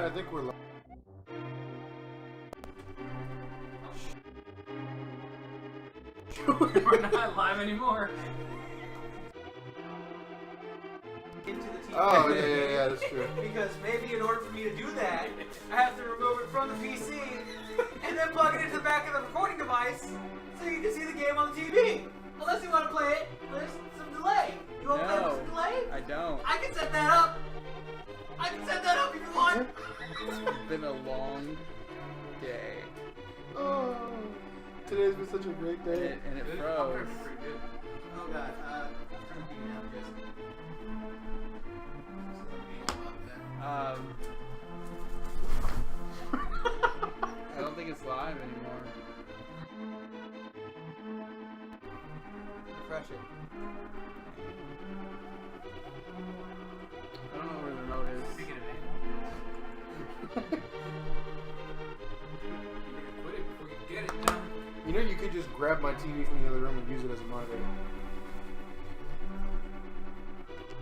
I think we're live. We're not live anymore. Into the TV. Oh, yeah, that's true. Because maybe in order for me to do that, I have to remove it from the PC and then plug it into the back of the recording device so you can see the game on the TV. Unless you want to play it, there's some delay. You want to play with some delay? I don't. I can set that up. I can set that up if you want. It's been a long day. Oh, today's been such a great day. And it Good. froze. Pretty good. Oh god, turn the TV down, Jason. I don't think it's live anymore. Refresh it. I don't know where the remote is. Speaking of it, you better quit it before you get it done. You know, you could just grab my TV from the other room and use it as a monitor.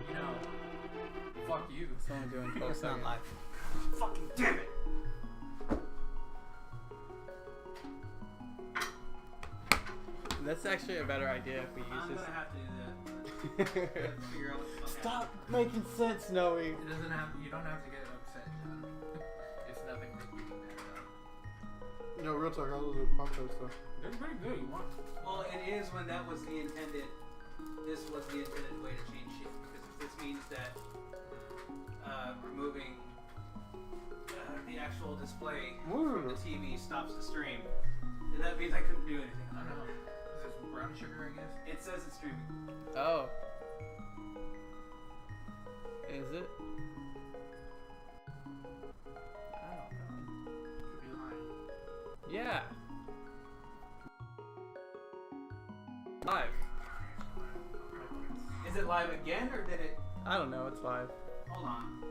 You know, fuck you. It's only doing 12 It's not seconds. live. Fucking damn it. That's actually a better idea if we use I'm this. gonna have to do that. Figure out what the fuck Stop making sense, Noe. It doesn't have. You don't have to get upset, John. It's nothing like beating that up. No, real talk, all those pop tarts stuff. They're pretty good. You want? Well, it is when that was the intended. This was the intended way to change shit because if this means that removing the actual display from the TV stops the stream, then that means I couldn't do anything. I don't know. Is this brown sugar? I guess. It says it's streaming. Oh. Is it? I don't know. Could be lying. Yeah. Live. Is it live again or did it? I don't know, it's live. Hold on.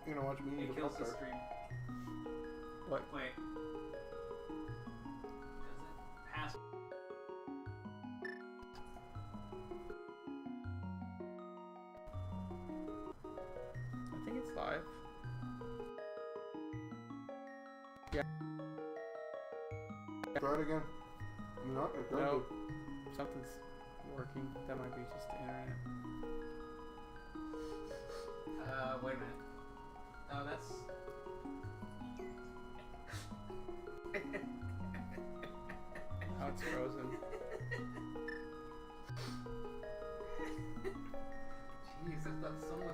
You're gonna watch me eat It a kills pop the tart. stream. What? Wait. Does it pass? I think it's live. Yeah. Try it again. No, it doesn't. No. Something's working. That might be just the internet. Wait a minute. Oh, that's. Oh, it's frozen. Jeez, I thought someone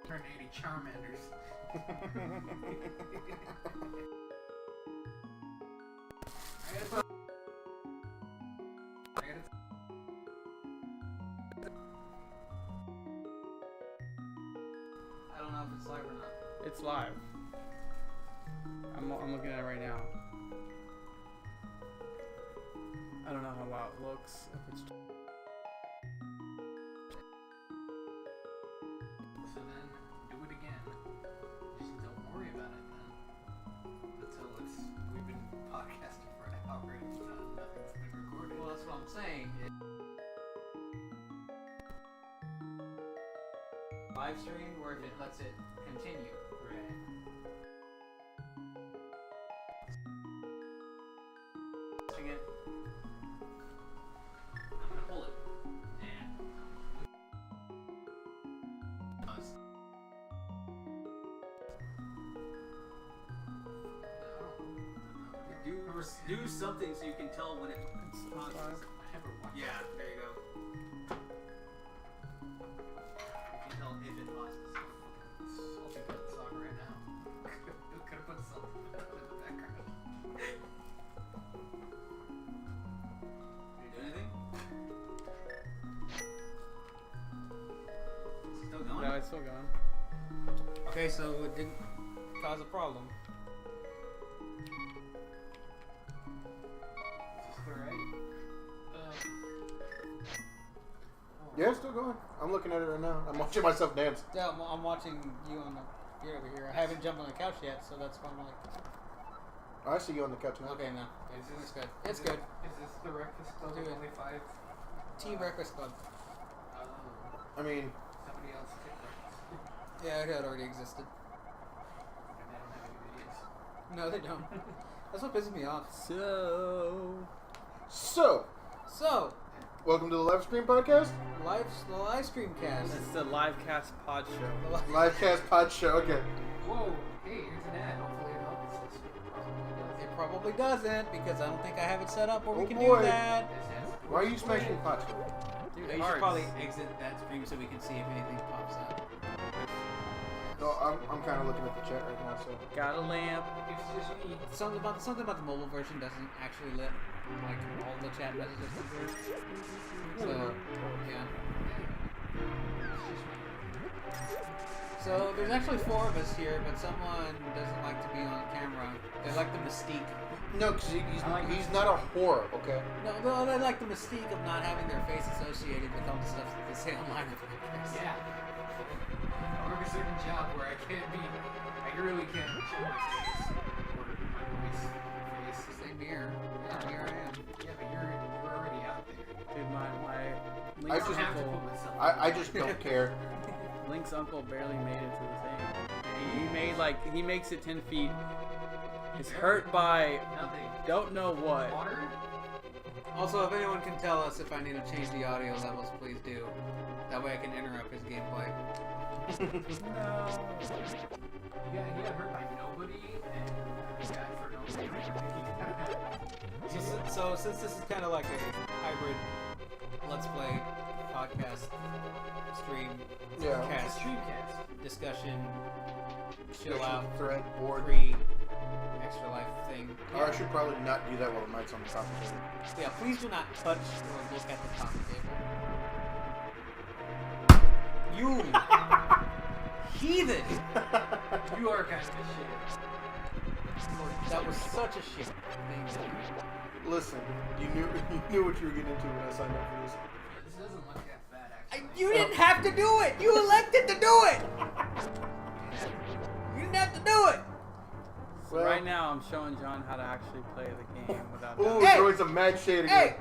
turned 80 Charmanders. I don't know if it's live or not. It's live. I'm looking at it right now. I don't know how well it looks. If it's So then, do it again. Just don't worry about it then. Until we've been podcasting for an hour and nothing's been recorded. Well, that's what I'm saying. Live stream, or if it lets it continue. Right. Testing it. I'm gonna pull it. And. Buzz. Do something so you can tell when it's pauses. live. I never watched Yeah, there you go. You can tell if it pauses. Salty Cut song right now. You could have put something in the background. Did you do anything? Is it still going? No, it's still gone. Okay, so it didn't cause a problem. Is this alright? Yeah, it's still going. I'm looking at it right now. I'm watching myself dance. Yeah, I'm watching you on the computer over here. I haven't jumped on the couch yet, so that's why I'm like. I see you on the couch now. Okay, no. Is It's this good. Is It's this, good. Is this the Breakfast Club? Do it. Only 5. Tea Breakfast Club. Oh, I mean, somebody else took breakfast. Yeah, it had already existed. And they don't have any videos. No, they don't. That's what pisses me off. So, welcome to the live stream podcast. the live stream cast. It's the live cast pod show. Livecast pod show. Okay. Whoa, hey, here's an ad. Hopefully it helps us. Probably does. It probably doesn't because I don't think I have it set up where we Oh can boy. do that. This has Why are you smashing pots? Dude, You should hearts. probably exit that stream so we can see if anything pops up. No, I'm kind of looking at the chat right now. So Got a lamp. It's just me. Something about the mobile version doesn't actually let like all the chat messages come through. So yeah. It's just me. So there's actually 4 of us here, but someone doesn't like to be on camera. They like the mystique. no, because he's not a whore. Okay. No, they like the mystique of not having their face associated with all the stuff that they say online. Yeah. I work a certain job where I really can't show my face. Or my voice. Same here. Yeah, here I am. Yeah, but you're already out there. Dude, my I Link's just- have to uncle, put myself I just don't care. Link's uncle barely made it to the thing. He makes it 10 feet. Is hurt by Nothing. don't know what. Water? Also, if anyone can tell us if I need to change the audio levels, please do. That way I can interrupt his gameplay. No. He got hurt by nobody, and he got for no reason. So since this is kind of like a hybrid Let's Play podcast stream Yeah. cast Streamcast. discussion, chill out, Thread board. free extra life thing. Or I should probably not do that while the mic's on the top of it. Yeah, please do not touch or look at the top table. You heathen! You are kind of a shit. That was such a shit thing to do. Listen, you knew what you were getting into when I signed up for this. This doesn't look that bad, actually. You didn't have to do it! You elected to do it! You didn't have to do it! So Well- right now, I'm showing John how to actually play the game without. Ooh, Hey! throwing some mad shade Hey!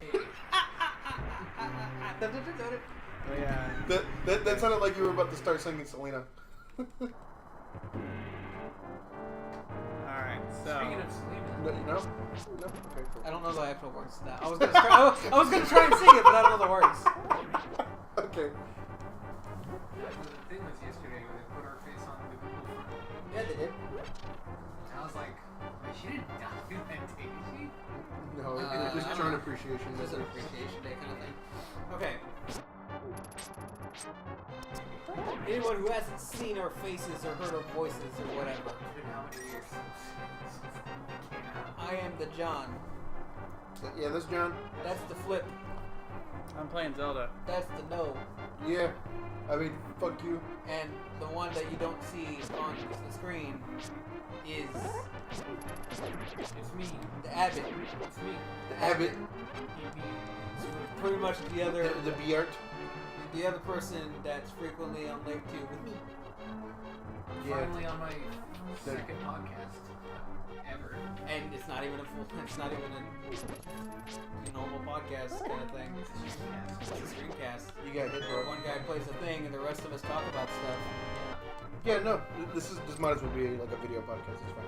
again. Oh, yeah. That sounded like you were about to start singing Selena. All right. So. Speaking of Selena, No, you know? No? Okay, cool. I don't know the actual words to that. I was gonna try and sing it, but I don't know the words. Okay. the thing was yesterday when they put our face on the Google front. Yeah, they did. And I was like, wait, she didn't die that day, did she? No, it's just I Joint don't- Appreciation Just Day. an appreciation day kind of thing. Okay. Anyone who hasn't seen our faces or heard our voices or whatever, It's been how many years since it came out? I am the John. Yeah, that's John. That's the Flip. I'm playing Zelda. That's the No. Yeah. I mean, fuck you. And the one that you don't see on the screen is It's me. the Abbott. It's me. The Abbott. It's pretty much The Beart. the other person that's frequently on Lake 2 with me. I'm Yeah. finally on my second podcast ever. And it's not even it's not even a normal podcast kind of thing. It's a streamcast. It's a screencast. You got hit, Where bro. one guy plays a thing and the rest of us talk about stuff. Yeah, no. This might as well be like a video podcast. It's fine.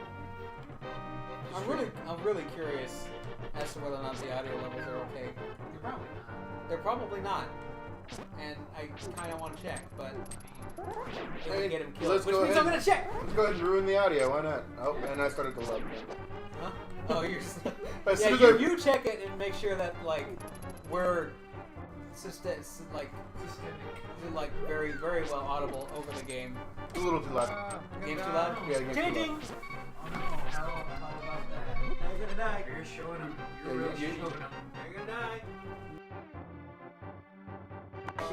I'm really curious as to whether or not the audio levels are okay. You're probably not. They're probably not. And I kind of want to check, but it would get him killed. Let's Which go means ahead. I'm gonna check. Let's go ahead and ruin the audio. Why not? Oh, and I started to love it. Huh? Oh, you're. As Yeah, soon as you check it and make sure that like we're like very very well audible over the game. It's a little too loud. Game's too loud. Yeah, the game's too Changing. loud. Oh no, how about that? Now you're gonna die. You're showing them. Yeah, You're really you- showing them. You're gonna die. Oh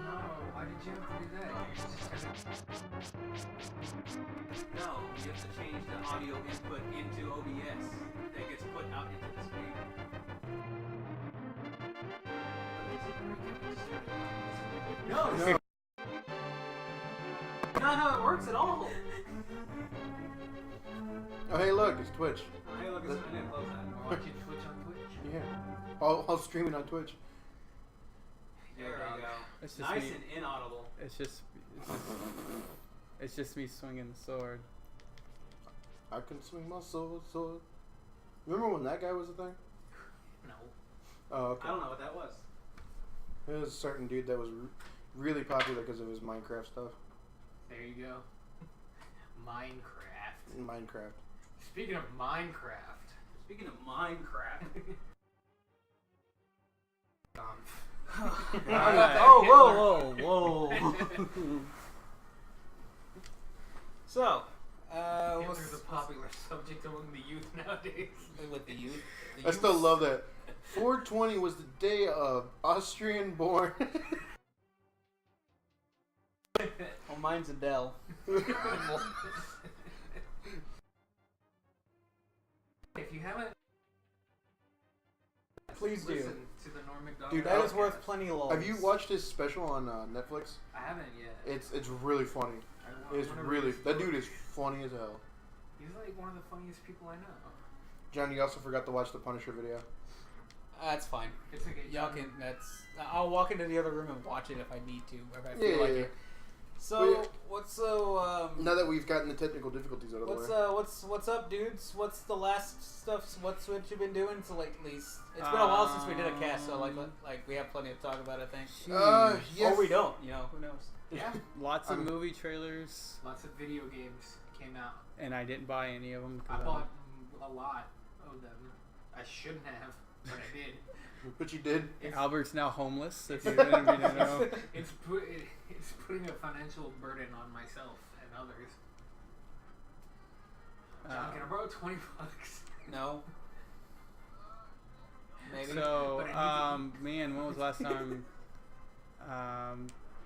no, why did you have to do that? No, you have to change the audio input into OBS that gets put out into the screen. No, No. not how it works at all. Oh, hey, look, it's Twitch. Hey, look, I didn't close that. We're watching Twitch on Twitch. Yeah. I'll stream it on Twitch. There we go. It's just Nice me. and inaudible. It's just me swinging the sword. I can swing my sword. Remember when that guy was a thing? No. Oh, okay. I don't know what that was. There was a certain dude that was really popular because of his Minecraft stuff. There you go. Minecraft. Minecraft. Speaking of Minecraft. Speaking of Minecraft. Alright. Oh, whoa. So, Hitler's a popular subject among the youth nowadays. With the youth. I still love that. 420 was the day of Austrian-born. Well, mine's Adele. If you haven't, Please do. listen to the Norm Macdonald Dude, That is podcast. worth plenty of lols. Have you watched his special on Netflix? I haven't yet. It's really funny. It's wanna really read that his dude book. is funny as hell. He's like one of the funniest people I know. John, you also forgot to watch the Punisher video. That's fine. It's like a Y'all young- can. I'll walk into the other room and watch it if I need to, if I feel Yeah, like yeah, it. So Well, yeah. what's so Now that we've gotten the technical difficulties out of the way. what's up, dudes? What's the last stuff? What's what you've been doing? So like, at least it's been a while since we did a cast, so like we have plenty to talk about, I think. Yes. Or we don't. You know, who knows? Yeah. Lots of I'm- movie trailers, Lots of video games came out. and I didn't buy any of them. I bought a lot of them. I shouldn't have, but I did. But you did. Albert's now homeless. If you didn't know. It's putting a financial burden on myself and others. John, can I borrow $20? No. Maybe. So, But I man, when was the last time?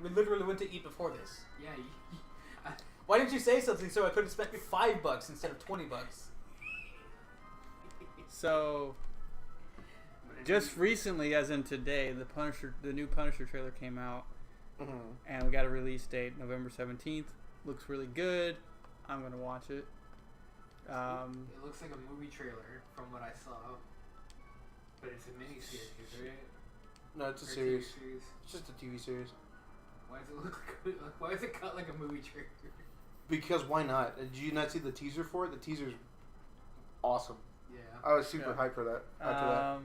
We literally went to eat before this. Yeah. Why didn't you say something so I could have spent $5 instead of $20? So, just recently, as in today, the new Punisher trailer came out, Mm-hmm. and we got a release date, November 17th. Looks really good. I'm gonna watch it. It looks like a movie trailer from what I saw. But it's a miniseries, right? No, it's a Or series. TV series. It's just a TV series. Why does it look like, why is it cut like a movie trailer? Because why not? Did you not see the teaser for it? The teaser's awesome. Yeah. I was super Yeah. hyped for that. After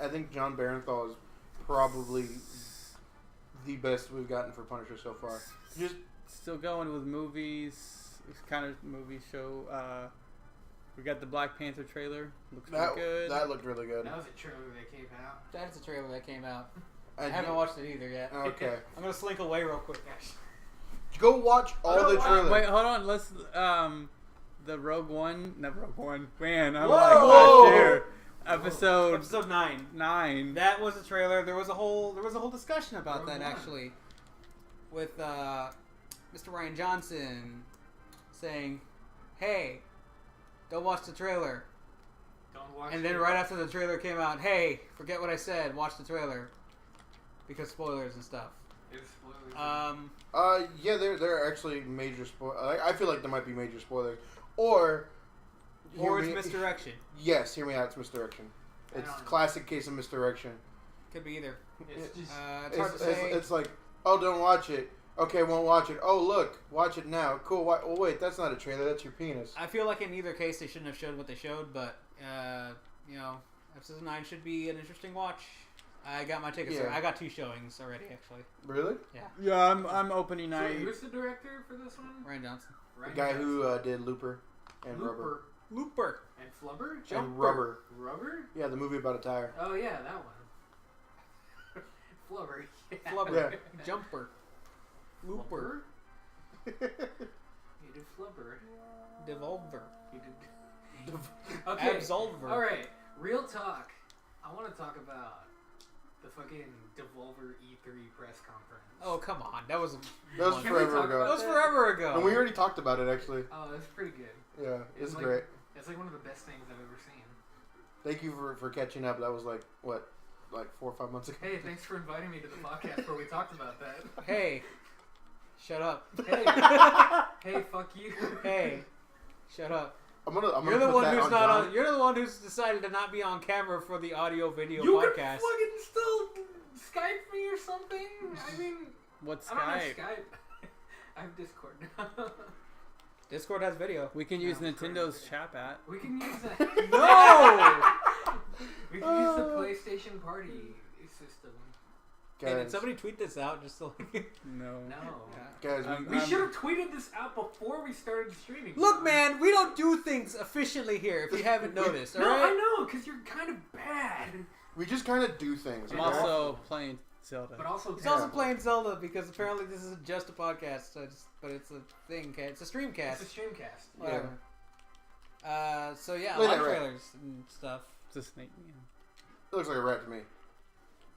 that, I think John Barenthal is probably the best we've gotten for Punisher so far. Just Still going with movies. It's kind of movie show. We got the Black Panther trailer. Looks that pretty good. that looked really good. That was a trailer that came out. That's a trailer that came out. I And haven't watched it either yet. Okay, I'm gonna slink away real quick, guys. go watch all the trailers. Wait, hold on. Let's the Rogue One, not Rogue One. Man, I'm Whoa! like last year. Episode 9. That was a trailer. There was a whole discussion about that Rogue One. actually, with Mr. Ryan Johnson saying, "Hey, don't watch the trailer." Don't watch And it. then right after the trailer came out, "Hey, forget what I said. Watch the trailer," because spoilers and stuff. It's spoilers. Yeah, there are actually major spoilers. I feel like there might be major spoilers, or Or it's misdirection. Yes, hear me out. It's misdirection. I It's don't know. classic case of misdirection. Could be either. it's just It's hard to say. It's like, oh, don't watch it. Okay, won't watch it. Oh, look, watch it now. Cool. Oh, wait, that's not a trailer. That's your penis. I feel like in either case they shouldn't have showed what they showed, but episode 9 should be an interesting watch. I got my tickets. Yeah. I got 2 showings already, actually. Really? Yeah, I'm opening so night. who's the director for this one? Ryan Johnson. The Ryan guy Johnson. who did Looper and Looper. Rubber. Looper. And Flubber? And Rubber. Rubber? Yeah, the movie about a tire. Oh yeah, that one. Flubber. Yeah. Flubber. Yeah. Jumper. Looper. He did Flubber. Devolver. He did. Okay. Absolver. All right. Real talk. I want to talk about the fucking Devolver E3 press conference. Oh, come on. That was That was one- Can we forever talk ago. That was forever ago. And we already talked about it, actually. Oh, it's pretty good. Yeah, it's like, great. It's like one of the best things I've ever seen. Thank you for catching up. That was like 4 or 5 months ago. Hey, thanks for inviting me to the podcast where we talked about that. Hey. Shut up. Hey, hey, fuck you. Hey. Shut up. I'm gonna You're the put one that who's on not John. on. You're the one who's decided to not be on camera for the audio video You podcast. can fucking still Skype me or something. I mean, What's I don't have Skype? Skype. I have Discord now. Discord has video. We can use No, Nintendo's sorry. chat at. We can use that. No. We can use the PlayStation Party system. Hey, did Guys, somebody tweet this out just so? No. No. guys, We should have tweeted this out before we started streaming. Look, man, we don't do things efficiently here. If you haven't noticed, all No, right? I know, because you're kind of bad. we just kind of do things. I'm Yeah. okay? also playing Zelda. But also He's terrible. also playing Zelda because apparently this isn't just a podcast, so but it's a thing. It's a stream cast. It's a streamcast. Whatever. So yeah, Look live at that rat. trailers and stuff. It's a snake man. It looks like a rat to me.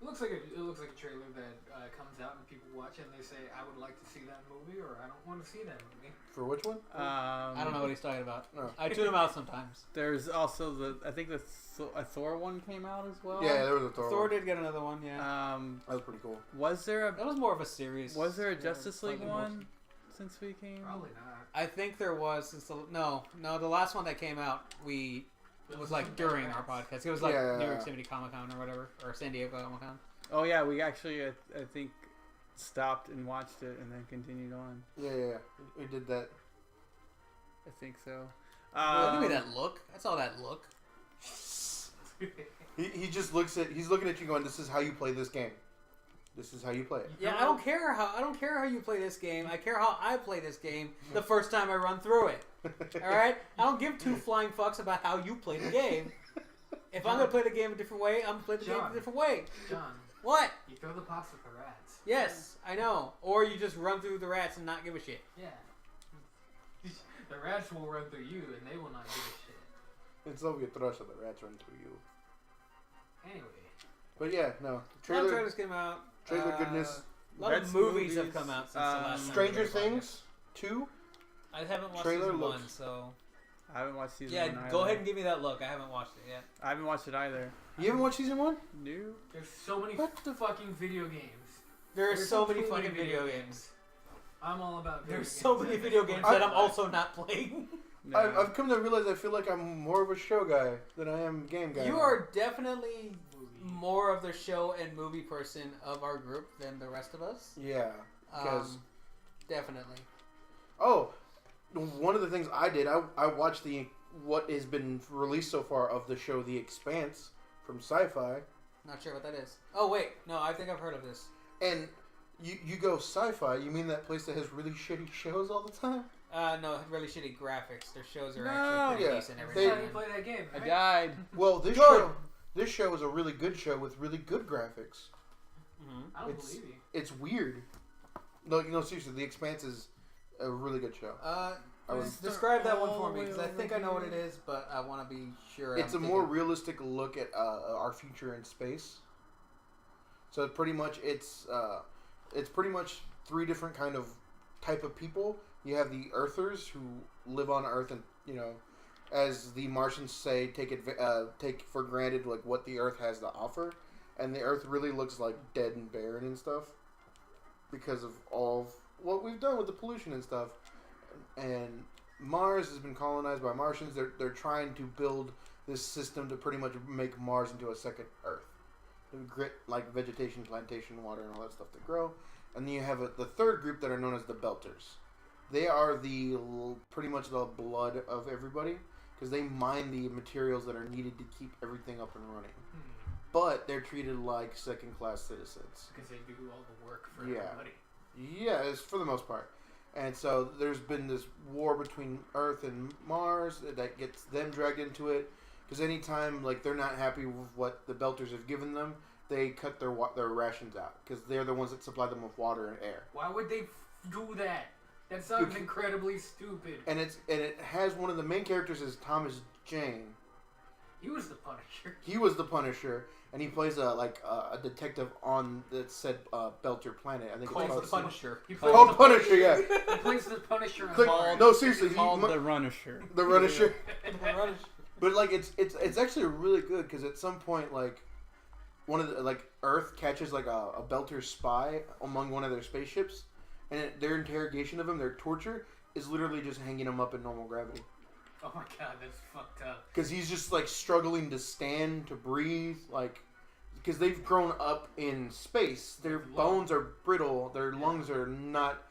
It looks like a trailer that comes out and people watch it and they say, "I would like to see that movie," or "I don't want to see that movie." For which one? I don't know what he's talking about. Oh. I tune him out sometimes. There's also I think a Thor one came out as well. Yeah, there was a Thor. Thor one. did get another one, yeah. That was pretty cool. Was there a That was more of a series. a Justice League fucking one since we came? Probably not. I think there was. Since no, the last one that came out, it was like during our podcast. It was like Yeah. New York City Comic Con or whatever, or San Diego Comic Con. Oh yeah, we actually I think stopped and watched it and then continued on. Yeah. We did that. I think so. Give me that look. That's all that look. He just looks at. He's looking at you, going, "This is how you play this game. This is how you play it." Yeah, I don't care how you play this game. I care how I play this game the first time I run through it. All right, I don't give two flying fucks about how you play the game. If I'm gonna play the game a different way, I'm gonna play the game a different way. John, What? you throw the pots with the rats. Yes, I know. Or you just run through the rats and not give a shit. Yeah. The rats will run through you and they will not give a shit. It's over your thrush of the rats run through you. Anyway. But yeah, no. A lot of Trailer. trailers came out. Trailer goodness. A lot of That's movies have movies. come out since the last time. we Stranger did a podcast. Things 2. I haven't watched Trailer season looks- 1, so I haven't watched season yeah. 1 either. Go ahead and give me that look. I haven't watched it yet. I haven't watched it either. You haven't watched season 1? No. There's so many What the- fucking video games. There are There's so too many fucking video games. I'm all about video There's games. so many video games that I'm also not playing. No. I've come to realize I feel like I'm more of a show guy than I am game guy. You now. are definitely more of the show and movie person of our group than the rest of us. Yeah. Because Definitely. oh, one of the things I did, I watched what has been released so far of the show The Expanse from Sci-Fi, Not sure what that is. Oh wait, no, I think I've heard of this. and you go Sci-Fi, you mean that place that has really shitty shows all the time? No, really shitty graphics. Their shows are No. actually pretty Yeah. decent every That's now how you and play that game, I right? died. Well, Good. this show is a really good show with really good graphics. then. I don't It's- believe you. It's weird. No, seriously, The Expanse is a really good show. I was- Describe that one all for the me way because I over think I know what it here. is, but I want to be sure. It's I'm a more thinking- realistic look at our future in space. So pretty much it's pretty much three different kind of type of people. You have the Earthers who live on Earth and as the Martians say, take for granted like what the Earth has to offer, and the Earth really looks like dead and barren and stuff because of all of what we've done with the pollution and stuff. And Mars has been colonized by Martians. They're trying to build this system to pretty much make Mars into a second Earth. Grit like vegetation, plantation, water, and all that stuff to grow. And then you have the third group that are known as the Belters. They are pretty much the blood of everybody because they mine the materials that are needed to keep everything up and running. But they're treated like second-class citizens. Because they do all the work for Yeah. everybody. Yeah, it's for the most part. And so there's been this war between Earth and Mars that gets them dragged into it. Because anytime like they're not happy with what the Belters have given them, they cut their rations out. Because they're the ones that supply them with water and air. Why would they do that? That sounds Because- incredibly stupid. And it has one of the main characters is Thomas Jane. He was the Punisher. He was the Punisher, and he plays a detective on the said Belter planet. I think it's Called called the Punisher. He plays Oh, the Punisher, yeah. He plays the Punisher on Click- Mars. no, seriously, Called the Runisher. the Punisher. Punisher. But like it's actually really good because at some point like one of the like Earth catches like a Belter spy among one of their spaceships, and their interrogation of him, their torture, is literally just hanging him up in normal gravity. Oh my god, that's fucked up. because he's just like struggling to stand, to breathe, like because they've grown up in space. Their bones are brittle. Their lungs are not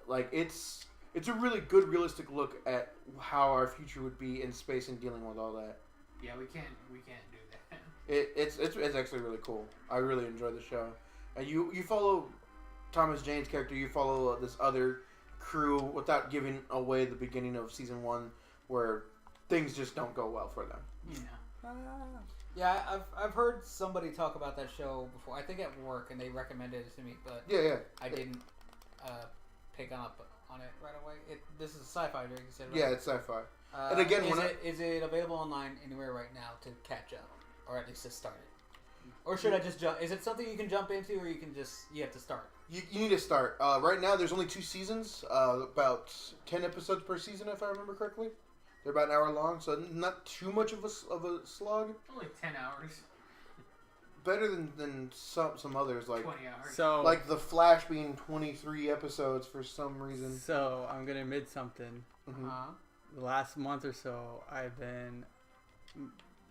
like it's a really good realistic look at how our future would be in space and dealing with all that. Yeah, we can't do that. It's actually really cool. I really enjoy the show. And you follow Thomas Jane's character. You follow this other crew without giving away the beginning of season 1, where things just don't go well for them. Yeah. Yeah, I've heard somebody talk about that show before. I think at work, and they recommended it to me, but Yeah. I didn't pick up on it right away. This is a sci-fi, you said, right? Yeah, it's sci-fi. And again, is it available online anywhere right now to catch up, or at least to start it? Or should I just jump? Is it something you can jump into, or you have to start? You need to start. Right now, there's only 2 seasons, about 10 episodes per season, if I remember correctly. They're about an hour long, so not too much of a slog. Only 10 hours. Better than some others, like 20 hours. So like The Flash being 23 episodes for some reason. So I'm gonna admit something. Mhm. The last month or so, I've been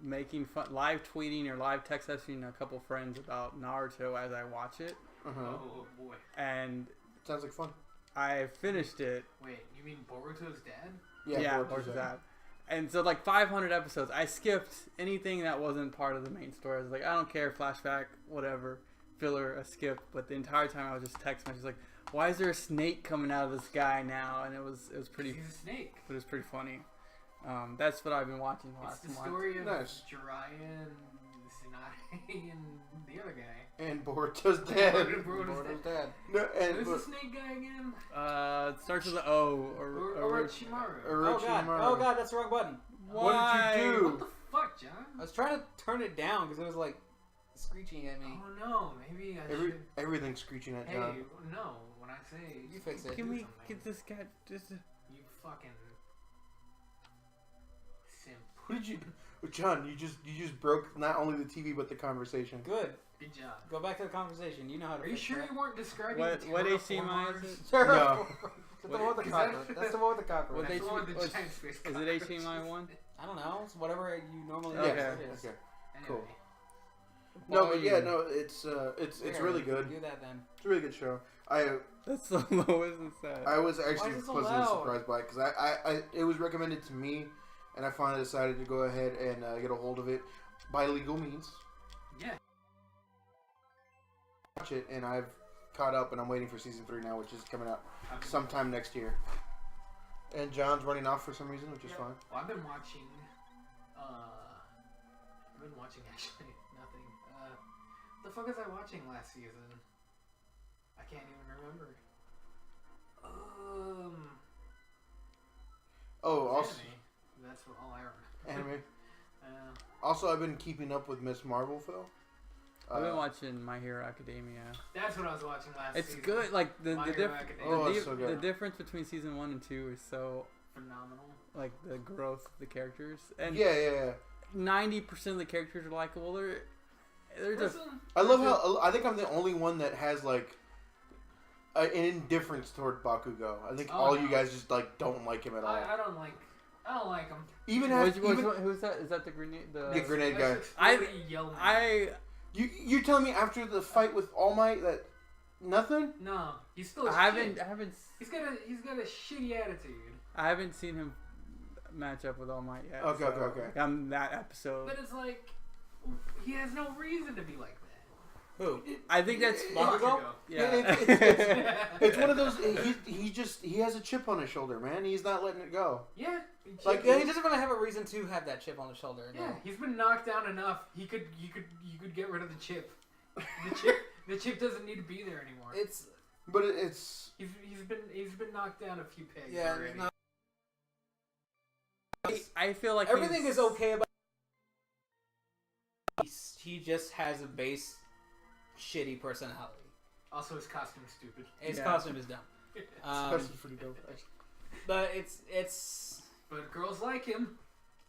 making fun, live tweeting or live text messaging a couple friends about Naruto as I watch it, Oh boy. and Sounds like fun. I finished it. Wait, you mean Boruto's dad? Yeah, Boruto's that. And so like 500 episodes, I skipped anything that wasn't part of the main story. I was like, I don't care, flashback, whatever, filler, a skip. But the entire time I was just text messages like, why is there a snake coming out of this guy now? And it was pretty, He's a snake. but it was pretty funny. That's what I've been watching the It's last the month. story of Nice. Jiraiya and Tsunade and the other guy. And Boruto's dead. Boruto's dad. No, and Who's the snake guy again? It starts with an O. Orochimaru. Orochimaru. Oh god, that's the wrong button. What did you do? What the fuck, John? I was trying to turn it down because it was like screeching at me. Oh no, maybe I should. Everything's screeching at Hey, John. no, when I say You fix it. Can we something. get this guy just? You fucking simp. Who did you, John? You just broke not only the TV but the conversation. Good. Good job. Go back to the conversation. You know how to Are you fix sure that. you weren't describing What HDMI is it? Sure. No. That's the one with the cockroach. That's the one with the cockroach. What That's the one with the what's- giant space Is it HDMI 1? I don't know. It's whatever you normally Yeah. use. Okay. It is. Okay. Anyway, Cool. No, but yeah, no, it's There, really good. Do that then. It's a really good show. I That's the lowest it's at. I was Why actually is it so pleasantly loud? surprised by it because I it was recommended to me, and I finally decided to go ahead and get a hold of it by legal means. yeah. Watch it, and I've caught up, and I'm waiting for season 3 now, which is coming out I've been- sometime next year. And John's running off for some reason, which is Yep. fine. Well, I've been watching. Actually nothing. What the fuck was I watching last season? I can't even remember. Oh, also Anime. That's all I remember. anime. Uh, Also, I've been keeping up with Miss Marvel, Phil. I've been watching My Hero Academia. that's what I was watching last It's season. good. Like the My the, Hero diff- Academia. Oh, the, it's di- so the good. difference between season 1 and 2 is so Phenomenal. like the growth of the characters, and Yeah. 90% of the characters are likable. They're just Listen, I love how I think I'm the only one that has like an indifference toward Bakugo. I think Oh, all no. you guys just like don't like him at all. I don't like him. Even Which- after who's that? Is that the grenade? Yeah, grenade guy. You telling me after the fight with All Might that nothing? No, he's still. I haven't He's got a shitty attitude. I haven't seen him match up with All Might yet. Okay, so okay. I'm that episode. But it's like he has no reason to be like that. Who? I think that's Bakugo? yeah. It's one of those. He has a chip on his shoulder, man. He's not letting it go. Yeah. Like, Yeah, he doesn't really have a reason to have that chip on his shoulder. No. Yeah, he's been knocked down enough. You could get rid of the chip. The chip doesn't need to be there anymore. It's But it's He's been knocked down a few pegs yeah. already. No, I feel like everything he's- is okay about. He just has a base shitty personality. Also, his costume's stupid. His Yeah. costume is dumb. that's pretty dope. But it's But girls like him.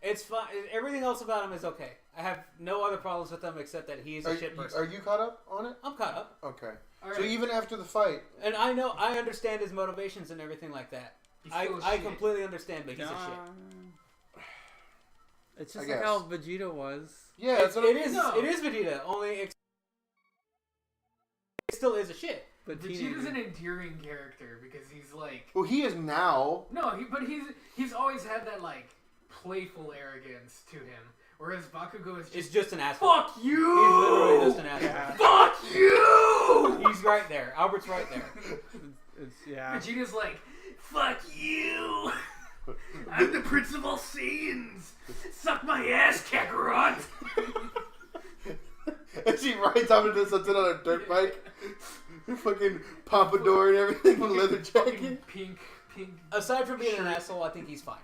it's fun. Everything else about him is okay. I have no other problems with him except that he's a shit person. Are you caught up on it? I'm caught up, Okay. All So right. even after the fight, and I understand his motivations and everything like that. He's still I shit. completely understand, but he's a shit. John- It's I just like guess. how Vegeta was. Yeah, It is. No. It is Vegeta. Only it still is a shit. But Vegeta's an endearing character because he's like Well, he is now. but he's always had that like playful arrogance to him, whereas Bakugo is It's just just an asshole. fuck you. He's literally just an asshole. Yeah. Fuck you. He's right there. Albert's right there. Yeah. Vegeta's like fuck you. I'm the Prince of all Saiyans. Suck my ass, Kakarot. And she rides off into something on a dirt bike. Fucking pompadour and everything, with leather Fucking jacket. pink. Aside from being an asshole, I think he's fine.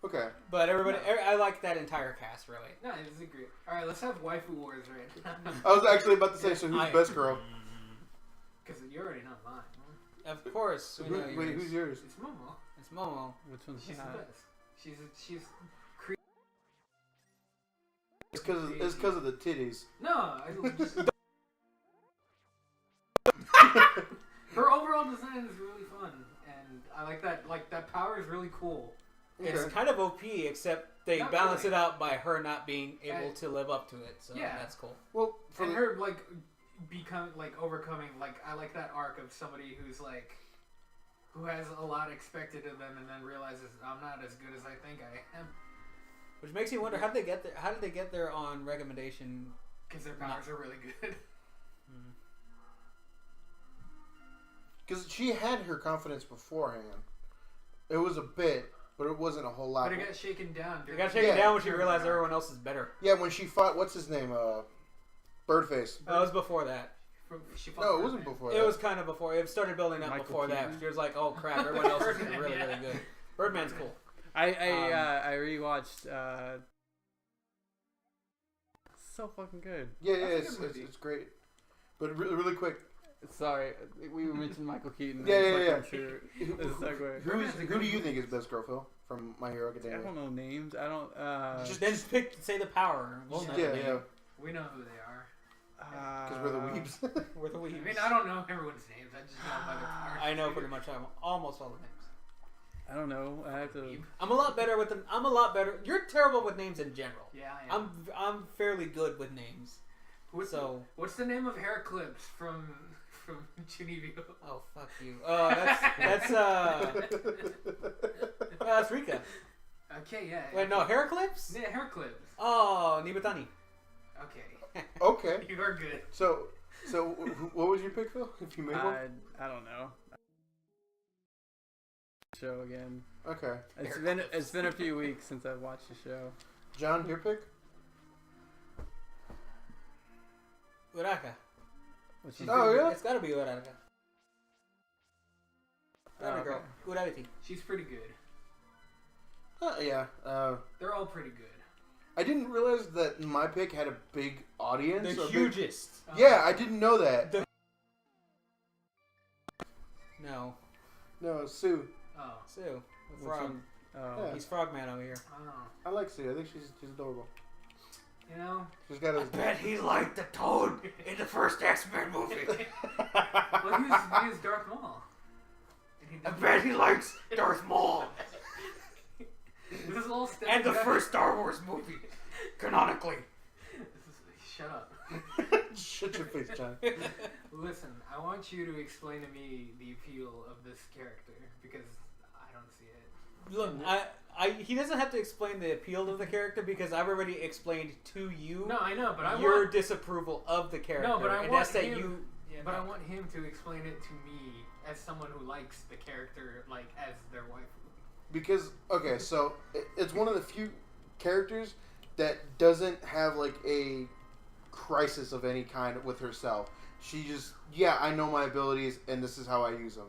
Okay. But everybody, I like that entire cast really. No, this is great. All right, let's have waifu wars right now. I was actually about to say, so who's I- best girl? Because you already know mine. Of course. We know Wait, yours. who's yours? It's Momo. It's Momo. Which one's She's that? the best. She's It's because of the titties. no. I just, her overall design is really fun, and I like that. Like that power is really cool. It's Okay. kind of OP, except they Not balance really. it out by her not being able And- to live up to it. So Yeah. that's cool. Well, for And the, her like overcoming. Like I like that arc of somebody who has a lot expected of them, and then realizes I'm not as good as I think I am, Which makes me wonder how did they get there? How did they get there on recommendation? because their powers are really good. because she had her confidence beforehand. It was a bit, but it wasn't a whole lot. But it got shaken down. They during got the- taken Yeah. down when she during realized the arc. everyone else is better. Yeah, when she fought, what's his name? Birdface. That was before that. She fought No, it wasn't Birdman. before It that. was kind of before. It started building up Michael before that. Keaton. She was like, "Oh crap, everyone else is Birdman, really, yeah. really good." Birdman's cool. I rewatched. So fucking good. Yeah, That's a it's, good it's, movie. it's great. But really quick, Sorry, we mentioned Michael Keaton. Yeah, It's yeah, like yeah. I'm sure it's a segue. who do you think is best girl, Phil, from My Hero I Academia? don't know names. I don't. Just then say the power. We'll know. Yeah, yeah, We know who they are. because we're the weebs. We're the I weebs. mean, I don't know everyone's names. I just know by their powers. I know pretty much almost all the names. I don't know. I have to. Weeb. I'm a lot better with them. I'm a lot better. You're terrible with names in general. Yeah, I am. I'm fairly good with names. What's the name of Heraclips from Chunibyo? Oh fuck you. That's Rika. Okay, yeah. Wait, no, Heraclips? Yeah, Heraclips. Oh, Nibatani. Okay, Okay, you are good. so what was your pick, Phil? If you made one. I don't know. Show again. Okay, It's been a few weeks since I've watched the show. John, your pick. Uraka. Which Oh, really? It's gotta be Uraka. Uraka okay. girl. Urariti. She's pretty good. Yeah. They're all pretty good. I didn't realize that my pick had a big audience. The or big- hugest. Yeah, I didn't know that. No. No, Sue. Oh, Sue. Which Frog. one? Oh. Yeah. He's Frogman over here. I don't know. I like Sue. I think she's adorable. You know, She's got a. he liked the Toad in the first X-Men movie. well, he was Darth Maul. And he did- he likes Darth Maul. This is all step And the back. first Star Wars movie. Canonically. Shut up. Shut your face, John. Listen, I want you to explain to me the appeal of this character because I don't see it. Look, he doesn't have to explain the appeal of the character because I've already explained to you No, I know, but I your want. disapproval of the character. No, but I and want that's that him- you. But I want him to explain it to me as someone who likes the character, like as their wife. Because okay, so it's one of the few characters that doesn't have like a crisis of any kind with herself. She just, yeah, I know my abilities and this is how I use them,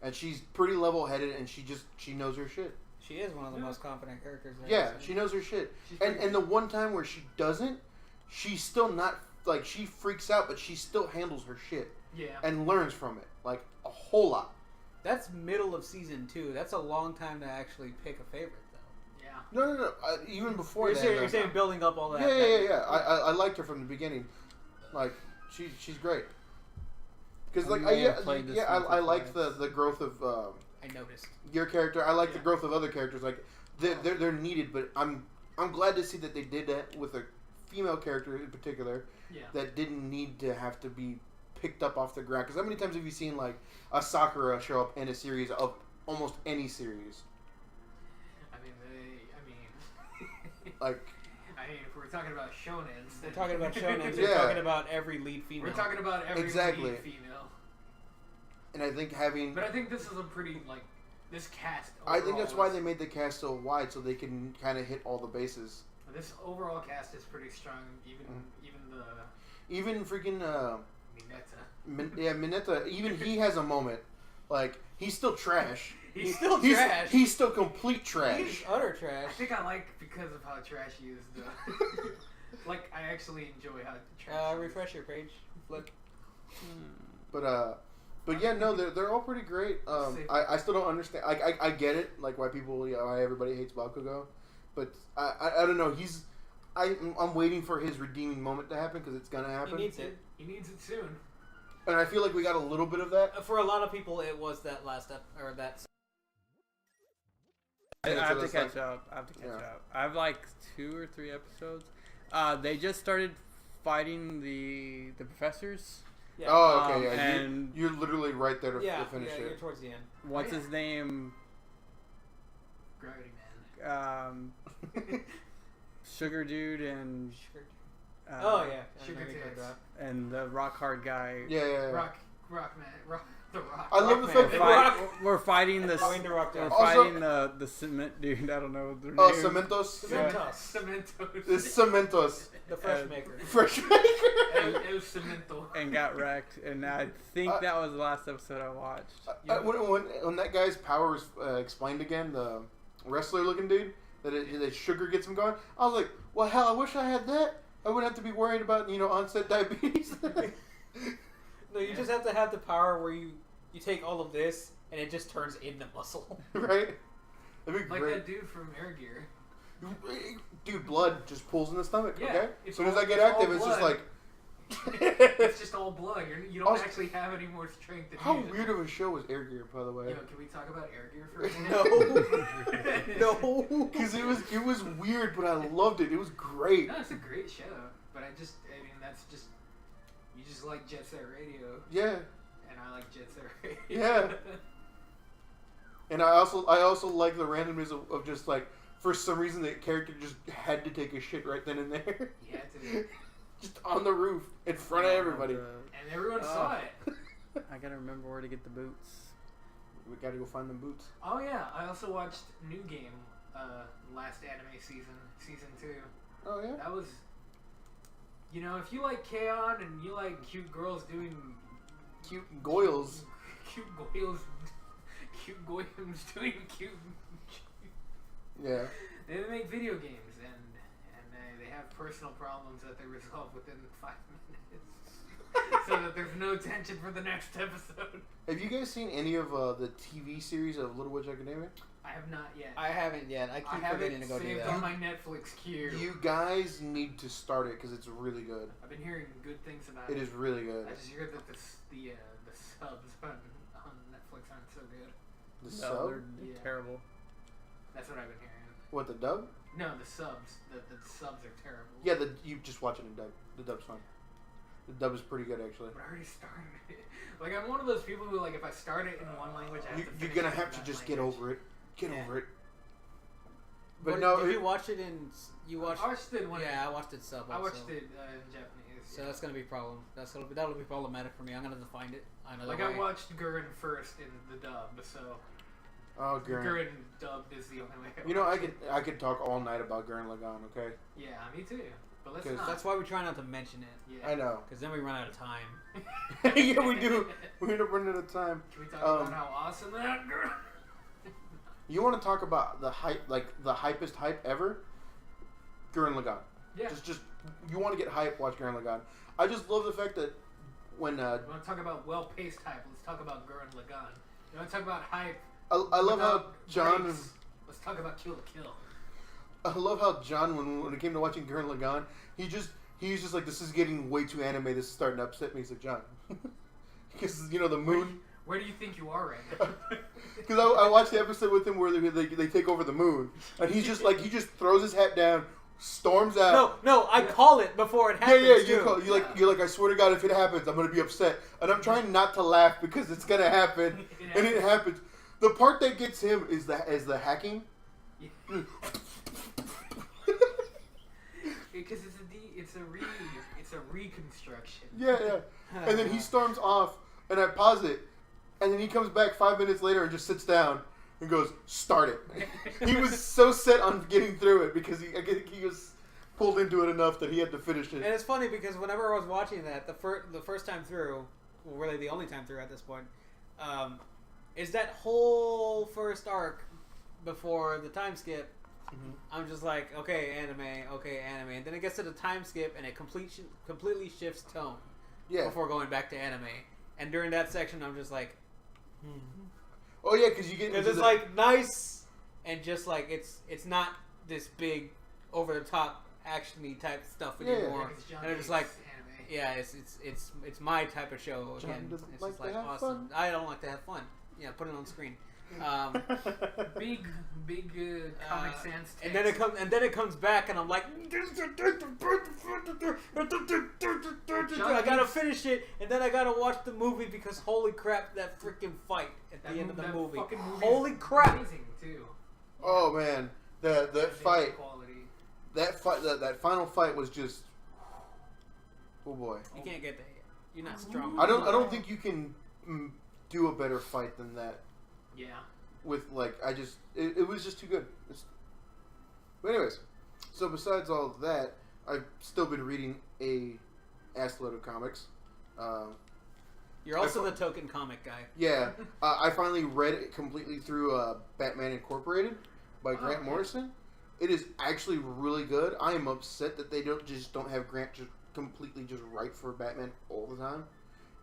and she's pretty level-headed and she knows her shit. She is one of the Yeah. most confident characters. there Yeah, is. she knows her shit. She's And pretty the one time where she doesn't, she's still not like she freaks out, but she still handles her shit Yeah. and learns from it like a whole lot. That's middle of season 2. That's a long time to actually pick a favorite, though. Yeah. No. Even before You're that. saying, you're saying building up all that. Yeah. I liked her from the beginning. Like she's great. Because like I may have I played this I once or like twice. the growth of I noticed. your character. I like the Yeah. growth of other characters. Like they're needed, but I'm I'm glad to see that they did that with a female character in particular Yeah. that didn't need to have to be picked up off the ground. Because how many times have you seen like a Sakura show up in a series of almost any series? I mean, Like, if we're talking about shonens, We're then talking about shonens. Yeah. We're talking about every lead female. We're talking about every Exactly. lead female. and I think having, But I think this is a pretty this cast. I think that's why overall they made the cast so wide so they can kind of hit all the bases. This overall cast is pretty strong. Even the Even freaking Mineta. Mineta, even he has a moment. Like, he's still trash. He's still trash. He's still complete trash. He's utter I trash. think I like because of how trash he is. Though. I actually enjoy how trash. he is. Refresh your page. Flip. But yeah, no, they're all pretty great. I still don't understand. I get it, like why people, why everybody hates Bakugo, but I don't know. I'm waiting for his redeeming moment to happen because it's gonna happen. He needs it. He needs it soon. And I feel like we got a little bit of that. For a lot of people, it was that last or that. I Yeah, have so to it's catch like- up. I have to catch Yeah. up. I have like 2 or 3 episodes. They just started fighting the professors. Yeah. Oh, okay, yeah. and You're literally right there to finish you're it. towards the end. what's his name? Gravity Man. Sugar Dude and Oh yeah. Sugar I know you tits. heard that. and the rock hard guy. Yeah. Rock Man. The Rock. I love the fact Man. that We're fighting the Going to rock we're down. Also- fighting the cement dude. I don't know their Oh, name. Cementos. Yeah. Cementos. It's Cementos. The fresh maker. Fresh maker. El Cemento. and got wrecked. And I think that was the last episode I watched. When that guy's powers explained again, the wrestler looking dude, that sugar gets him going, I was like, well, hell, I wish I had that. I wouldn't have to be worried about, onset diabetes. No, you just have to have the power where you take all of this and it just turns into muscle. Right? That'd be Like great. that dude from Air Gear. Dude, blood just pulls in the stomach, Yeah, okay? it's As soon as all- I get it's all active, it's just blood. like... It's just all blood. You don't Also- actually have any more strength than How you do. weird of a show was Air Gear, by the way? Yo, can we talk about Air Gear for a minute? No. Because it was weird, but I loved it. It was great. No, it's a great show. But that's just... You just like Jet Set Radio. Yeah. And I like Jet Set Radio. Yeah. And I also like the randomness of just like, for some reason the character just had to take a shit right then and there. You had to. Just on the roof in front of everybody. And everyone saw it. I gotta remember where to get the boots. We gotta go find them boots. Oh yeah, I also watched New Game, last anime season 2. Oh yeah. That was, if you like K-On! And you like cute girls doing Cute goyles. cute goyles doing cute. Yeah. They make video games and they have personal problems that they resolve within 5 minutes, so that there's no tension for the next episode. Have you guys seen any of the TV series of Little Witch Academia? I have not yet. I haven't yet. I I keep have forgetting it to go do saved that. on my Netflix queue. You guys need to start it because it's really good. I've been hearing good things about It is really good. I just heard that the subs on Netflix aren't so good. The No, sub? they're Yeah. terrible. That's what I've been hearing. What, the dub? No, the subs. The subs are terrible. Yeah, you just watch it in dub. The dub's fine. The dub is pretty good actually. But I already started it. I'm one of those people who, if I start it in one language, I have to You're finish gonna it have in to that just get language. over it. Get Yeah. over it. But What- no, did you watch it in? You watched? I watched it when Yeah, I watched it sub. I Also. watched it in Japanese. So yeah. that's gonna be a problem. That'll be problematic for me. I'm gonna have to find it another Like way. I watched Gurren first in the dub, so oh, Gurren. Gurren dubbed is the only way. I could talk all night about Gurren Lagann. Okay. Yeah, me too. But let's 'Cause not. That's why we try not to mention it, Yeah. I know. because then we run out of time. Yeah, we do. We end up running out of time. Can we talk Um, about how awesome that Gurren? You want to talk about the hype, like the hypest hype ever? Gurren Lagann. Yeah. Just you want to get hype? Watch Gurren Lagann. I just love the fact that when We want to talk about well-paced hype. Let's talk about Gurren Lagann. You want to talk about hype? I love how without John. breaks? Let's talk about Kill la Kill. I love how John, when it came to watching Gurren Lagann, he's just like, this is getting way too anime. This is starting to upset me. He's like, John, because the moon. Where do you think you are right now? Because I watched the episode with him where they take over the moon, and he's just like he just throws his hat down, storms out. No, I call it before it Yeah, happens. you too. call, you're like I swear to God, if it happens, I'm gonna be upset, and I'm trying not to laugh because it's gonna happen, and it happens. The part that gets him is the hacking. Because it's a reconstruction. Yeah. And then he storms off, and I pause it, and then he comes back 5 minutes later and just sits down and goes, "Start it." He was so set on getting through it because he was pulled into it enough that he had to finish it. And it's funny because whenever I was watching that, the first time through, well, really the only time through at this point, is that whole first arc before the time skip. I'm just like, okay, anime, and then it gets to the time skip and it completely shifts tone before going back to anime. And during that section, I'm just like, Oh yeah, because you get because it's like nice and just like it's not this big over the top actiony type stuff anymore. Because John And I'm just hates like, anime. yeah, it's my type of show John again. doesn't It's like just to like have awesome. fun. I don't like to have fun. Yeah, put it on screen. Big Comic Sans. And then it comes back, and I'm like, I gotta finish it, and then I gotta watch the movie because holy crap, that freaking fight at the end of the movie. Holy crap! Amazing too. Oh man, that fight, Quality. that final fight was just. Oh boy. You can't get that yet. You're not strong. I don't think you can do a better fight than that. Yeah. With it was just too good. But anyways, so besides all of that, I've still been reading a assload of comics. You're also the token comic guy. Yeah, I finally read it completely through Batman Incorporated by Grant Morrison. It is actually really good. I am upset that they don't have Grant just completely just write for Batman all the time,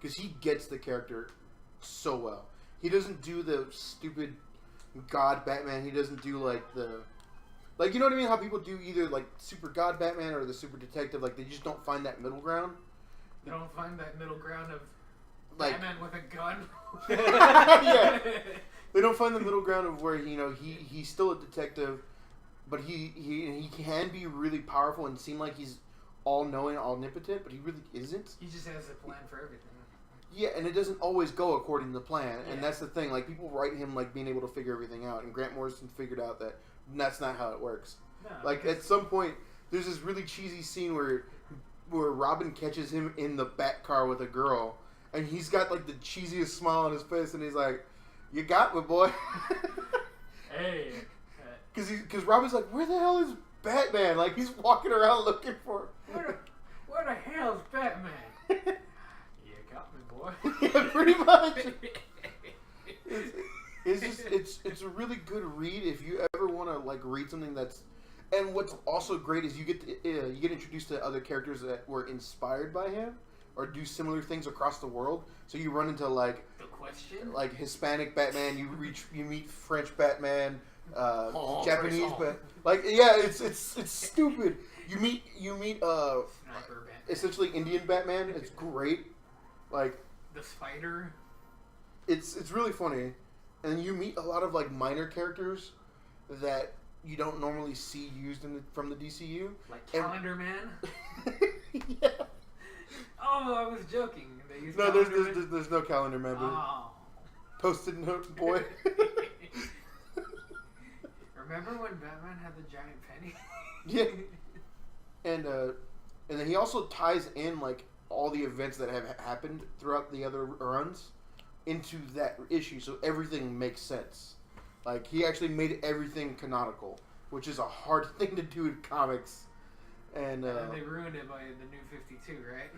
because he gets the character so well. He doesn't do the stupid God Batman. He doesn't do you know what I mean? How people do either like super God Batman or the super detective. Like they just don't find that middle ground. You don't find that middle ground of Like Batman with a gun. yeah, they don't find the middle ground of where he's still a detective, but he can be really powerful and seem like he's all knowing, omnipotent, but he really isn't. He just has a plan for everything. Yeah, and it doesn't always go according to plan, and Yeah. that's the thing. Like people write him like being able to figure everything out, and Grant Morrison figured out that that's not how it works. No, Like at some point, there's this really cheesy scene where Robin catches him in the Bat car with a girl, and he's got like the cheesiest smile on his face, and he's like, "You got me, boy." hey. Because Robin's like, "Where the hell is Batman?" Like he's walking around looking for him. Where the hell's Batman? You got me, boy. Yeah, pretty much. It's a really good read if you ever want to like read something that's. And what's also great is you get introduced to other characters that were inspired by him or do similar things across the world. So you run into like The Question? like Hispanic Batman, you meet French Batman, Japanese Batman. Like yeah, it's stupid. You meet Sniper Batman. essentially Indian Batman. It's great. Like The Spider. it's really funny, and you meet a lot of like minor characters that you don't normally see used from the DCU. Like And- Calendar Man. Yeah. Oh, I was joking. They used No, Calendar Man. there's no calendar member. Oh. Post-it note boy. Remember when Batman had the giant penny? Yeah. And then he also ties in like all the events that have happened throughout the other runs into that issue, so everything makes sense. Like he actually made everything canonical, which is a hard thing to do in comics. And And then they ruined it by the New 52, right?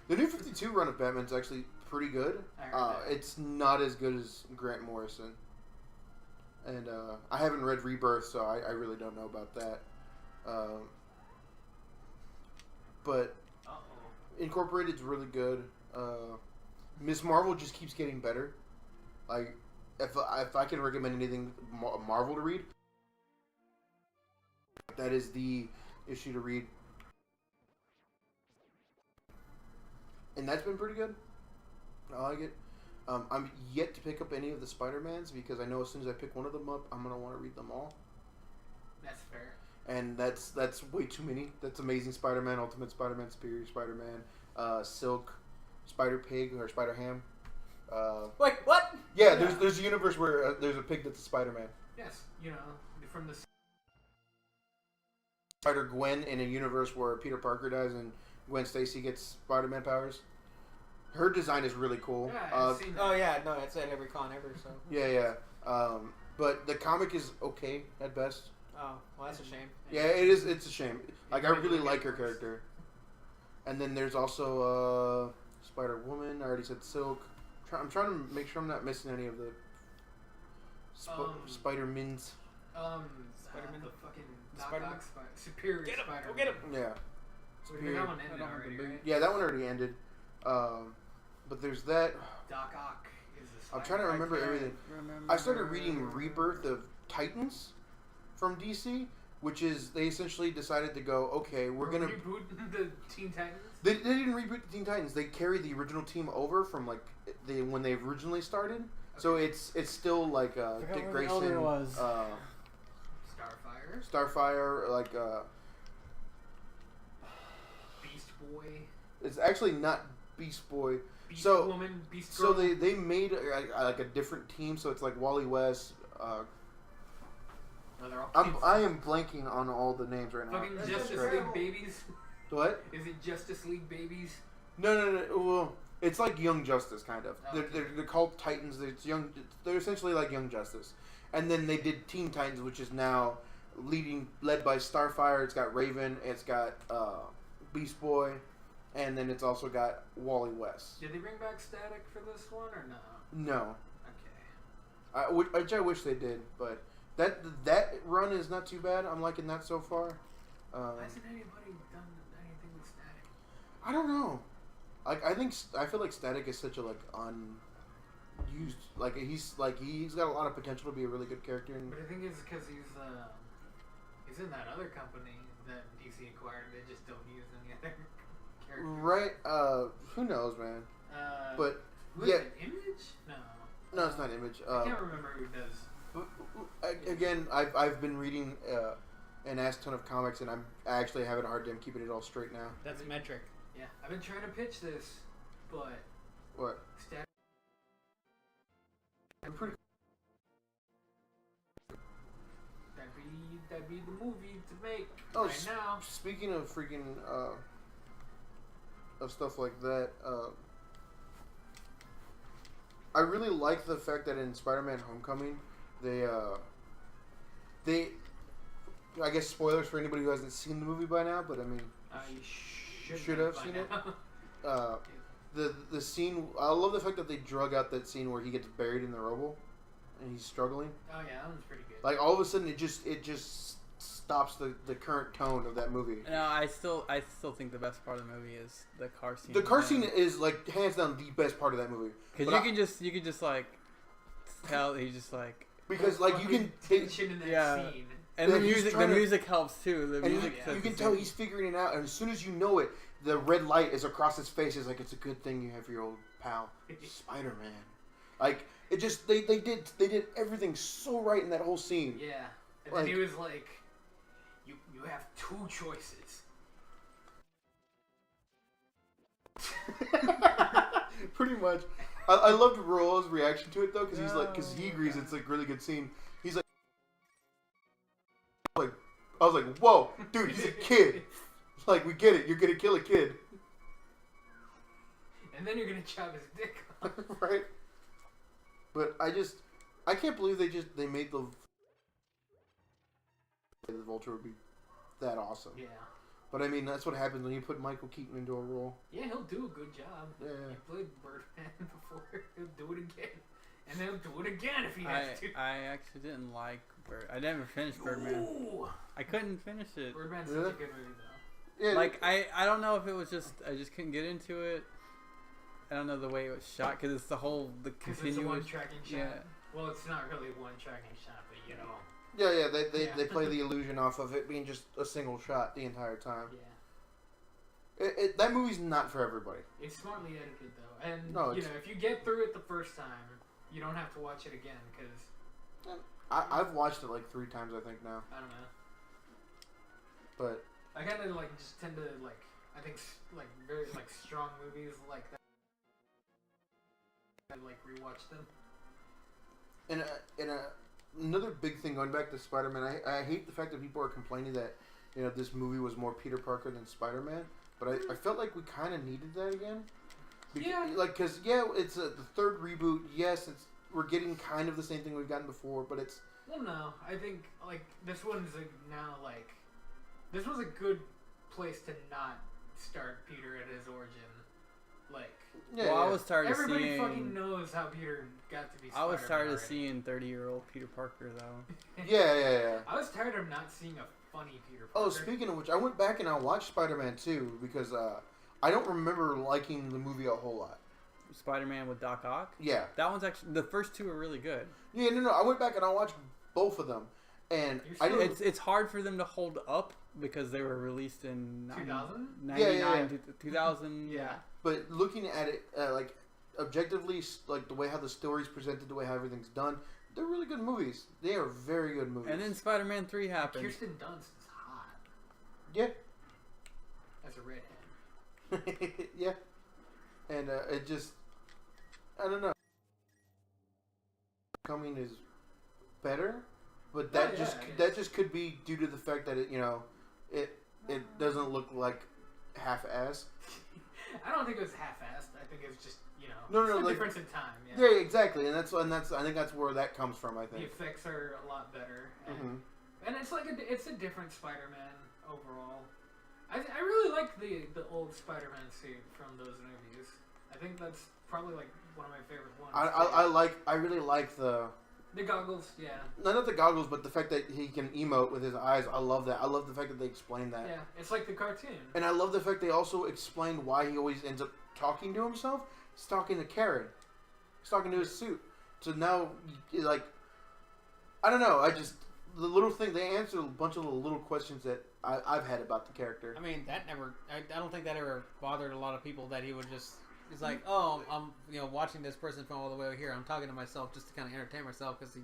the New 52 run of Batman's actually pretty good. I heard that. It's not as good as Grant Morrison. And I haven't read Rebirth, so I really don't know about that. But Uh-oh. Incorporated's really good. Miss Marvel just keeps getting better. Like, if I can recommend anything Marvel to read, that is the issue to read. And that's been pretty good. I like it. I'm yet to pick up any of the Spider-Mans because I know as soon as I pick one of them up, I'm gonna want to read them all. That's fair. And that's way too many. That's Amazing Spider-Man, Ultimate Spider-Man, Superior Spider-Man, Silk, Spider-Pig or Spider-Ham. Wait, what? Yeah, Yeah. there's a universe where there's a pig that's a Spider-Man. Yes, you know, from the Spider-Gwen in a universe where Peter Parker dies and Gwen Stacy gets Spider-Man powers. Her design is really cool. yeah, I've seen that. Oh yeah, no, it's at every con ever. So. Yeah. But the comic is okay at best. Oh, well, that's a shame. Yeah, it is. It's a shame. Like I really like her character. And then there's also Spider-Woman. I already said Silk. I'm trying to make sure I'm not missing any of the Spider-Mins. Spider-Man? The fucking Spider-Man? Doc Ock Superior Get him! Spider-Man. Go get him! Yeah. So Superior. that one I ended don't have already, the boot. right? Yeah, that one already ended. But there's that. Doc Ock is the I'm trying to remember can't everything. remember. I started reading Rebirth of Titans from DC, which is they essentially decided to go, okay, we're gonna. reboot the Teen Titans. They didn't reboot the Teen Titans. They carried the original team over from like when they originally started. So it's still like Forgot Dick what the order Grayson, was. Starfire, Starfire, like Beast Boy, it's actually not Beast Boy. Beast So- Woman, Beast So Girl. they made like a different team. So it's like Wally West. Oh, they're all I kids. am blanking on all the names right now. Fucking That's Justice just League right. babies. What? Is it Justice League babies? No. Well, it's like Young Justice, kind of. Okay. They're called Titans. It's young. They're essentially like Young Justice. And then they did Teen Titans, which is now led by Starfire. It's got Raven. It's got Beast Boy, and then it's also got Wally West. Did they bring back Static for this one or no? No, Okay. which I wish they did, but that run is not too bad. I'm liking that so far. Why hasn't anybody done anything with Static? I don't know. I feel like Static is such a unused. Like he's got a lot of potential to be a really good character. And But I think it's because he's in that other company that DC acquired. They just don't use any other characters. right, who knows, man? But who is yeah. it? Image? No, it's not Image. I can't remember who does. Again, I've been reading an ass ton of comics, and I actually having a hard time keeping it all straight now. That's metric. Yeah, I've been trying to pitch this, but What? Static. I'm pretty. That'd be the movie to make Oh, right now. Speaking of freaking of stuff like that, I really like the fact that in Spider-Man: Homecoming, they I guess spoilers for anybody who hasn't seen the movie by now, but I mean, Should have by seen it. now. the scene. I love the fact that they drug out that scene where he gets buried in the rubble, and he's struggling. Oh yeah, that one's pretty good. Like all of a sudden, it just stops the current tone of that movie. No, I still think the best part of the movie is the car scene. The car scene is like hands down the best part of that movie. because but you can just like tell he's just like, Because like you can take, tension in that Yeah. scene. and Yeah, the he's music trying to- helps too. The and music yeah. sets you the can tell scene. he's figuring it out, and as soon as you know it, the red light is across his face. It's like it's a good thing you have your old pal Spider-Man. Like it just they did everything so right in that whole scene. Yeah, and Like- then he was like, "You have two choices." Pretty much. I loved Royal's reaction to it though, because he's like, because he agrees it's like really good scene. He's like, I was like, whoa, dude, he's a kid. Like we get it, you're gonna kill a kid, And then you're gonna chop his dick off. right? But I can't believe they made the Vulture would be that awesome. Yeah. But I mean, that's what happens when you put Michael Keaton into a role. Yeah, he'll do a good job. Yeah. He played Birdman before. He'll do it again. And then he'll do it again if he has to. I actually didn't like Bird. I never finished Birdman. Ooh. I couldn't finish it. Birdman's Really? such a good movie, though. Yeah, Like I don't know if it was just I just couldn't get into it. I don't know the way it was shot because it's the Because it's a continuous. one-tracking shot. Yeah. Well, it's not really one-tracking shot, but you know. yeah, they Yeah. they play the illusion off of it being just a single shot the entire time. Yeah. That movie's not for everybody. It's smartly edited though, and No, you it's- know if you get through it the first time, you don't have to watch it again because I've watched it like 3 times, I think now. I don't know. But I kind of like just tend to like I think like very like strong movies like that. I like rewatch them. Another big thing going back to Spider-Man, I hate the fact that people are complaining that this movie was more Peter Parker than Spider-Man, but I felt like we kind of needed that again. Yeah. Like because it's the 3rd reboot. Yes, we're getting kind of the same thing we've gotten before, but it's Well, no, I think like this one's now like this was a good place to not start Peter at his origin. Like Well, I was tired of everybody seeing. fucking knows how Peter got to be. I was Spider-Man tired of already. seeing 30-year-old Peter Parker though. yeah. I was tired of not seeing a funny Peter Parker. Oh, speaking of which, I went back and I watched Spider-Man 2 because I don't remember liking the movie a whole lot. Spider-Man with Doc Ock. Yeah. That one's actually the first 2 are really good. Yeah, no. I went back and I watched both of them, and You're I didn't. It's hard for them to hold up because they were released in 2000? 99, Yeah. 2000. Yeah. But looking at it, like objectively, like the way how the story's presented, the way how everything's done, they're really good movies. They are very good movies. And then Spider-Man 3 happened. Kirsten Dunst is hot yeah, as a redhead. yeah, and it just, I don't know. Coming is better, but that Oh, yeah, that just could be due to the fact that it doesn't look like half-ass. I don't think it was half-assed. I think it was just No, it's the like- difference in time. Yeah, exactly, and that's I think that's where that comes from. I The think. effects are a lot better, and, Hmm. and it's like it's a different Spider-Man overall. I really like the old Spider-Man suit from those movies. I think that's probably like one of my favorite ones. I really like the goggles, yeah, not the goggles, but the fact that he can emote with his eyes. I love that. I love the fact that they explain that, yeah. It's like the cartoon. and I love the fact they also explained why he always ends up talking to himself. He's talking to Karen. He's talking to his suit. So now, like, I don't know. The little thing they answered a bunch of the little questions that I've had about the character. I mean, that never. I don't think that ever bothered a lot of people. That he would just. He's like, oh, I'm watching this person from all the way over here. I'm talking to myself just to kind of entertain myself because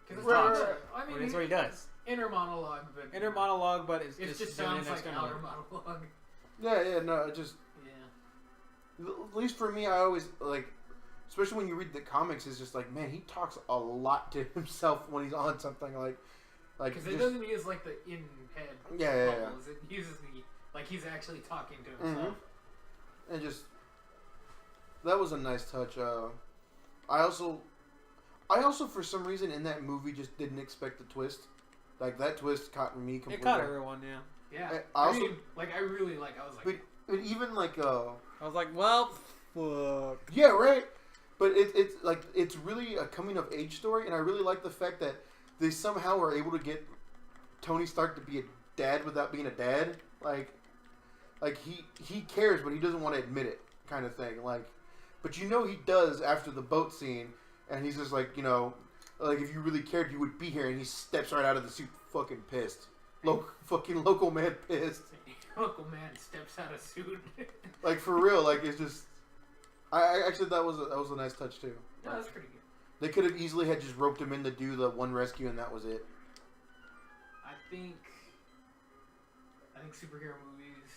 Because talks. I mean, that's what he does. inner monologue, but Inner monologue, but it's it just doing sounds an like external. outer monologue. Yeah, no, it just. Yeah. At least for me, I always like, especially when you read the comics, it's just like, man, he talks a lot to himself when he's on something like Because it just- doesn't use like the in-head Yeah. bubbles. It uses the like he's actually talking to himself. and just that was a nice touch. I also for some reason in that movie just didn't expect the twist. Like that twist caught me completely. It caught everyone, yeah. Yeah. I also- mean, like I really like. I was like, But even like I was like, well, fuck. yeah, right. But it's like it's really a coming of age story, and I really like the fact that they somehow are able to get Tony Stark to be a dad without being a dad. Like he cares, but he doesn't want to admit it, kind of thing. Like, but he does after the boat scene, and he's just like, like if you really cared, you would be here. And he steps right out of the suit, fucking pissed. Local man pissed. Uncle Man steps out of suit. Like for real, like it's just. I actually that was a nice touch too. No, that's pretty good. They could have easily had just roped him in to do the one rescue, and that was it. I think superhero movies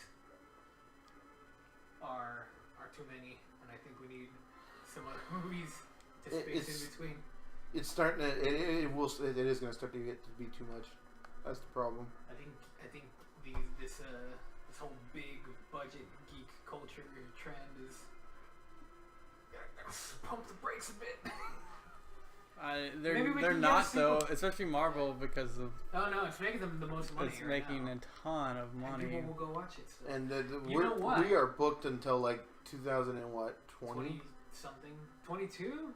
are too many, and I think we need some other movies to space in between. It's starting to. It is going to start to get to be too much. That's the problem. I think this whole big budget geek culture trend is gotta pump the brakes a bit. Maybe we They're can get a not sequel. though, especially Marvel because of Oh no, it's making them the most money. it's right making now. a ton of And money. people will go watch it. So. And You know what? we are booked until like 2020. 20 something, 22.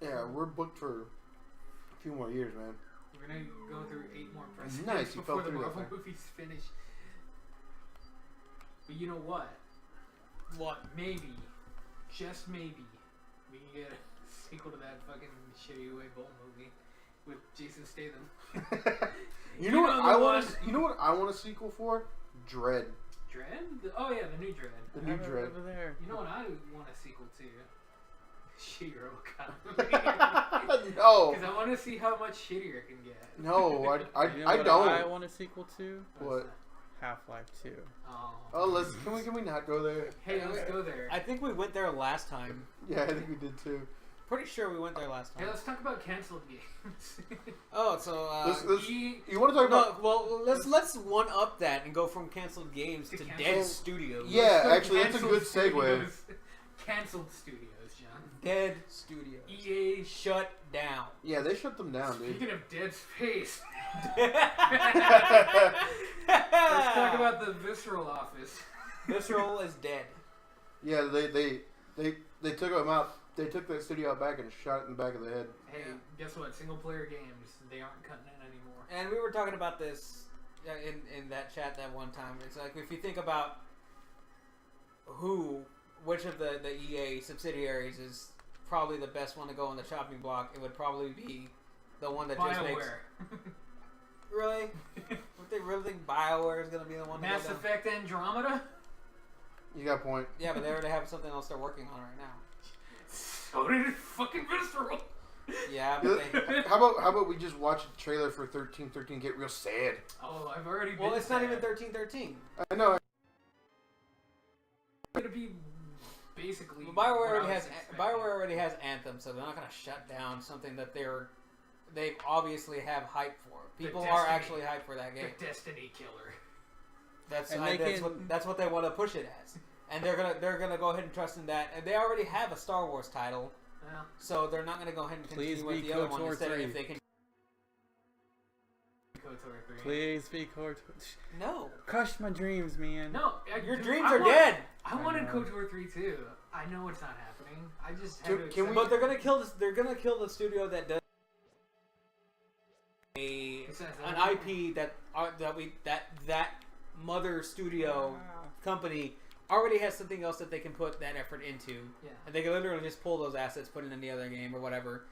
Yeah, we're booked for a few more years, man. We're gonna go through 8 more presidents Nice, you before fell the through that Marvel thing. movies finish. But you know what? What? Maybe, just maybe, we can get a sequel to that fucking shitty Uwe Boll movie with Jason Statham. You know what the I one- want? You know what I want a sequel for? Dread. Dread? Oh yeah, the new Dread. The I new have it Dread. over there. You know what I want a sequel to? Shittier Okami. No, Because I want to see how much shittier it can get. no, I You know I what don't. I want a sequel to? What? Half-Life 2. Oh. Oh, let's can we not go there? Hey, let's go there. I think we went there last time. Yeah, I think we did too. Pretty sure we went there last Hey, time. let's talk about canceled games. Oh, so You want to talk about? no, well, let's one up that and go from canceled games to Canceled- dead studios. Yeah, actually, that's a Canceled good segue. studios. Canceled studios, John. Dead studios. EA. Shut down. Yeah, they shut them down, dude. Speaking of Dead Space, Let's let's talk about the Visceral office. Visceral is dead. Yeah, they took them out. They took that studio out back and shot it in the back of the head. Hey, guess what? Single player games, they aren't cutting it anymore. And we were talking about this in that chat that one time. It's like if you think about which of the EA subsidiaries is probably the best one to go on the chopping block, it would probably be the one that just makes. BioWare. Really? Would they really think BioWare is going to be the one to Mass go down? Effect Andromeda? You got a point. Yeah, but they already have something else they're working on right now. So did fucking Visceral. Yeah, but they... How about we just watch a trailer for 1313 get real sad? Oh, I've already been Well, it's not sad. even 1313. I know. It's gonna be basically. BioWare what I already was has expecting. BioWare already has Anthem, so they're not going to shut down something that they obviously have hype for. People are Destiny. actually hyped for that game. The Destiny killer. And That's what they want to push it as, and they're gonna go ahead and trust in that. And they already have a Star Wars title, Well, so they're not gonna go ahead and Please continue with be the other one KOTOR instead of 3. if they can. KOTOR 3. Please be KOTOR. No, Crushed my dreams, man. No, your dude, dreams I are want- dead. I wanted I know. KOTOR 3 too. I know it's not happening. I just had Can- to can accept we- But it. they're gonna kill this. They're gonna kill the studio that does an IP that mother studio company already has something else that they can put that effort into, Yeah. and they can literally just pull those assets, put it in the other game or whatever.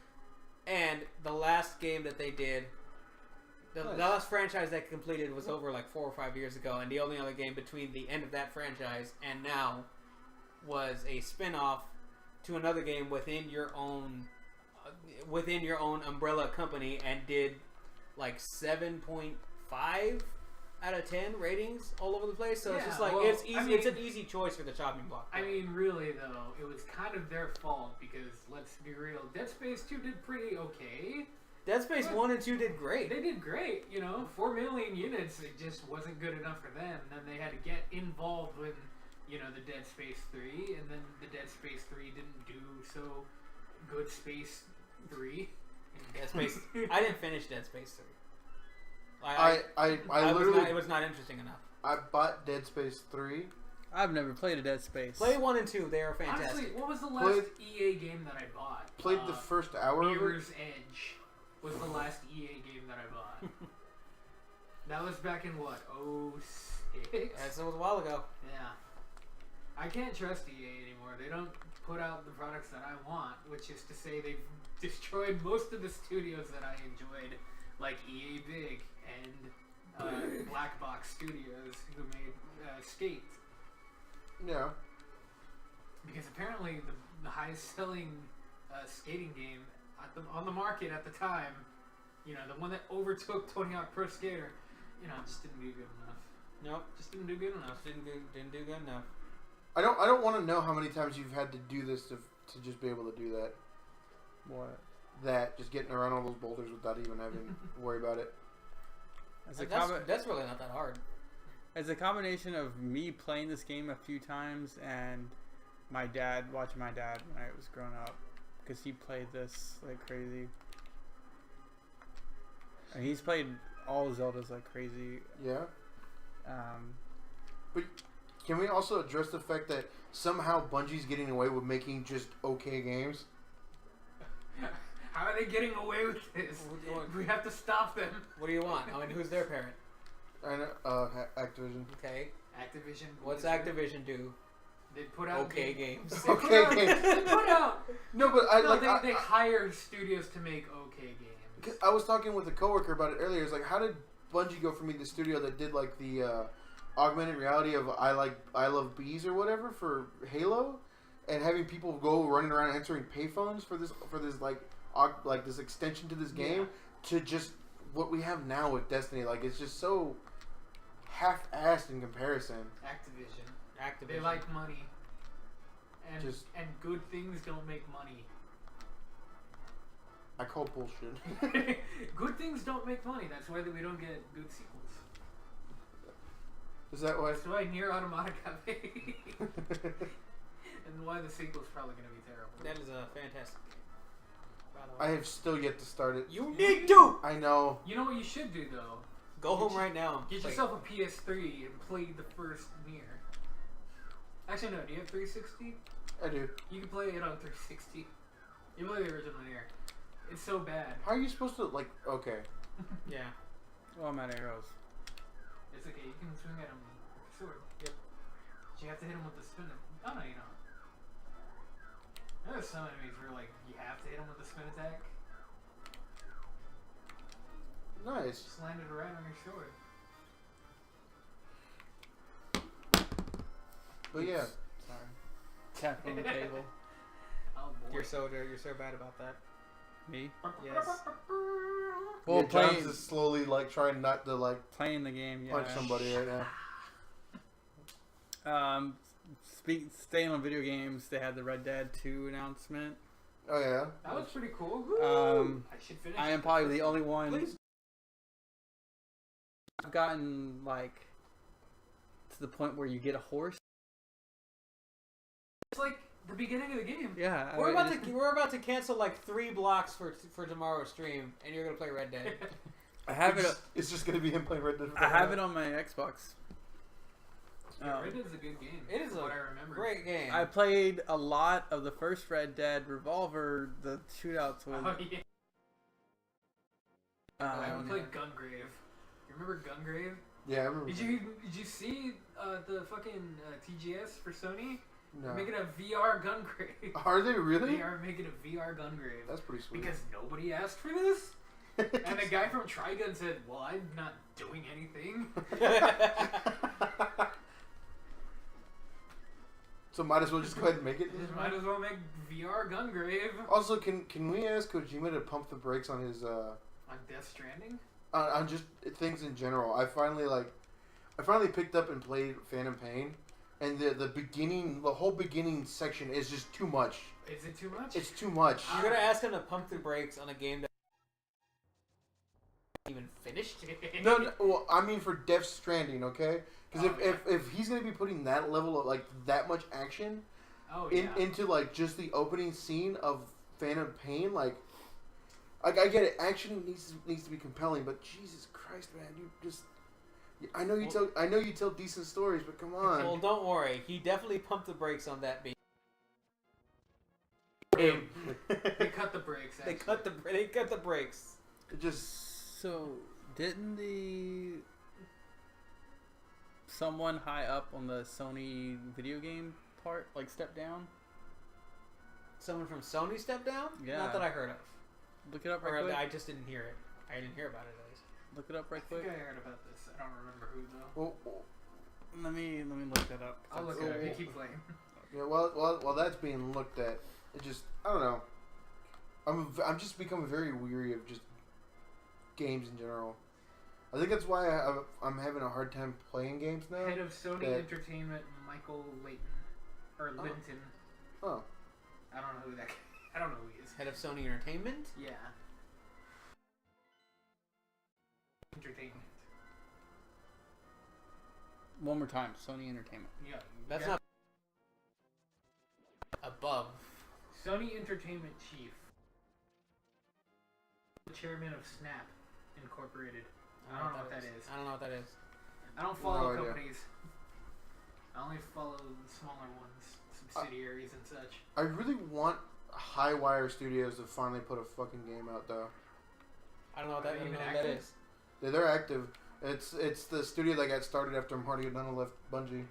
And the last game that they did, the Nice. last franchise that completed was over like 4 or 5 years ago, and the only other game between the end of that franchise and now was a spin-off to another game within your own umbrella company, and did like 7.5 out of 10 ratings all over the place. So it's Yeah, just like well, it's easy. I mean- it's an easy choice for the chopping block. I mean, really though, it was kind of their fault because let's be real, Dead Space 2 did pretty okay. Dead Space 1 and 2 did great. They did great, 4 million units. It just wasn't good enough for them. Then they had to get involved with, the Dead Space 3, and then the Dead Space 3 didn't do so good. Space 3. Dead Space. I didn't finish Dead Space 3. I literally it was not interesting enough. I bought Dead Space 3. I've never played a Dead Space. Play 1 and 2. They are fantastic. Honestly, what was the last Played- EA game that I bought? Played the first hour of it. Mirror's Edge was the last EA game that I bought. That was back in what, 06? That was a while ago. Yeah. I can't trust EA anymore. They don't put out the products that I want, which is to say they've destroyed most of the studios that I enjoyed, like EA Big and Black Box Studios, who made Skate. Yeah. Because apparently the highest selling skating game on the market at the time, the one that overtook Tony Hawk Pro Skater, just didn't do good enough. Nope. Just didn't do good enough. Didn't do good enough. I don't want to know how many times you've had to do this to just be able to do that. What? That just getting around all those boulders without even having to worry about it. That's really not that hard. As a combination of me playing this game a few times and watching my dad when I was growing up, because he played this like crazy. And he's played all Zeldas like crazy. Yeah. But can we also address the fact that somehow Bungie's getting away with making just okay games? How are they getting away with this? We have to stop them. What do you want? I mean, who's their parent? I know, Activision. Okay. Activision. What's Blizzard, Activision do? They put out Okay games. They put Okay out- games. They put out. No, but They hire studios to make okay games. I was talking with a coworker about it earlier. It's like, how did Bungie go from being the studio that did like the augmented reality of I love bees or whatever for Halo, and having people go running around answering payphones for this like this extension to this game to just what we have now with Destiny. Like it's just so half-assed in comparison. Activision. They like money. And good things don't make money. I call bullshit. Good things don't make money. That's why we don't get good sequels. Is that why? That's why Nier Automata got made. And why the sequel's probably going to be terrible. That is a fantastic game. By the I way. have still yet to start it. You need to! I know. You know what you should do, though? Go home right now. Get yourself a PS3 and play the first Nier. Actually, no. Do you have 360? I do. You can play it on 360. You play the original Nier. It's so bad. How are you supposed to like? Okay. Yeah. Oh, I'm at arrows. It's okay. You can swing at him with a sword. Yep. But you have to hit him with the spin. Oh no, you don't. There's some enemies where like you have to hit him with the spin attack. Nice. Just land it right on your sword. But yeah. Sorry. Tap on the table. Oh boy. You're so bad about that. Me? Yes. Well, Yeah, John's playing, is slowly like trying not to like playing the game, yeah. punch somebody right now. Staying on video games, they had the Red Dead 2 announcement. Oh yeah. That was pretty cool. I should finish. I am probably the only one. Please. I've gotten like to the point where you get a horse. It's like the beginning of the game. Yeah, We're about to cancel like 3 blocks for tomorrow's stream, and you're gonna play Red Dead. I have it. It's just gonna be him playing Red Dead. I have it on my Xbox. Yeah, Red Dead's a good game. It is what a I remember. great game. I played a lot of the first Red Dead Revolver, the shootouts with. Oh yeah. I Um, played Gungrave. You remember Gungrave? Yeah, I remember. Did you see the fucking TGS for Sony? No. They're making a VR Gungrave. Are they really? They are making a VR Gungrave. That's pretty sweet. Because nobody asked for this? And the guy from Trigun said, well, I'm not doing anything. So might as well just go ahead and make it. Just might as well make VR Gungrave. Also, can we ask Kojima to pump the brakes on his On Death Stranding? on just things in general? I finally picked up and played Phantom Pain, and the whole beginning section is just too much. Is it too much? It's too much. You're gonna ask him to pump the brakes on a game that even finished. No, well, I mean for Death Stranding, okay? Because if he's gonna be putting that level of like that much action into like just the opening scene of Phantom Pain, like I get it, action needs to be compelling, but Jesus Christ, man, you just I know you tell decent stories, but come on. Well, don't worry. He definitely pumped the brakes on that beat. They cut the brakes. They cut the brakes. It just So didn't someone high up on the Sony video game part like step down? Someone from Sony stepped down? Yeah. Not that I heard of. Look it up Or right quick. I just didn't hear it. I didn't hear about it at least. Look it up right I quick. think I heard about this. I don't remember who though. well, Let me look that up. I'll look it at up. it. You keep playing. yeah. While that's being looked at, it just I don't know. I'm just becoming very weary of just games in general. I think that's why I'm having a hard time playing games now. Head of Sony Entertainment, Michael Layton or Linton. Oh. I don't know who that. I don't know who he is. Head of Sony Entertainment? Yeah. Entertainment. One more time, Sony Entertainment. Yeah. That's not above. Sony Entertainment Chief. The chairman of Snap Incorporated. I don't know what that is. I don't know what that is. I don't follow No idea. companies. I only follow the smaller ones, subsidiaries and such. I really want Highwire Studios to finally put a fucking game out though. I don't know what Are that, they I don't even know what that active? is. They're active. It's the studio that got started after Marty O'Donnell left Bungie.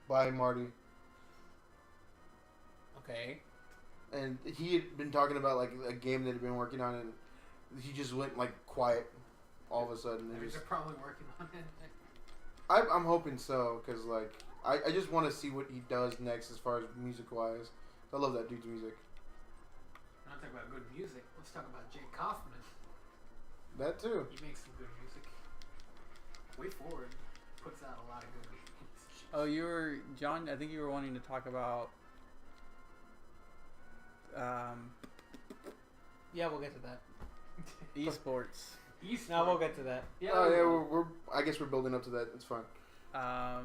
By Marty. Okay. And he had been talking about like a game that he'd been working on, and he just went like quiet all of a sudden. They're And just, probably working on it. I'm hoping so, because like I just want to see what he does next as far as music wise. I love that dude's music. We're not talking about good music. Let's talk about Jake Kaufman. That too. He makes some good music. Way Forward puts out a lot of good games. Oh, you were John. I think you were wanting to talk about. Yeah, we'll get to that. Esports. Esports. No, we'll get to that. Yeah. Oh yeah, we're I guess we're building up to that. It's fine. Are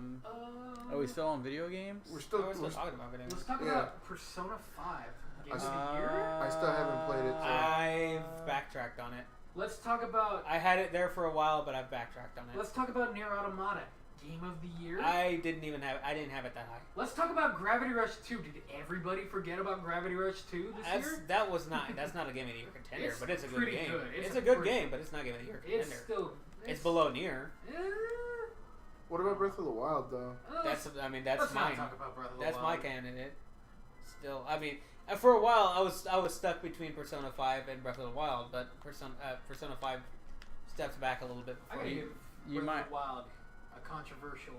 we still on video games? We're still. We're still talking about video. Let's talk Yeah. about Persona 5. Game of the year? I still haven't played it. So. I've backtracked on it. Let's talk about. I had it there for a while, but I've backtracked on it. Let's talk about Nier Automata. Game of the year. I didn't have it that high. Let's talk about Gravity Rush 2. Did everybody forget about Gravity Rush 2 this year? That's not a game of the year contender, It's but it's a good pretty game. good. It's a good game, but it's not game of the year contender. It's still. It's below Nier. What about Breath of the Wild though? That's let's mine. not talk about Breath of the That's my Wild. candidate. Still, I mean, for a while I was stuck between Persona 5 and Breath of the Wild, but Persona 5 steps back a little bit I before gotta you. give You Breath might- of the Wild a controversial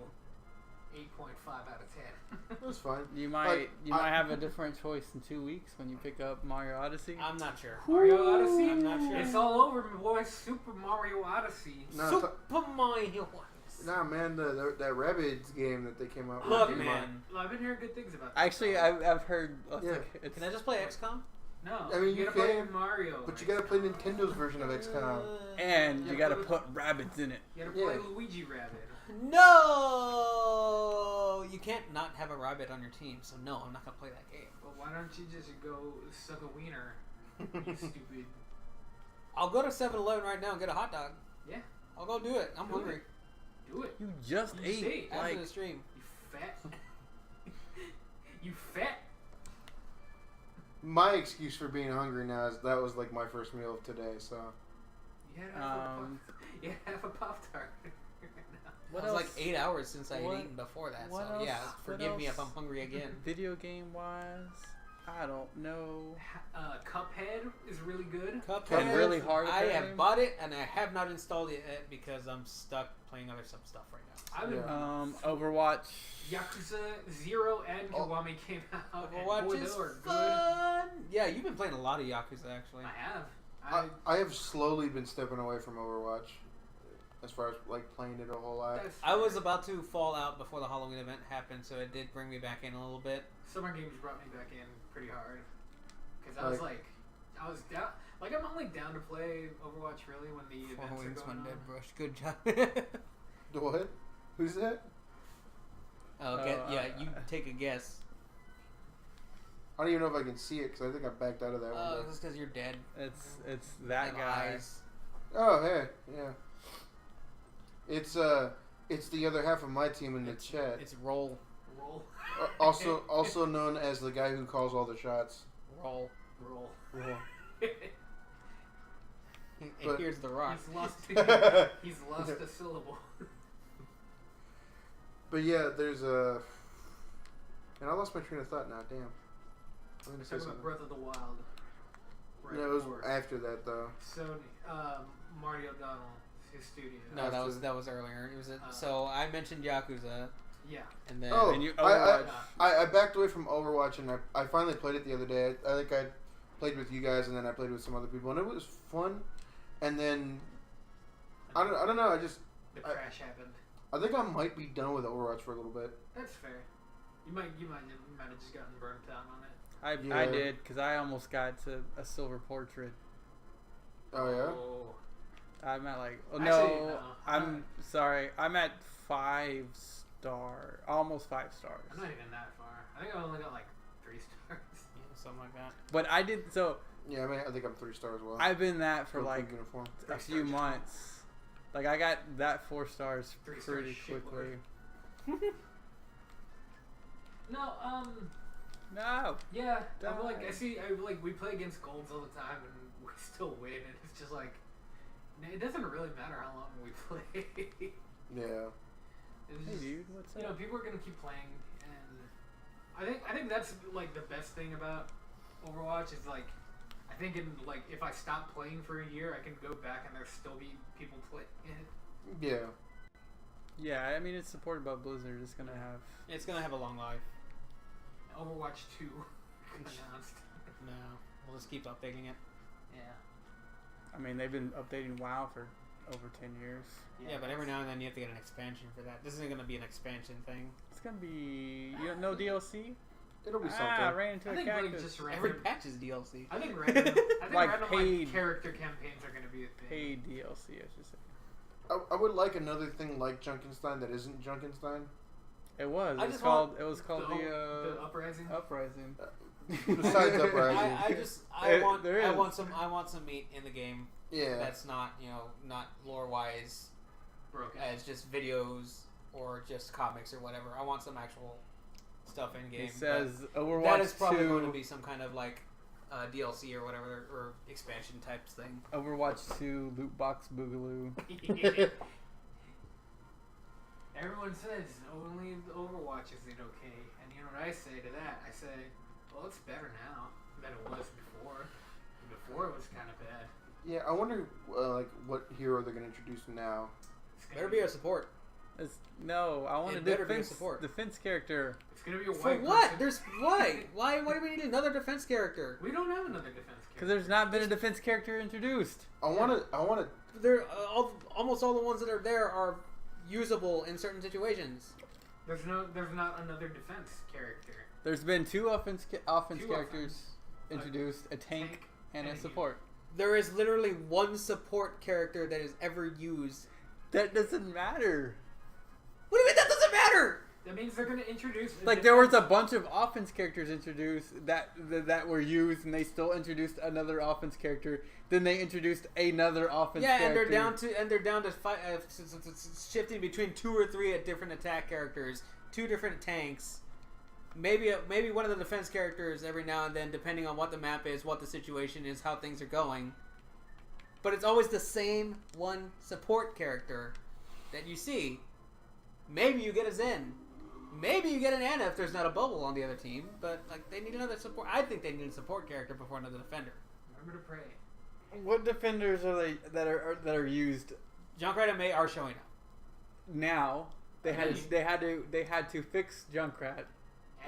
8.5 out of 10. That's fine. You might Like, might have a different choice in 2 weeks when you pick up Mario Odyssey. I'm not sure. Mario Odyssey? I'm not sure. It's all over, my boy. Super Mario Odyssey. No, Super Mario Odyssey. Nah, man, that Rabbids game that they came out with. Look, came out- man. Well, I've been hearing good things about that. Actually, I've heard. Yeah. It's, Can I just play XCOM? No, I mean, you gotta play can, Mario. But you gotta play Nintendo's version of XCOM. and you Yeah, gotta but- put rabbits in it. You gotta play Yeah. Luigi Rabbit. No, you can't not have a rabbit on your team. So no, I'm not gonna play that game. Well, why don't you just go suck a wiener, you stupid? I'll go to 7-Eleven right now and get a hot dog. Yeah, I'll go do it. I'm Do hungry. it. Do it. You just You ate. ate. After Like the stream. You fat. You fat. My excuse for being hungry now is that was like my first meal of today. So You had half a pop. You had half a Pop Tart. what It was else? like 8 hours since I had What- eaten before that. what So else- yeah, what forgive me if else? I'm hungry again. Video game wise, I don't know. Cuphead is really good. Cuphead. And really hard at I that have game? bought it and I have not installed it yet because I'm stuck playing other stuff right now. I've been Overwatch. Yakuza 0 and Oh. Kiwami came out. and Overwatch boy, is they were good. fun. Yeah, you've been playing a lot of Yakuza actually. I have. I have slowly been stepping away from Overwatch, as far as like playing it a whole lot. That's I was about to fall out before the Halloween event happened, so it did bring me back in a little bit. Summer Games brought me back in pretty hard because I was like, I was down. Like I'm only down to play Overwatch really when the Four events are wings, going one on. dead brush. Good job. The what? Who's that? You take a guess. I don't even know if I can see it because I think I backed out of that Oh, one. it's because you're dead. It's that And guy. eyes. Oh, hey, yeah. It's the other half of my team in the chat. It's roll, Roll, Also known as the guy who calls all the shots. roll. roll. Yeah. And But- here's the rock. He's lost. He's lost a syllable. But yeah, there's a. And I lost my train of thought now. Damn. I'm gonna say Talking about something. Breath of the Wild. Right No, it was before. after that though. Sony, Marty O'Donnell, his studio. No, After- that was earlier. It was so I mentioned Yakuza, Yeah. and then Oh, And you I- Overwatch. I backed away from Overwatch and I finally played it the other day. I think I played with you guys and then I played with some other people and it was fun. And then I don't know. The I- crash happened. I think I might be done with Overwatch for a little bit. That's fair. You might have just gotten burnt out on it. I Yeah. did because I almost got to a silver portrait. Oh yeah. Oh. I'm at like Actually, no. no. I'm sorry. I'm at 5-star, almost 5 stars. I'm not even that far. I think I only got like 3 stars. something like that. But I did so. Yeah, I think I'm 3 stars as well. I've been that for Purple like uniform. a few months. Like I got that 4 stars 3 stars pretty quickly. shitlord. No, No. yeah. I'm like, Die. we play against golds all the time and we still win, and it's just like, it doesn't really matter how long we play. Yeah. It's Hey just, dude, what's you know, up? people are gonna keep playing, and I think that's like the best thing about Overwatch is like, I think if I stop playing for a year, I can go back and there still be people playing it. Yeah. Yeah, I mean it's supported by Blizzard. It's gonna have. It's gonna have a long life. Overwatch 2 announced. No, we'll just keep updating it. Yeah. I mean they've been updating WoW for over 10 years. Yeah, but every now and then you have to get an expansion for that. This isn't gonna be an expansion thing. It's gonna be no DLC. It'll be Ah, something. ran into I a think like cactus. just Every random. patch is DLC. I think random. I think Like random paid- character campaigns are gonna be a thing. Paid DLC, I should say. I would like another thing like Junkenstein that isn't Junkenstein. It was. I It was just called. It was called the the Uprising. Uprising. Besides Uprising. There is. I want some meat in the game. Yeah. That's not not lore wise Broken. as just videos or just comics or whatever. I want some actual stuff in game. It says but Overwatch that is probably 2. going to be some kind of like DLC or whatever or expansion types thing. Overwatch 2 Loot Box Boogaloo. Everyone says only the Overwatch is it okay, and you know what I say to that? I say, well, it's better now than it was before. Before it was kind of bad. Yeah, I wonder like what hero they're gonna introduce now. It's gonna Better be a support. No, I want It a better be a defense support. character. It's gonna be a For white what? person. There's why? Why do we need another defense character? We don't have another defense Because character. there's not been a defense character introduced. I wanna. There, almost all the ones that are there are usable in certain situations. There's not another defense character. There's been two offense Two characters offense. introduced, a tank and a and a support. There is literally one support character that is ever used. That doesn't matter. What do you mean that doesn't matter? That means they're gonna introduce. Like there was a bunch of offense characters introduced that were used, and they still introduced another offense character. Then they introduced another offense. Yeah, and character. they're down to fight, shifting between 2 or 3 different attack characters, 2 different tanks, maybe one of the defense characters every now and then, depending on what the map is, what the situation is, how things are going. But it's always the same one support character that you see. Maybe you get a Zen. Maybe you get an Ana if there's not a bubble on the other team. But like they need another support. I think they need a support character before another defender. Remember to pray. What defenders are they that are used Junkrat and May are showing up. now? They had Really? they had to fix Junkrat,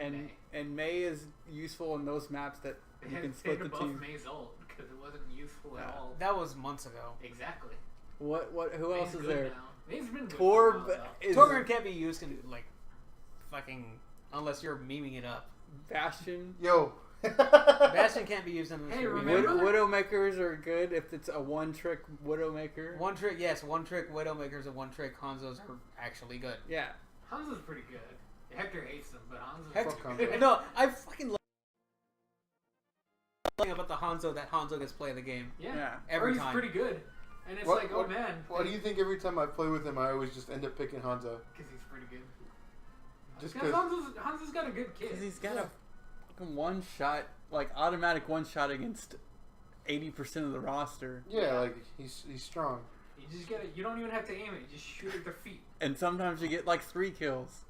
And and May is useful in those maps that May. you They can had split to the buff team. May's ult because it wasn't useful at Yeah. all. That was months ago. Exactly. What who May's else is good there? Now. May's been good for a Torb while, though. is Torgrim can't be used in like fucking unless you're memeing it up. Bastion. Yo. Bastion can't be used unless Hey, you're memeing remember- it up. Widowmakers are good if it's a one-trick Widowmaker. One trick Widowmakers and one trick Hanzos are actually good. Yeah. Hanzo's pretty good. Hector hates them, but Hanzo's Hector- pretty Hanzo. good. No, I fucking love about the Hanzo that Hanzo gets play the game. Yeah. Yeah. Every or he's time. pretty good. And it's What- like, oh what- man. Why do you think every time I play with him, I always just end up picking Hanzo? Because he's pretty good. Just Because 'cause- Hanzo's got a good kid. Because he's got a fucking one-shot, like automatic one-shot against 80% of the roster. Yeah, like he's strong. You just gotta. You don't even have to aim it. You just shoot at their feet. And sometimes you get like 3 kills.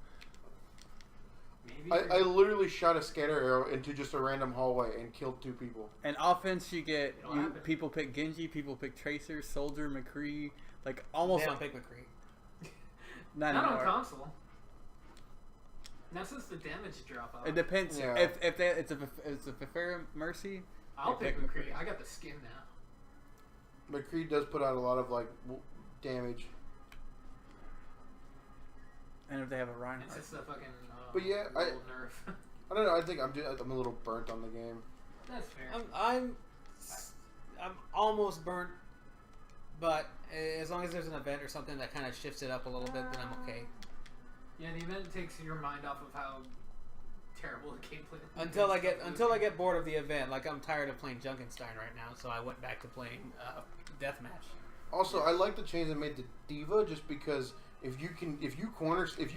Maybe. I literally shot a scatter arrow into just a random hallway and killed 2 people. And offense, you get It'll happen. people pick Genji, people pick Tracer, Soldier, McCree, like almost They don't pick McCree. not Not on anymore. console. Not since the damage drop off. It depends Yeah. if it's a Fair Mercy. I'll they pick pick McCree. McCree. I got the skin now. McCree does put out a lot of damage. And if they have a It's Reinhardt. just the fucking. But yeah, little nerf. I don't know. I think I'm a little burnt on the game. That's fair. I'm almost burnt, but as long as there's an event or something that kind of shifts it up a little bit, then I'm okay. Yeah, the event takes your mind off of how terrible the gameplay. Until I get bored of the event, like I'm tired of playing Junkenstein right now, so I went back to playing Deathmatch. Also, I like the change they made to Diva just because if you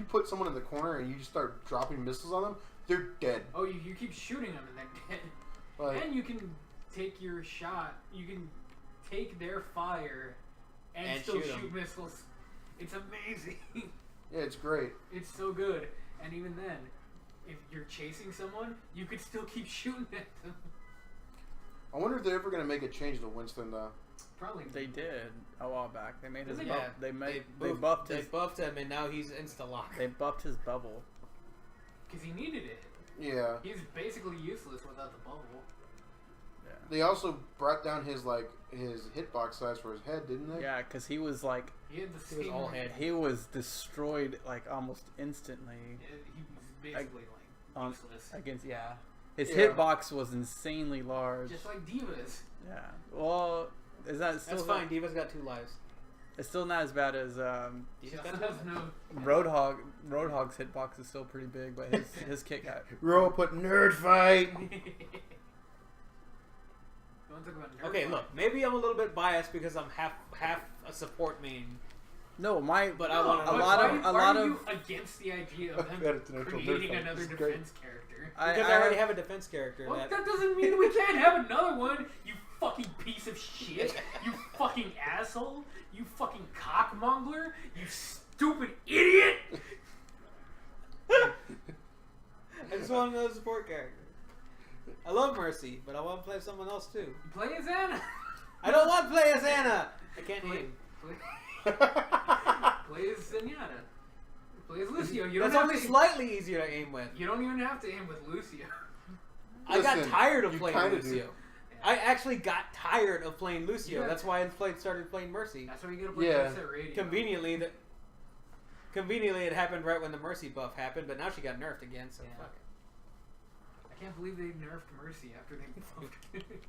put someone in the corner and you just start dropping missiles on them, they're dead. Oh, you keep shooting them and they're dead. Like, And you can take your shot. You can take their fire and still shoot 'em. shoot missiles. It's amazing. yeah, it's great. It's so good. And even then, if you're chasing someone, you could still keep shooting at them. I wonder if they're ever gonna make a change to Winston though. Probably. They did a while back. They made his Did they? buff. Yeah, They buffed They his. buffed him, and now he's insta lock. They buffed his bubble. Because he needed it. Yeah. He's basically useless without the bubble. Yeah. They also brought down his hitbox size for his head, didn't they? Yeah, because he was like He had the He was same all ring. head. he was destroyed like almost instantly He was basically on- useless. against His Yeah. hitbox was insanely large. Just like Divas. Yeah. Well, is that still That's fine. Diva's got 2 lives. It's still not as bad as She Diva's also got has no. Roadhog. Roadhog's hitbox is still pretty big, but his kick got. Ro put nerd fight. You want to talk about nerd Okay, fight? look, maybe I'm a little bit biased because I'm half a support main. No, my But No, I want a but lot why, of a why lot are of you against the idea of I've them got it to neutral nerd creating fight. another This is great. defense character? Because I already have a defense character. Well, that that doesn't mean we can't have another one. You fucking piece of shit. You fucking asshole. You fucking cockmongler. You stupid idiot. I just want another support character. I love Mercy, but I want to play someone else too. You play as Anna. I don't want to play as Anna. I can't Play, aim. play as Zenyatta. Play as Lucio. You don't That's have only to. slightly easier to aim with. You don't even have to aim with Lucio. I got Listen, tired of you playing kinda Lucio. do. I actually got tired of playing Lucio. Yeah. That's why I started playing Mercy. That's why you gotta play Yeah. Jet Set Radio. Conveniently, it happened right when the Mercy buff happened, but now she got nerfed again. So Yeah. fuck it. I can't believe they nerfed Mercy after they buffed it.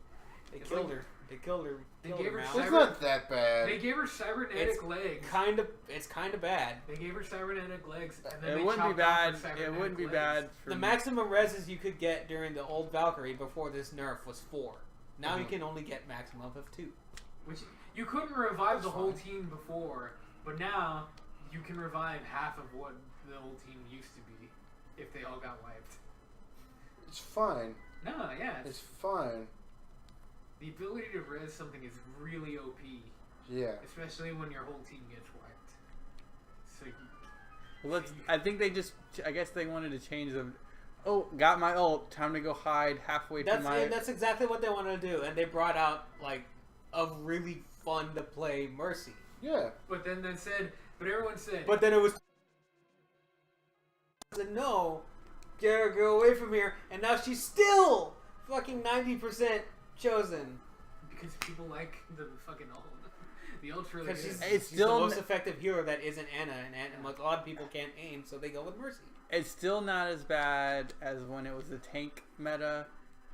They It's killed like- her. They killed her. They killed gave her her now. It's not that bad. They gave her cybernetic It's legs. It's kind of bad. They gave her cybernetic legs, and then It they wouldn't be chopped off her bad. It cybernetic wouldn't be legs. bad for The maximum reses you could get during the old Valkyrie before this nerf was 4. Now you Mhm. can only get maximum of 2. Which you couldn't revive the That's whole fine. team before, but now you can revive half of what the old team used to be if they all got wiped. It's fine. No, yeah, It's fine. the ability to res something is really OP, Yeah. especially when your whole team gets wiped. So you, Well, I think they just. I guess they wanted to change the. Oh, got my ult. Time to go hide halfway to my. That's exactly what they wanted to do, and they brought out like a really fun to play Mercy. Yeah. but then but everyone said, But then it was no, get her girl away from here, and now she's still fucking 90% chosen because people like the fucking ult. The ult's really because good. It's she's still the most effective hero that isn't Anna, and a lot of people can't aim, so they go with Mercy. It's still not as bad as when it was the tank meta,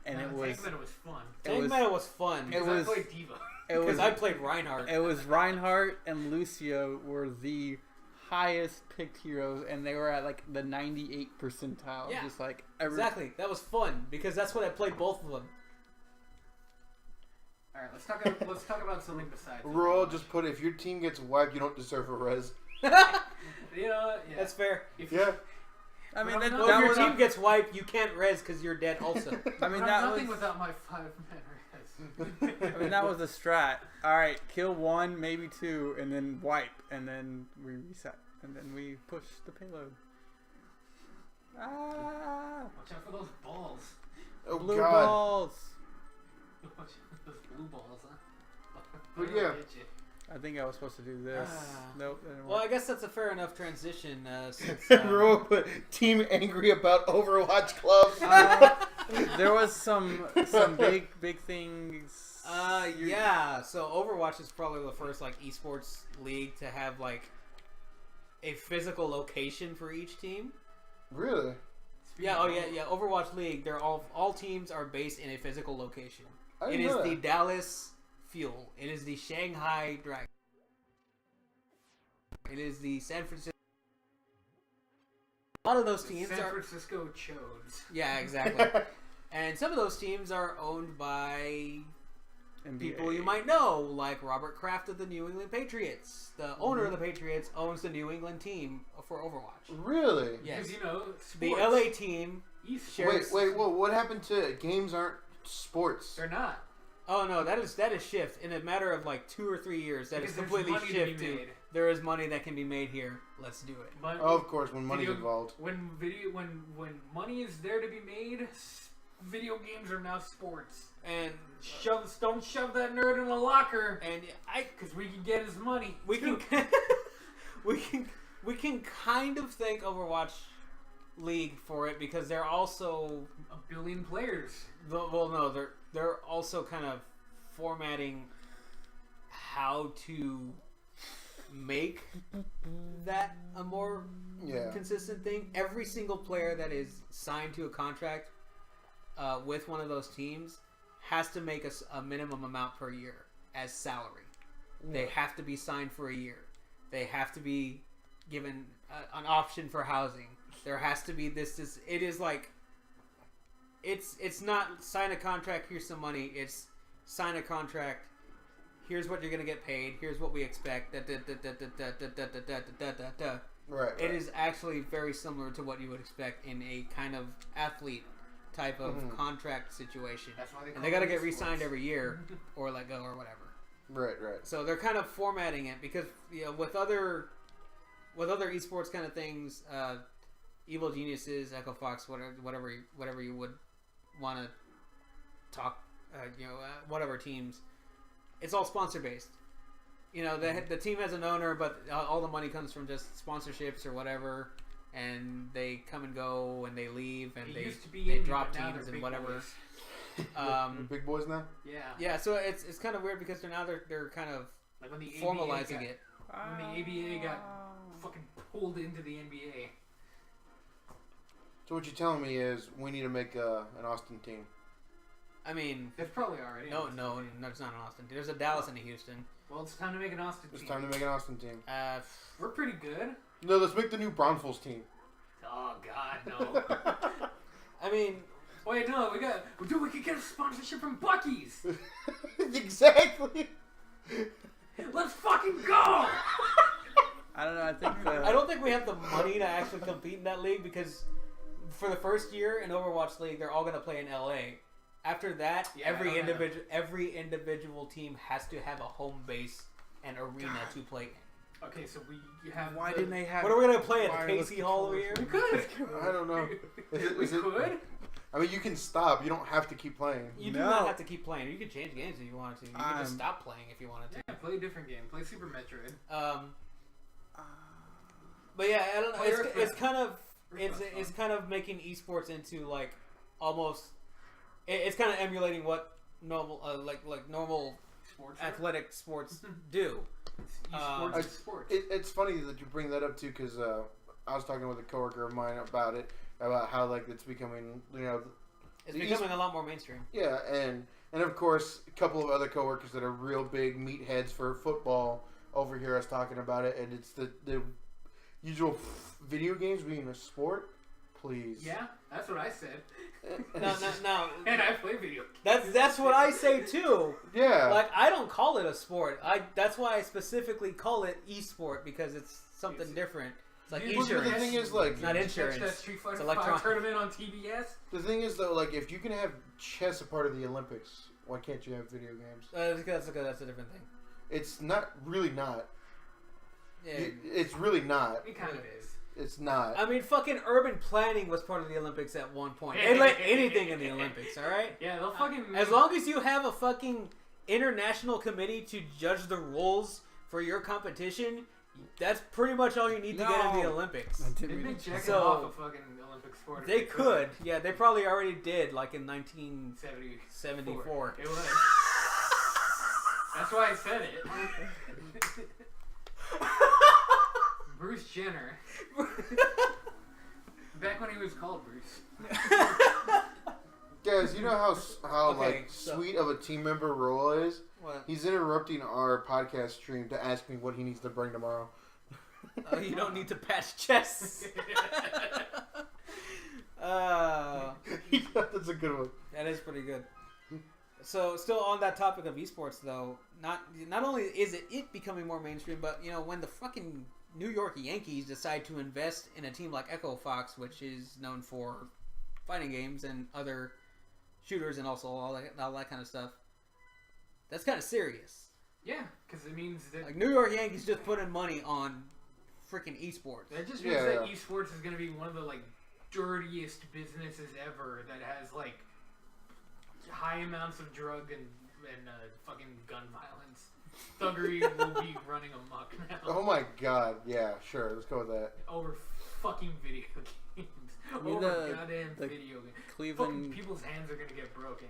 and No, it was. Tank Meta was fun. Tank was- meta was fun Because was- I played Diva. It was. because I played Reinhardt. It was Reinhardt and Lucio were the highest picked heroes, and they were at like the 98th percentile. Yeah. Just like Exactly, that was fun because that's what I played both of them. All right, let's talk about something besides. Roll just put if your team gets wiped, you don't deserve a res. You know, yeah. That's fair. If Yeah. I mean, Well, that, no, Well, that if your was. team gets wiped, you can't res because you're dead also. I mean, but I'm that nothing was. without my 5-man res. I mean, that was a strat. All right, kill 1, maybe 2, and then wipe, and then we reset, and then we push the payload. Ah, Watch out for those balls. Oh blue God. balls. Watch out for those blue balls, huh? But They'll yeah. get you. I think I was supposed to do this. Ah. Nope. Didn't Well, work. I guess that's a fair enough transition since. Roll put team angry about Overwatch Club. There was some big things. Yeah. So Overwatch is probably the first like esports league to have like a physical location for each team. Really? Yeah. Oh yeah. Yeah. Overwatch League. They're all teams are based in a physical location. I It didn't is know the that. Dallas Fuel. It is the Shanghai Dragon. It is the San Francisco. A lot of those teams San are. Francisco Chodes. Yeah, exactly. And some of those teams are owned by NBA. people you might know, like Robert Kraft of the New England Patriots. The owner of the Patriots owns the New England team for Overwatch. Really? Yes. Because, you know, The sports, LA team East shares- Wait, whoa, what happened to games aren't sports? They're not. Oh no, that is shift in a matter of like 2 or 3 years. That is Because there's completely money to shift be to made. there is money that can be made here. Let's do it. But Oh, of course, when money's Video- involved. when money is there to be made, video games are now sports. And Don't shove that nerd in a locker, and because we can get his money. we can we can kind of thank Overwatch League for it because they're also a billion players. well no they're also kind of formatting how to make that a more consistent thing. Every single player that is signed to a contract with one of those teams has to make a minimum amount per year as salary. They have to be signed for a year. They have to be given an option for housing. There has to be this. It is like it's not sign a contract. Here's some money. It's sign a contract. Here's what you're gonna get paid. Here's what we expect. Right. It is actually very similar to what you would expect in a kind of athlete type of contract situation. That's why And they got to get re-signed every year or let go or whatever. Right. So they're kind of formatting it because with other esports kind of things, Evil Geniuses, Echo Fox, whatever you would want to talk, whatever teams, it's all sponsor based. The team has an owner, but all the money comes from just sponsorships or whatever, and they come and go and they leave and they drop teams and whatever. Big boys now. Yeah. So it's kind of weird because they're kind of like when the formalizing it. When the ABA got fucking pulled into the NBA. So what you're telling me is we need to make an Austin team. I mean, It's probably already. no, it's not an Austin. There's a Dallas and a Houston. Well, it's time to make an Austin It's team. time to make an Austin team. We're pretty good. No, let's make the new Braunfels team. Oh God, no. I mean, Wait, no, we could get a sponsorship from Buc-ee's. Exactly. Let's fucking go! I don't know. I think I don't think we have the money to actually compete in that league because for the first year in Overwatch League, they're all going to play in LA. After that, Yeah, every individual team has to have a home base and arena to play in. Okay, so we have. Why didn't they have? What are we going to play at wireless Casey Hall over here? We could. I don't know. We could. I mean, you can stop. You don't have to keep playing. You do No. not have to keep playing. You can change games if you wanted to. You can just stop playing if you wanted to. Yeah, play a different game. Play Super Metroid. But yeah, I don't know. Play It's Earthbound. kind of Earthbound's it's fun. kind of making esports into like almost. It's kind of emulating what normal normal Sports. athletic sports do. Esports is sports. It's funny that you bring that up too, because I was talking with a coworker of mine about it, about how like it's becoming, It's the becoming a lot more mainstream. yeah, and of course a couple of other coworkers that are real big meatheads for football over here. I was talking about it, and it's the usual video games being a sport. Please. Yeah, that's what I said. No. And I play video games. That's what I say too. Yeah. Like I don't call it a sport. That's why I specifically call it esport because it's something different. It's like But insurance. the thing is, like, It's not Did you catch insurance. that Street Fighter It's 5 electronic. tournament on TBS? The thing is though, like if you can have chess a part of the Olympics, why can't you have video games? That's a different thing. It's not really not. Yeah. It's really not. It kind of is. It's not. I mean, fucking urban planning was part of the Olympics at one point. They let anything in the Olympics, all right? Yeah, they'll fucking. As long as you have a fucking international committee to judge the rules for your competition, that's pretty much all you need to get in the No. Olympics. Didn't they check So- off a fucking Olympic sport? if They could. Yeah, they probably already did, like in 74. 1974. It was. That's why I said it. Bruce Jenner. Back when he was called Bruce. Guys, you know how Okay, like so- sweet of a team member Roll is? What? He's interrupting our podcast stream to ask me what he needs to bring tomorrow. Oh, you don't need to patch chess. That's a good one. That is pretty good. So, still on that topic of esports, though, not only is it becoming more mainstream, but when the fucking New York Yankees decide to invest in a team like Echo Fox, which is known for fighting games and other shooters and also all that kind of stuff, that's kind of serious. Yeah, because it means that. Like New York Yankees just put in money on freaking esports. That just means Yeah, that yeah. esports is going to be one of the dirtiest businesses ever that has high amounts of drug and fucking gun violence. Thuggery will be running amok now. Oh my god, yeah, sure, let's go with that. Over fucking video games. mean Over the- goddamn the video games. Fucking Cleveland people's hands are gonna get broken.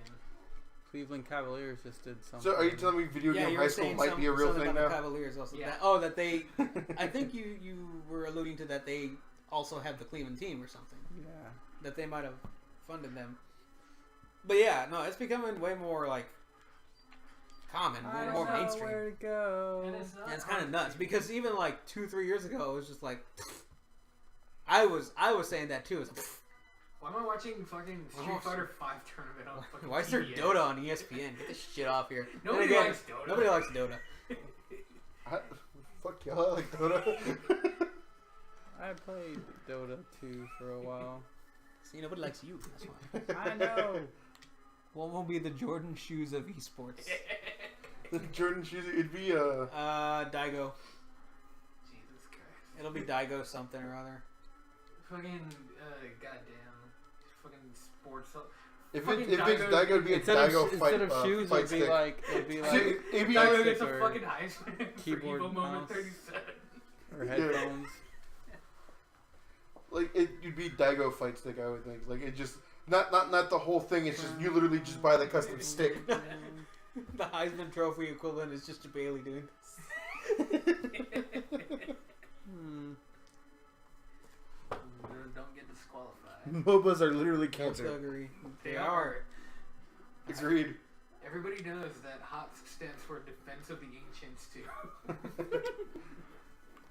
Cavaliers just did something. So are you telling me video Yeah, game you high were school saying might be a real something thing about now? the Cavaliers also. Yeah. That they. I think you were alluding to that they also have the Cleveland team or something. Yeah. That they might have funded them. But yeah, no, it's becoming way more like common, I don't more know mainstream. where to go. And it's not And it's kind of hard nuts to- because even like 2-3 years ago, it was just like I was saying that too. It's like, Why am I watching fucking Oh, Street Fighter 5 tournament on fucking why is there TBS? Dota on ESPN? Get this shit off here. Then Nobody again, likes Dota. Nobody likes Dota. Fuck y'all, I like Dota. I played Dota 2 for a while. See, nobody likes you. That's why. I know. What will be the Jordan shoes of esports? Jordan shoes, it'd be Daigo. Jesus Christ. It'll be Daigo something or other. Fucking, goddamn. Fucking sports. if fucking it's Daigo- Daigo, it'd be a Daigo fight. Instead of shoes, fight it'd be stick. like See, it'd be Daigo like gets a or fucking Heisman for keyboard, Evo Moment mouse. 37. or headphones. you'd be Daigo fight stick. I would think like it just not the whole thing. It's just you literally just buy the custom stick. The Heisman Trophy equivalent is just a Bailey doing. Don't get disqualified. MOBAs are literally cancer. Thuggery. They are. Agreed. Everybody knows that HOTS stands for Defense of the Ancients too.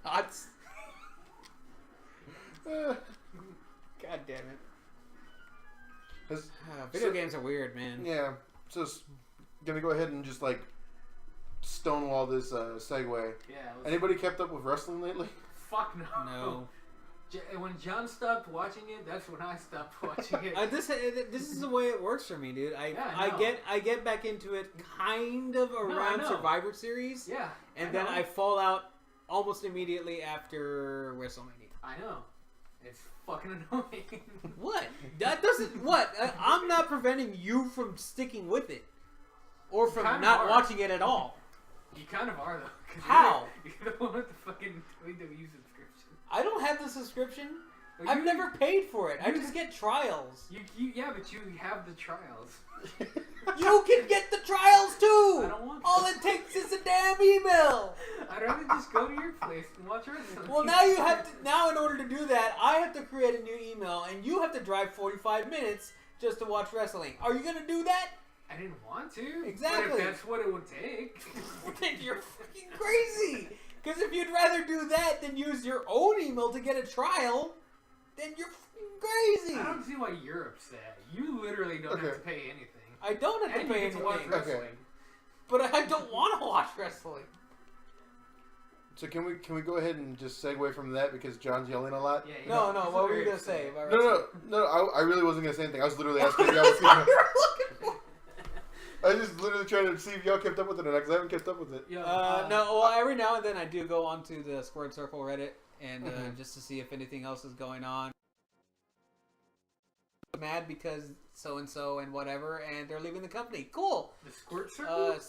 Hots. Uh, God damn it. has- Video So- games are weird, man. yeah, just gonna go ahead and just like stonewall this segue. Yeah. Anybody kept up with wrestling lately? Fuck no. No. When John stopped watching it, that's when I stopped watching it. This is the way it works for me, dude. Yeah, I know. I get back into it kind of I around know. Survivor Series, Yeah. and then know. I fall out almost immediately after WrestleMania. I know. It's fucking annoying. What? That doesn't. What? I'm not preventing you from sticking with it, or from Kind of not are. watching it at all. You kind of are though. 'cause How? You're the one with the fucking WWE subscription. I don't have the subscription. Well, I've you- never paid for it. I you- just get trials. Yeah, but you have the trials. You can get the trials too. I don't want All to. it takes is a damn email. I'd rather just go to your place and watch wrestling. Well, now you have to. Now, in order to do that, I have to create a new email, and you have to drive 45 minutes just to watch wrestling. Are you gonna do that? I didn't want to. Exactly. But if that's what it would take. Then you're fucking crazy. Because if you'd rather do that than use your own email to get a trial, then you're fucking crazy. I don't see why you're upset. You literally don't have Okay. to pay anything. I don't have And to you pay get to watch anything, Okay. wrestling. but I don't want to watch wrestling. So can we go ahead and just segue from that because John's yelling a lot? Yeah, No, know, no. it's What were very you gonna upsetting. say about No, wrestling? no. I really wasn't gonna say anything. I was literally asking if y'all That's was what keeping you up. were looking for. I was just literally trying to see if y'all kept up with it or not because I haven't kept up with it. Yo, No, well, every now and then I do go onto the Squared Circle Reddit and Mhm. just to see if anything else is going on. Mad because so and so and whatever, and they're leaving the company. Cool. the squirt circle?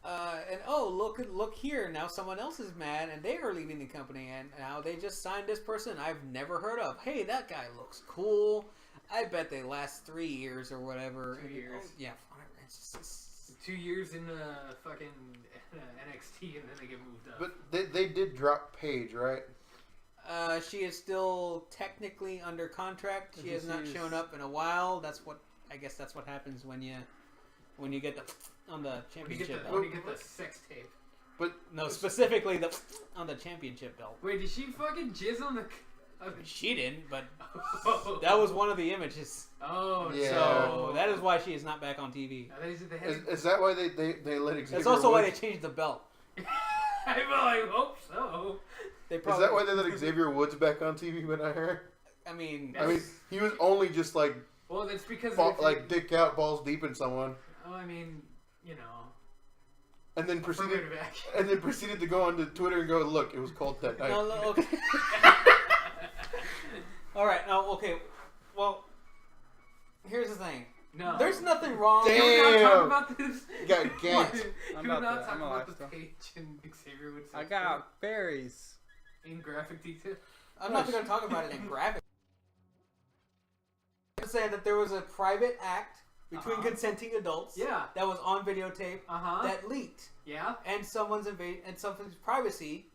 And oh, look here! Now someone else is mad, and they are leaving the company, and now they just signed this person I've never heard of. Hey, that guy looks cool. I bet they last 3 years or whatever. 2 years. Oh, yeah, whatever. It's 2 years in fucking NXT and then they get moved up. But they did drop Paige, right? she is still technically under contract. She Did has you not see shown this- up in a while. I guess that's what happens when you get the on the when you get championship the, belt. when you get the sex tape. But No, specifically the on the championship belt. Wait, did she fucking jizz on the? She didn't, but Oh. that was one of the images. Oh, Yeah. So that is why she is not back on TV. Now, they had is that why they let Xavier That's also why they Woods? changed the belt. I hope so. They Is probably. that why they let Xavier Woods back on TV? When I heard, I mean, I mean, he was only just like Well, that's because dick out, balls deep in someone, Oh, I mean, you know, and then proceeded affirmative action. proceeded to go onto Twitter and go, look, it was cold that night. no, okay. All right. Now, okay. Well, Here's the thing. No. There's nothing wrong. Damn. Can we not talk about this? You got ganked. What? I'm Can we about not to- talk I'm a about the lifestyle. page and Xavier would I got fairies. in graphic detail? I'm not going to talk about it in graphic. I'm saying that there was a private act between Uh-huh. consenting adults Yeah. that was on videotape Uh-huh. that leaked, Yeah. and someone's privacy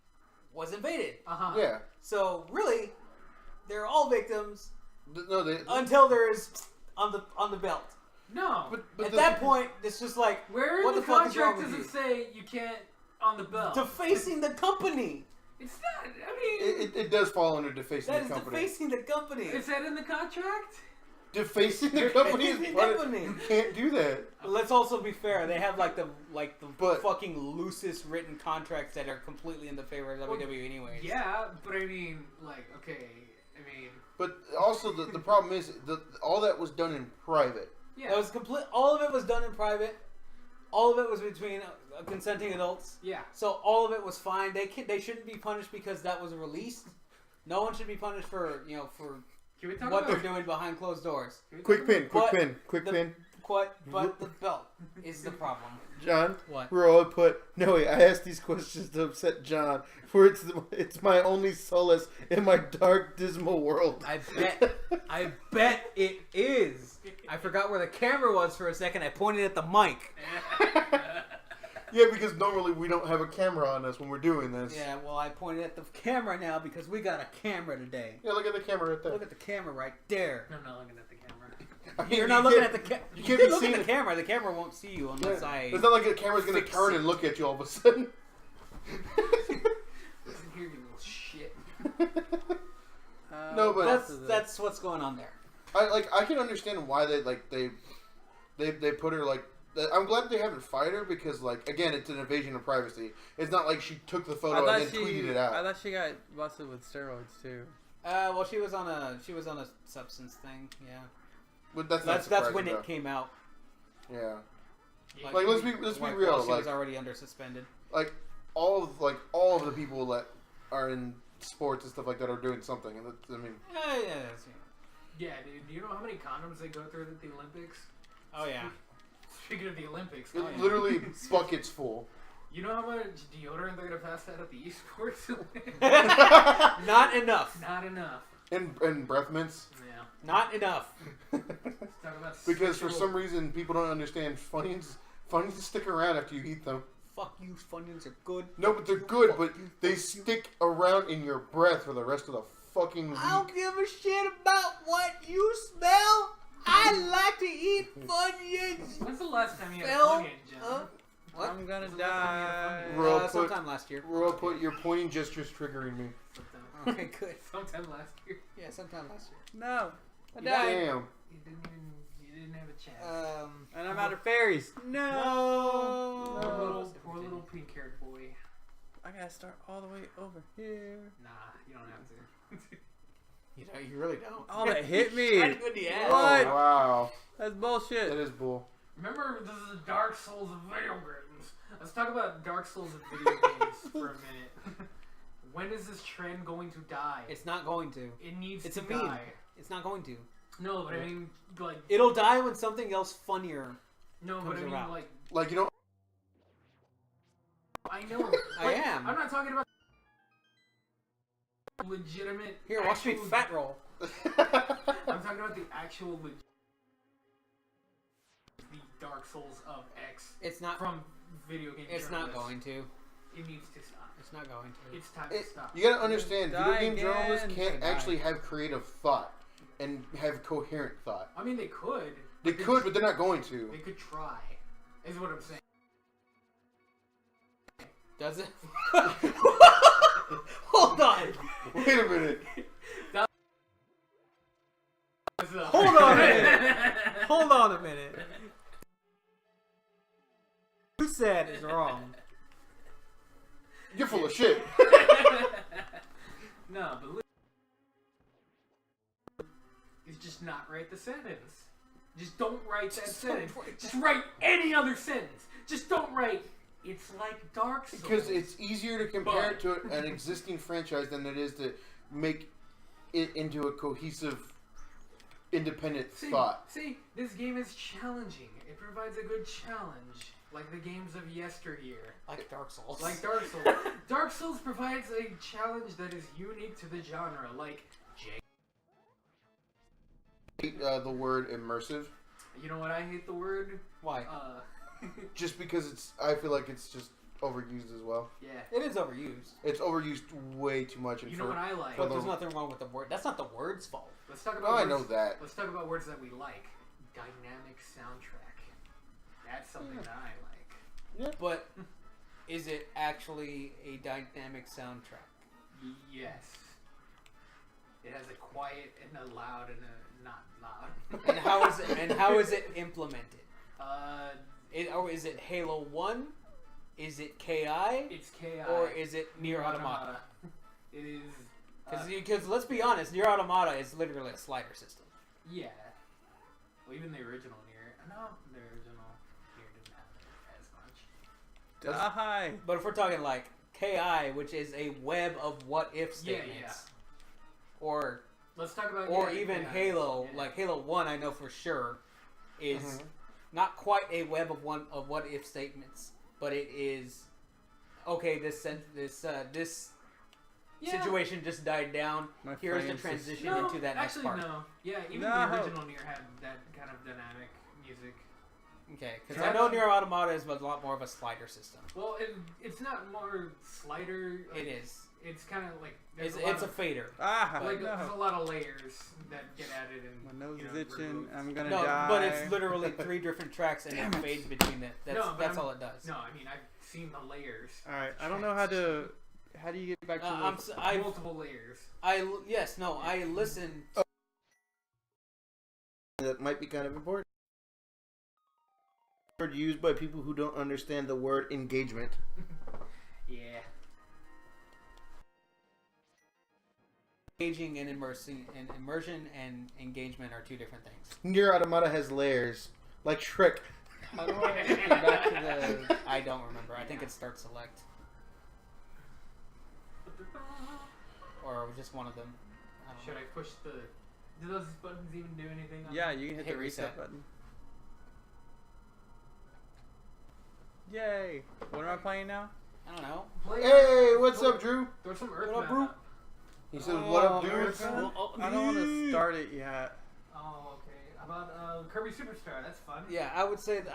was invaded. Uh-huh. Yeah. So really, they're all victims No, they. until there is on the belt. No. But At the- that point, it's just like Where in what the the fuck is wrong contract with does you? it say you can't on the belt? defacing the company. It's not. I mean, It does fall under defacing That the is company. defacing the company. is that in the contract? Defacing the company is Defacing part of, company. You can't do that. Let's also be fair. They have like the But- fucking loosest written contracts that are completely in the favor of WWE anyways. Yeah, but I mean, like, okay. I mean, But also the problem is all that was done in private. yeah. It was complete. All of it was done in private. All of it was between consenting adults. yeah. So all of it was fine. They shouldn't be punished because that was released. No one should be punished for Can we talk what they're about doing behind closed doors. can we Quick talk pin, quick But pin, quick the- pin. But the belt is the problem. John, What? we're all put. No, wait, I asked these questions to upset John, for it's my only solace in my dark, dismal world. I bet it is. I forgot where the camera was for a second. I pointed at the mic. Yeah, because normally we don't have a camera on us when we're doing this. Yeah, well, I pointed at the camera now because we got a camera today. Yeah, look at the camera right there. Look at the camera right there. I'm not looking at the camera. I mean, You're not you looking can't- at the camera. you You can't can be look at seeing the it. camera. The camera won't see you unless Yeah. I. It's not like the camera's gonna fix turn it. and look at you all of a sudden. Listen here, you little shit. No, but- That's what's going on there. I can understand why they put her like. I'm glad they haven't fired her because again it's an invasion of privacy. It's not like she took the photo and then tweeted it I out. thought she got busted with steroids too. Well, she was on a substance thing. Yeah, But that's that's when surprising, it came out. though. Yeah, Yeah, let's be While real. she was already under suspended. All of the people that are in sports and stuff like that are doing something. And that's, I mean, yeah, dude. Do you know how many condoms they go through at the Olympics? Oh yeah. Speaking of the Olympics, it oh, yeah. literally buckets full. You know how much deodorant they're gonna pass out at the esports? Not enough. Not enough. And breath mints. Yeah. Not enough. Let's talk about Because for sexual- some reason people don't understand Funyuns stick around after you eat them. Fuck you, Funyuns are good. No, but they're good, Fuck but you, they fuck you. stick around in your breath for the rest of the fucking week. I don't give a shit about what you smell. I like to eat Funyuns. When's the last time you had Phil? a Funyun, John? What? I'm gonna When's the last time you had a die. Funyun? Bro, put- Sometime last year. Royal, put your pointing gestures triggering me. Sometime. Okay, good. Sometime last year. Yeah, sometime last year. No, I You died. Damn. You didn't have a chance. And I'm out of fairies. No. Poor little pink-haired boy. I gotta start all the way over here. Nah, you don't have to. You really don't. Oh, that hit me. Shot you in the ass. What? Oh, wow. That's That bullshit. is bull. Remember, this is the Dark Souls of video games. Let's talk about Dark Souls of video games for a minute. When is this trend going to die? It's not going to. It needs It's to a meme. die. It's not going to. No, but I mean, like, It'll die when something else funnier. no, but I comes mean, around. like, Like, you know, I know. I Like, am. I'm not talking about legitimate. Here, watch me actual- fat roll. I'm talking about the actual the Dark Souls of X It's not. from video game. It's not journalists. going to. It needs to stop. It's not going to. It's time to stop. you gotta understand, Die video game again. journalists can't Die. actually have creative thought and have coherent thought. I mean, they could. They but could, but they're not going to. They could try. Is what I'm saying. Does it? Hold on. Wait a minute. Hold on a minute. Hold on a minute. You said is wrong. You're full of shit. No, but it's just not write the sentence. Just don't write that sentence. Just write any other sentence. Just don't write. It's like Dark Souls. Because it's easier to compare it to an existing franchise than it is to make it into a cohesive independent See, thought. see, this game is challenging. It provides a good challenge, like the games of yesteryear. Like Dark Souls. Like Dark Souls. Dark Souls provides a challenge that is unique to the genre, like The word immersive, you know what I hate the word? Why? just because I feel like it's just overused as well. Yeah. It is overused. It's overused way too much. And You know what I like? for But the- there's nothing wrong with the word. That's not the word's fault. Let's talk about Oh, I words, know that. Let's talk about words that we like. Dynamic soundtrack. That's something that I like. But is it actually a dynamic soundtrack? Yes. It has a quiet and a loud and a not loud. And how is it implemented? Uh, Is it Halo 1? Is it KI? it's KI. Or is it Nier Automata? It is. Because let's be honest, Nier Automata is literally a slider system. Yeah. Well, even the original Nier. No, the original Nier didn't have it as much. Die. But if we're talking like KI, which is a web of what if statements, Yeah. or Let's talk about. even KI. Halo, Yeah. like Halo 1, I know for sure is Mhm. not quite a web of what if statements, but it is okay. This Yeah. situation just died down. My Here's the frames just- transition No, into that actually, next part. no. Yeah, even No. the original Nier had that kind of dynamic music. Okay, because Yeah. I know Nier Automata is a lot more of a slider system. Well, it's not more slider. Like, It is. It's kind of like It's lot a of, fader. Ah, like there's a no. lot of layers that get added and My nose you is know, itching. removed. I'm gonna No, die. but it's literally 3 different tracks and Damn it it. fades between it. That's No, but that's I'm- all it does. No, I mean I've seen the layers. All right, I don't know how to. How do you get back to the? I Multiple layers. I listened. That might be kind of important. Word used by people who don't understand the word engagement. Yeah. Engaging and immersion and engagement are 2 different things. Nier Automata has layers, like Shrek. How do I Get back to the. I don't remember. I think it's start select or just one of them. I don't Should know. I push the? Do those buttons even do anything? On Yeah, them? you can hit Hit the reset reset. button. Yay! What am I playing now? I don't know. Play- Hey, what's up, Drew? Throw some Earth What up, map bro? out. He says, "What up, Oh, dude?" Earthbound? I don't want to start it yet. Oh, okay. How about Kirby Superstar? That's fun. Yeah, I would say that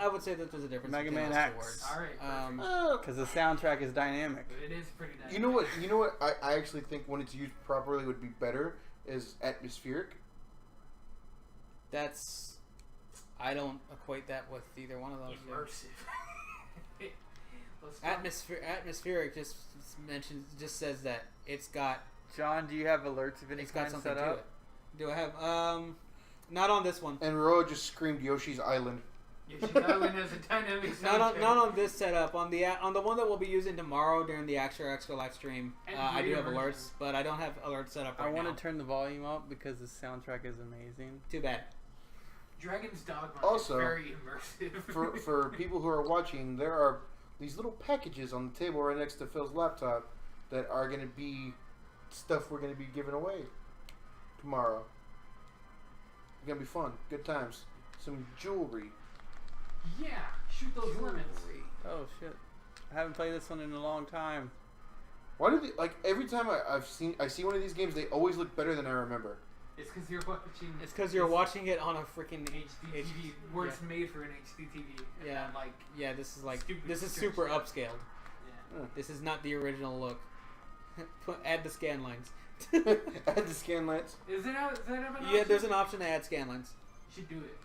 there's a difference Mega between Man those X. 2 words. All right, perfect. Oh. Because the soundtrack is dynamic. It is pretty nice. You know what? I actually think when it's used properly would be better is atmospheric. That's. I don't equate that with either one of those. Immersive. Let's talk- Atmospheric just says that it's got John, do you have alerts of any it's got kind something set to up? it. Do I have not on this one. And Roa just screamed Yoshi's Island. Yoshi's Island has a dynamic soundtrack. Not on this setup. On the one that we'll be using tomorrow during the Extra live stream. And I do have video alerts, version. but I don't have alerts set up right I want now. to turn the volume up because the soundtrack is amazing. Too bad. Dragon's Dogma Also, is very immersive. For people who are watching, there are these little packages on the table right next to Phil's laptop that are going to be stuff we're going to be giving away tomorrow. It's going to be fun. Good times. Some jewelry. Yeah, shoot those lemons. Oh shit! I haven't played this one in a long time. Why do they, like, every time I see one of these games, they always look better than I remember. It's because you're watching. It's because you're watching it on a freaking HD TV, where it's made for an HD TV. And Yeah. not like Yeah, this is like Stupid this is stretch super stuff. upscaled. yeah. This is not the original look. Add the scan lines. Add the scan lights. Is that have an option? Yeah, there's an option to add scan lines. You should do it.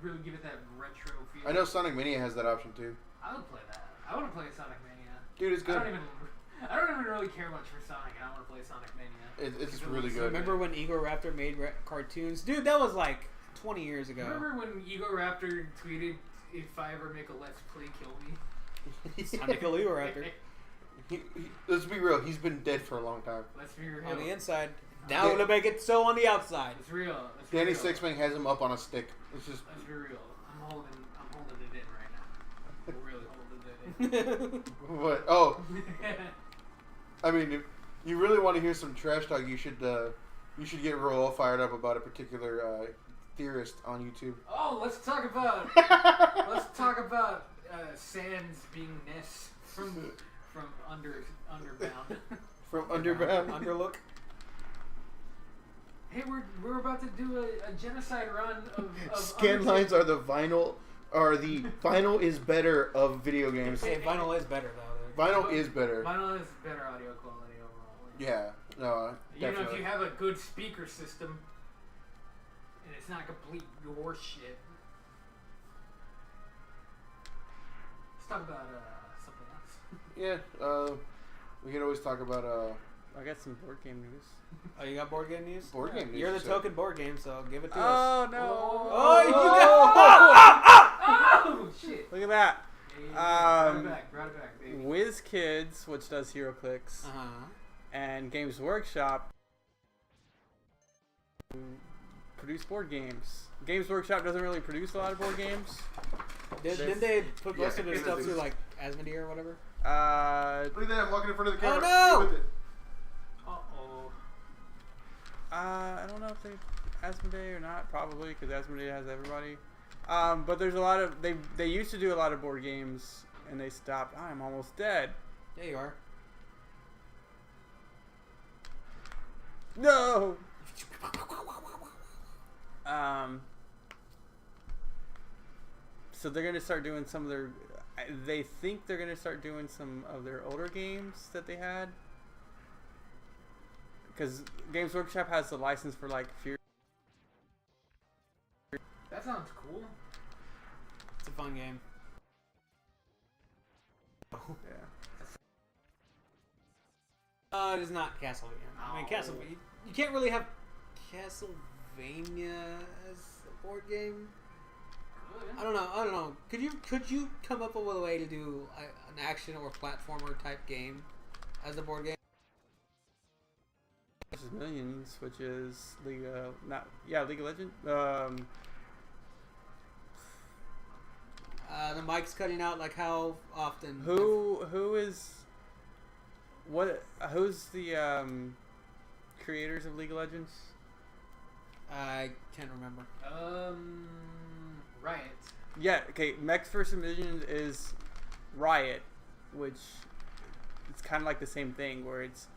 Really give it that retro feel. I know Sonic Mania has that option too. I would play that. I want to play Sonic Mania. Dude, it's good. I don't even really care much for Sonic. I want to play Sonic Mania. It's It really looks so good. Remember when Ego Raptor made cartoons? Dude, that was like 20 years ago. Remember when Ego Raptor tweeted, "If I ever make a Let's Play, kill me." It's time to kill Ego Raptor. Let's be real. He's been dead for a long time. Let's be real. On the inside. Now to make it so on the outside. It's real. Let's be Danny real. Sixman has him up on a stick. It's just Let's be real. I'm holding it in right now. I'm really holding it in. what? Oh, I mean, if you really want to hear some trash talk, you should get Roel fired up about a particular theorist on YouTube. Oh, let's talk about Sans being Ness from Underbound. From Underbound. Underlook. Hey, we're about to do a genocide run of Scan lines are the vinyl is better of video games. Hey, vinyl is better though. Vinyl is better. Vinyl is better audio quality overall. Yeah, no, You know, if definitely. you have a good speaker system and it's not complete horse shit. Let's talk about something else. Yeah, we could always talk about I got some board game news. Oh, you got board game news? board game news. You're the so- token board game, so give it to us. Oh no! Oh, you Oh shit! Look at that. Hey, brought it back, baby. WizKids, which does HeroClix, Uh-huh. and Games Workshop produce board games. Games Workshop doesn't really produce a lot of board games. Didn't they put most of their Yeah, stuff it through is. like Asmodee or whatever? Look at that! I'm walking in front of the camera. Oh, no! With it. Uh-oh. I don't know if they Asmodee or not. Probably because Asmodee has everybody. But there's a lot of they used to do a lot of board games and they stopped. I'm almost dead. There you are. No. So they're gonna start doing some of their. They think they're gonna start doing some of their older games that they had. Because Games Workshop has the license for like Fear. That sounds cool. It's a fun game. Yeah. It is not Castlevania. I mean, No. Castlevania. You can't really have Castlevania as a board game. Good. I don't know. Could you come up with a way to do an action or platformer type game as a board game? Which is Millions, which is League of Legends. The mic's cutting out. Like how often? Who's the creators of League of Legends? I can't remember. Riot. Yeah, okay. Mechs vs. Millions is Riot, which it's kind of like the same thing where it's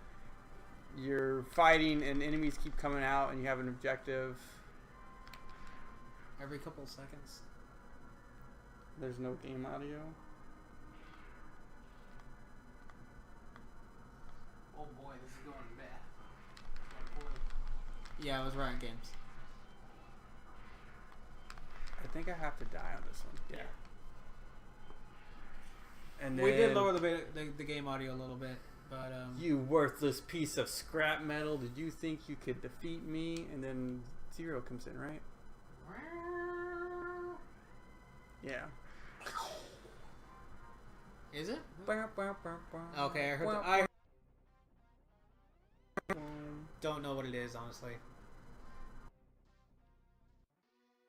you're fighting and enemies keep coming out and you have an objective. Every couple of seconds. There's no game audio. Oh boy, this is going bad. Oh boy. Yeah, it was Riot Games. I think I have to die on this one. Yeah. And We did then- lower the game audio a little bit, but You worthless piece of scrap metal! Did you think you could defeat me? And then Zero comes in, right? Yeah. is it? Okay, I heard. I don't know what it is, honestly.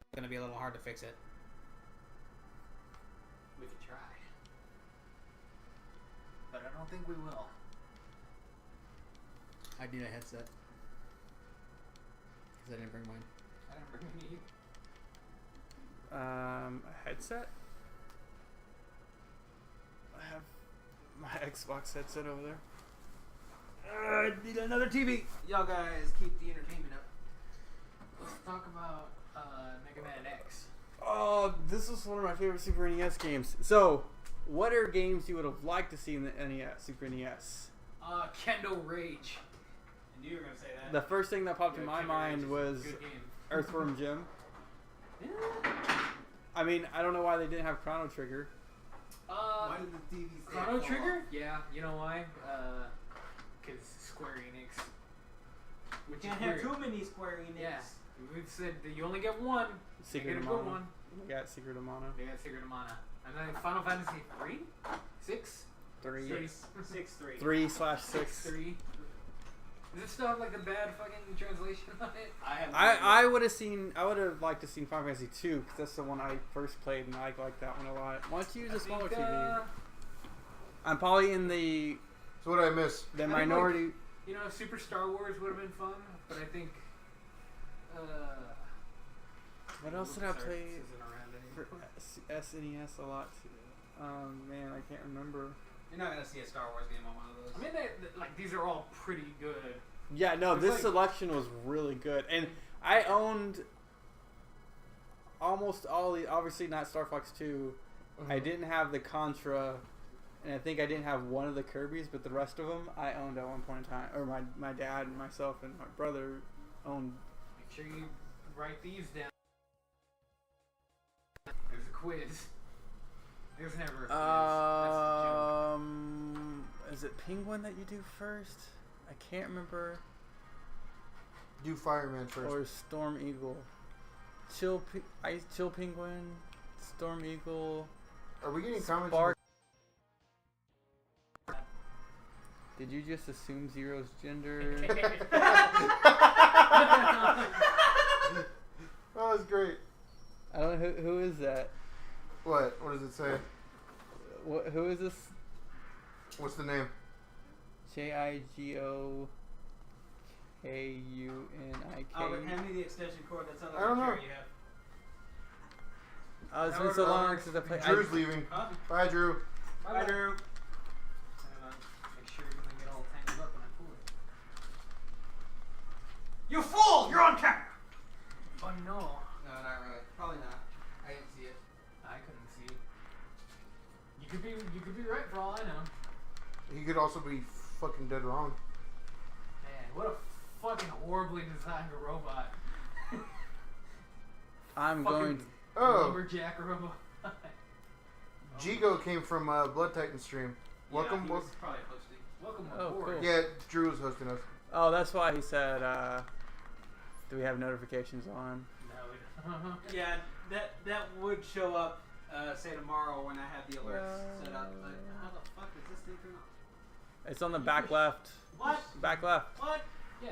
It's gonna be a little hard to fix it. We could try. But I don't think we will. I need a headset because I didn't bring mine. I didn't bring any. A headset? I have my Xbox headset over there. I need another TV. Y'all guys keep the entertainment up. Let's talk about Mega Man X. Oh, this was one of my favorite Super NES games. So, what are games you would have liked to see in the NES, Super NES? Kendo Rage. I knew you were gonna say that. The first thing that popped in Yeah, my Kendo mind Rage was is a good game. Earthworm Jim. Yeah. I mean, I don't know why they didn't have Chrono Trigger. Why did the TV stand Chrono fall Trigger? off? Yeah, you know why? Because Square Enix. We Which can't is have weird. too many Square Enix. Yeah, we've said that you only get one. Secret Get of a good Mana. one. We got Secret of Mana. They got Secret of Mana. And then Final Fantasy 3? 6? 3. 6-3. 3/6. 3? Does it still have like a bad fucking translation on it? I have. I would have liked to seen Final Fantasy 2 because that's the one I first played and I liked that one a lot. Why don't you use a smaller TV? I'm probably in the So what did I miss? think, minority. You know, Super Star Wars would have been fun, but I think What else did I LucasArts play isn't around for anymore. SNES a lot? Man, I can't remember. You're not gonna see a Star Wars game on one of those. I mean, like these are all pretty good. Yeah, no, It's this like- selection was really good, and I owned almost all the. Obviously, not Star Fox 2. I didn't have the Contra, and I think I didn't have one of the Kirby's, but the rest of them I owned at one point in time. Or my dad and myself and my brother owned. Make sure you write these down. There's a quiz. There's never a quiz. That's the Is it Penguin that you do first? I can't remember. Do Fireman first. Or Storm Eagle. Chill Penguin, Storm Eagle. Are we getting comments? Spark. Did you just assume Zero's gender? joke. Oh, that's great. I don't know who is that. What? What does it say? Who is this? What's the name? JIGOKUNIK. Albert, hand me the extension cord that's on the I don't know. chair you have. Oh, it's been Howard so long Roberts. since I played. Drew's leaving. Huh? Bye, Drew. Bye, Drew. Make sure it doesn't get all tangled up when I pull it. You fool! You're on camera! Oh no. No, not really. Probably not. I didn't see it. I couldn't see. You could be right for all I know. He could also be fucking dead wrong. Man, what a fucking horribly designed robot. I'm Fucking going. Oh, lumberjack robot. Jigo came from Blood Titan stream. Welcome. Yeah, he was probably hosting. Welcome Oh, aboard. cool. Yeah, Drew was hosting us. Oh, that's why he said. Do we have notifications on? No, we don't. Yeah, that would show up, say tomorrow when I have the alerts set up. But how the fuck does this thing turn on? It's on the back left. What? Back left. What? Yeah.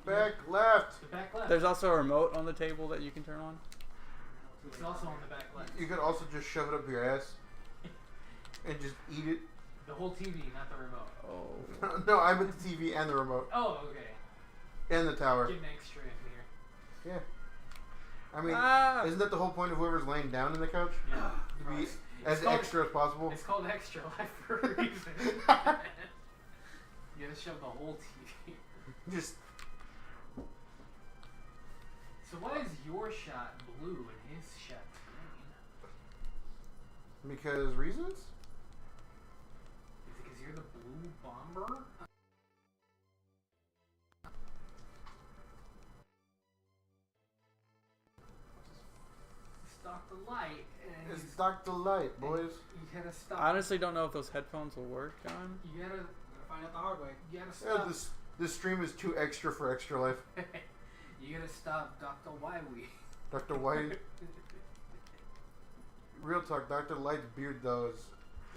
Back left. The back left. There's also a remote on the table that you can turn on. It's also on the back left. You could also just shove it up your ass and just eat it. The whole TV, not the remote. Oh. No, I meant the TV and the remote Oh, okay. and the tower. Getting extra in here. Yeah. I mean, Ah! isn't that the whole point of whoever's laying down in the couch? Yeah. To be It's as called- extra as possible. It's called extra life for a reason. You gotta shove the whole TV. Just So why is your shot blue and his shot green? because reasons? Is it because you're the blue bomber? Stop the light. And It's Dr. Light, boys. You gotta stop. I honestly don't know if those headphones will work, John. You gotta. Gotta find out the hard way. You gotta Yeah, stop. this stream is too extra for extra life. You gotta stop Dr. Wiley. Dr. White. Real talk, Dr. Light's beard though is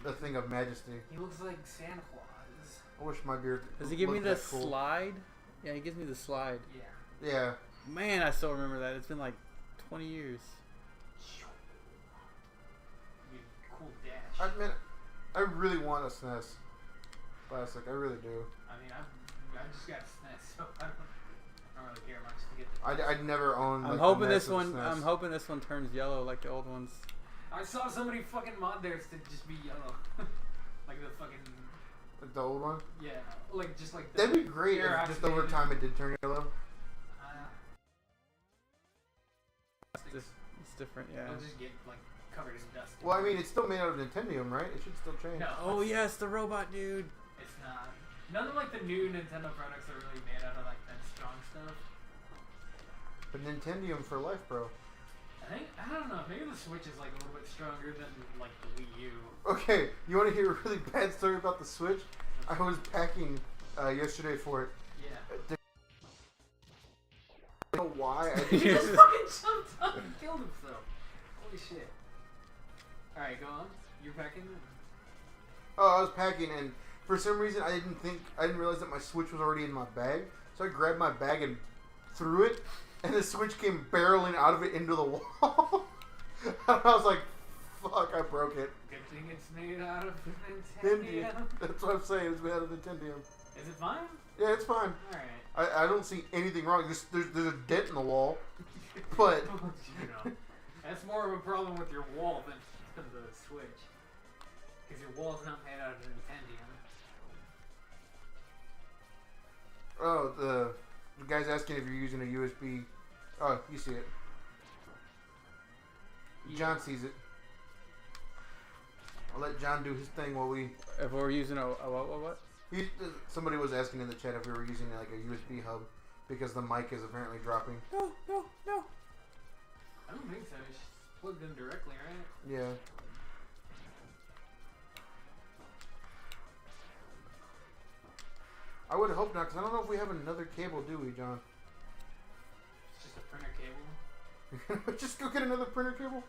a thing of majesty. He looks like Santa Claus. I wish my beard. Does he give me looked the that cool. slide? Yeah, he gives me the slide. Yeah. Yeah. Man, I still remember that. It's been like 20 years. You cool dash. I mean, I really want a SNES Classic. I really do. I mean, I just got a SNES, so I don't really care much to get the. I'd never own. Like, I'm the hoping this massive one. SNES. I'm hoping this one turns yellow like the old ones. I saw somebody fucking mod theirs to just be yellow, like the fucking Like the old one. yeah, like just like the. That'd be great air if just over activated- time it did turn yellow. It's different, yeah. It'll just get like covered in dust. Well, I mean, it's still made out of Nintendo, right? It should still change. No. Oh yes, the robot dude. It's not. None of like the new Nintendo products are really made out of like that strong stuff. But Nintendo for life, bro. I don't know. Maybe the Switch is like a little bit stronger than like the Wii U. Okay, you want to hear a really bad story about the Switch? I was packing yesterday for it. Yeah. I don't know why. I He didn't. just fucking jumped up and killed himself. Holy shit. Alright, go on. You're packing? Oh, I was packing, and for some reason I didn't realize that my Switch was already in my bag. So I grabbed my bag and threw it, and the Switch came barreling out of it into the wall. And I was like, "Fuck! I broke it." Good thing it's made out of Nintendo. Nintendo. That's what I'm saying. It's made out of Nintendo. Is it fine? Yeah, it's fine. Alright. I don't see anything wrong. There's a dent in the wall. But You know, that's more of a problem with your wall than the Switch. Because your wall's not made out of Nintendo. oh, the guy's asking if you're using a USB. Oh, you see it. John sees it. I'll let John do his thing while we. If we're using a what? Somebody was asking in the chat if we were using like a USB hub because the mic is apparently dropping. No. I don't think so. It's plugged in directly, right? Yeah. I would hope not, because I don't know if we have another cable, do we, John? It's just a printer cable. Just go get another printer cable?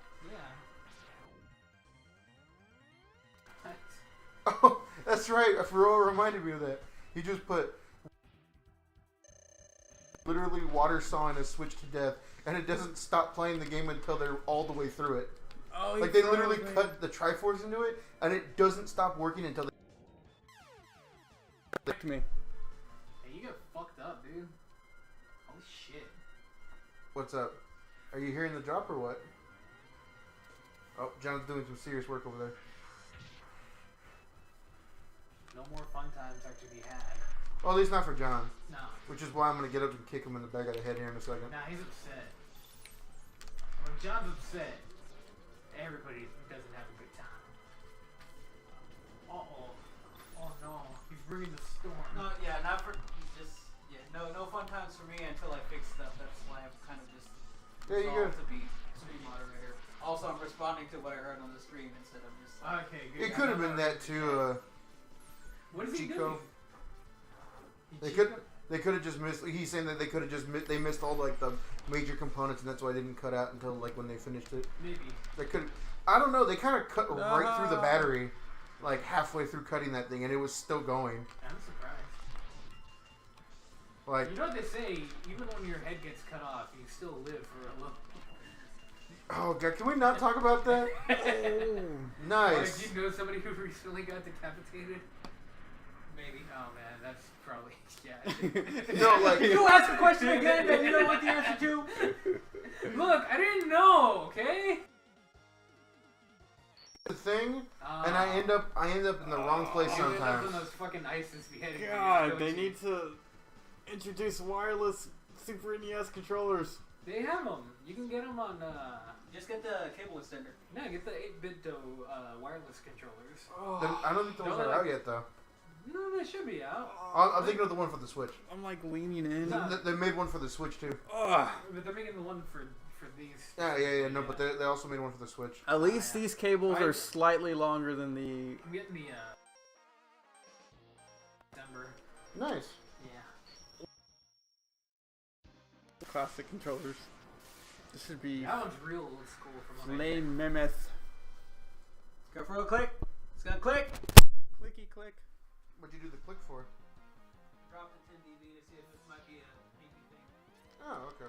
Yeah. Oh, that's right. Faro reminded me of that. He just put literally water sawing a Switch to death, and it doesn't stop playing the game until they're all the way through it. Oh, Like they literally cut the Triforce into it, and it doesn't stop working until they. Licked me. Hey, you got fucked up, dude. Holy shit. What's up? Are you hearing the drop or what? Oh, John's doing some serious work over there. No more fun times are to be had. Well, at least not for John. No. Which is why I'm gonna get up and kick him in the back of the head here in a second. Nah, he's upset. When John's upset, everybody doesn't have a good time. Uh-oh. Oh no, he's bringing the storm. No, yeah, not for just no fun times for me until I fix stuff. That's why I'm kind of just There you go. to be stream moderator. Also, I'm responding to what I heard on the stream instead of just. Okay, good. It could have been that too. What is he Chico. doing? They could have just missed. He's saying that they could have just missed. They missed all like the major components, and that's why they didn't cut out until like when they finished it. Maybe. They could. I don't know. They kind of cut right through the No. battery, like halfway through cutting that thing, and it was still going. I'm surprised. Like, You know what they say? Even when your head gets cut off, you still live for a little. oh god, can we not talk about that? Nice. Like, you know somebody who recently got decapitated? Maybe. Oh man, that's probably yeah. No, like You ask a question again that you don't want the answer to. Look, I didn't know. Okay. the thing, and I end up in the wrong place You end up sometimes. in those fucking ISIS beheading. God, videos, they don't you? need to introduce wireless Super NES controllers. They have them. You can get them on. Just get the cable extender. No, get the 8-bit wireless controllers. I don't think those No, are like- out yet though. No, they should be out. I'm thinking of the one for the Switch. I'm like leaning in. No. They made one for the Switch too. Ugh. But they're making the one for these. Yeah. No, but they also made one for the Switch. At least these cables I- are slightly longer than the. I'm getting the December. Nice. Yeah. Classic controllers. This should be That one's real old school from what I Flame Mammoth. Go for a click. It's gonna click. Clicky click. What'd you do the click for? Drop the 10 dB to see if it might be a pinky thing. Oh, okay.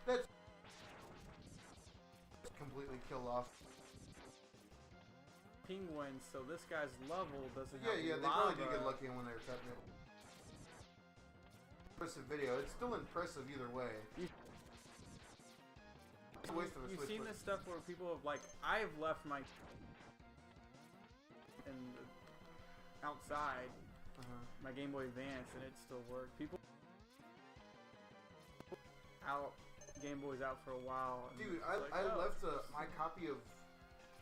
That's completely kill off. Penguins, so this guy's level doesn't Yeah, have they lava. probably did get lucky when they were cutting it. Impressive video. It's still impressive either way. It's a waste of a You've Switch, seen but- this stuff where people have like, I've left my outside my Game Boy Advance and it still worked. People out Game Boys out for a while. And Dude, it's I like, oh. left my copy of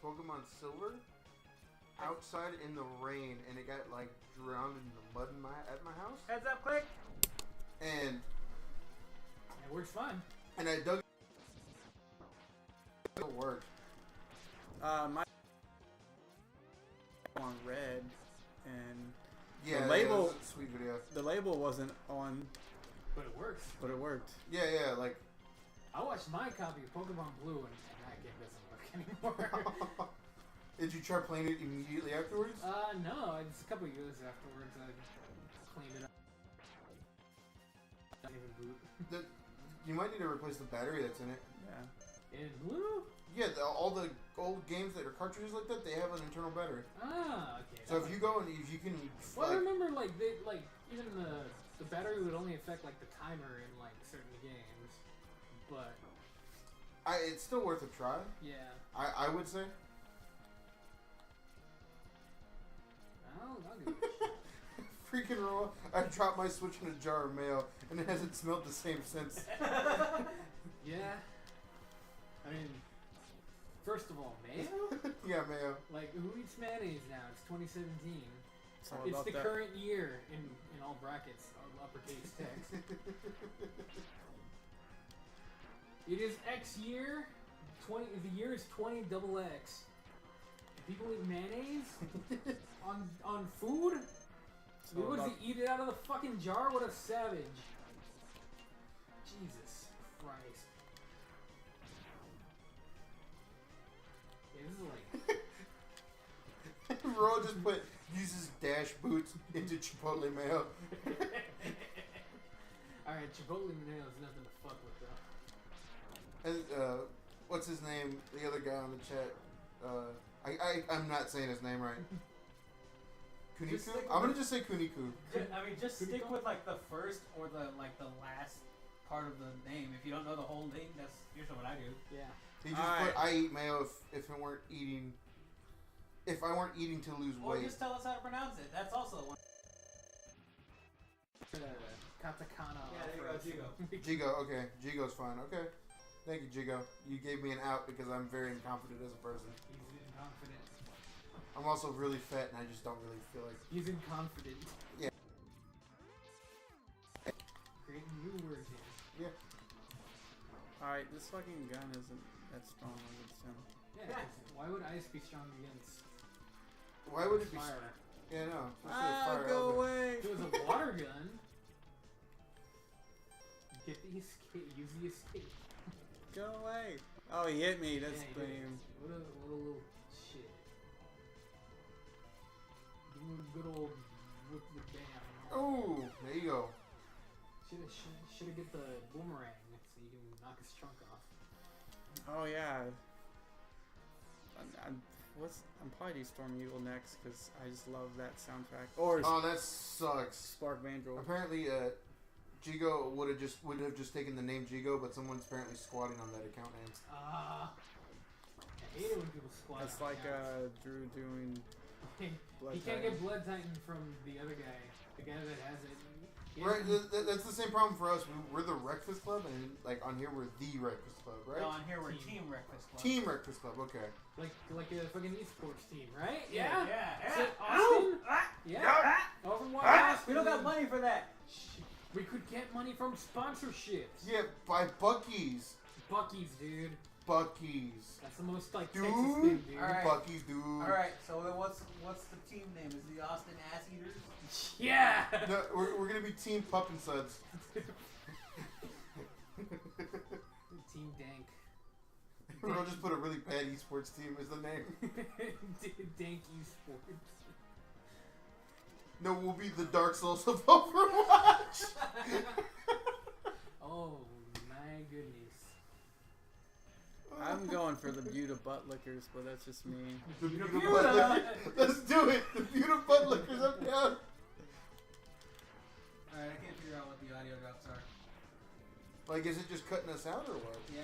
Pokemon Silver outside in the rain, and it got like drowned in the mud at my house. Heads up, click. And It works fine. I dug. It still worked. My on red and Yeah, The label- yeah, it was a sweet video. the label wasn't on, But it works. but it worked. Yeah, like. I watched my copy of Pokemon Blue and that game doesn't work anymore. Did you try playing it immediately afterwards? No, it's a couple years afterwards I cleaned it up. Doesn't even boot. You might need to replace the battery that's in it. Yeah. In Blue? Yeah, all the old games that are cartridges like that, they have an internal battery. Ah, okay. So if you go and if you can, Well, I like, remember even the battery would only affect like the timer in like certain games, but it's still worth a try. yeah, I would say. I'll give it a shot. Freaking raw! I dropped my Switch in a jar of mayo, and it hasn't smelled the same since. Yeah, I mean, first of all, mayo. Yeah, mayo. Like, who eats mayonnaise now? It's 2017. It's all It's about the that. current year in all brackets, all uppercase text. It is X year. The year is 20 double X. People eat mayonnaise on food. all What does about- he eat it out of the fucking jar? What a savage! Jesus Christ! Yeah, this is like. Raw just uses dash boots into Chipotle mayo. Alright, Chipotle mayo is nothing to fuck with though. And what's his name? The other guy on the chat. I'm not saying his name right. Just Kuniku? stick I'm gonna with- just say Kuniku. I mean, just Could you stick call- with like the first or the last part of the name. If you don't know the whole name, that's usually what I do. Yeah. He just Alright. put I eat mayo if I weren't eating. If I weren't eating to lose Or weight. just tell us how to pronounce it. That's also one. Katakana. Yeah, there you go, Jigo. Jigo, okay. Jigo's fine. Okay. Thank you, Jigo. You gave me an out because I'm very incompetent as a person. He's inconfident. I'm also really fat and I just don't really feel like. He's inconfident. Yeah. Creating new words here. Yeah. Alright, this fucking gun isn't that strong against him. Yeah. 'cause why would ice be strong against Why would it be? fire? Yeah, no. Especially with Ah, fire go element. away! If it was a water gun, get the escape. Use the escape. Go away! Oh, he hit me. That's Yeah, he did. lame. What a little shit. Give him a good old whip the bam. Oh, there you go. Should have get the boomerang so you can knock his trunk off. Oh yeah. I'm probably do Storm Evil next because I just love that soundtrack. Or Oh, that sucks. Spark Vandroid. Apparently, Jigo would have just taken the name Jigo, but someone's apparently squatting on that account name. I hate it when people squat. That's on like accounts. Drew doing Blood He can't Titan. get Blood Titan from the other guy, the guy that has it. He Right, hasn't- that's the same problem for us. We're the Breakfast Club, and like on here we're the Breakfast Club, right? No, on here we're Team. Team Breakfast Club. Team Breakfast Club. Okay. like a fucking esports team, right? Yeah, yeah. So, yeah. Austin? Ah, Yeah. Overwatch. we don't got money for that. We could get money from sponsorships. Yeah, by Bucky's. Bucky's, dude. Bucky's. That's the most like Dude. Texas thing, dude. Alright. Bucky's, dude. All right. So then what's the team name? Is the Austin Ass Eaters? Yeah. No, we're gonna be Team Pup and Suds. Team Dank. We'll just put a really bad esports team as the name. Dank esports. No, we'll be the Dark Souls of Overwatch. Oh my goodness. I'm going for the Butte butt lickers, but that's just me. The Butte Butte Butt Butt Lickers. Let's do it. The Butte Butt Lickers. I'm down. All right. I can't figure out what the audio drops are. Like, is it just cutting us out or what? Yeah.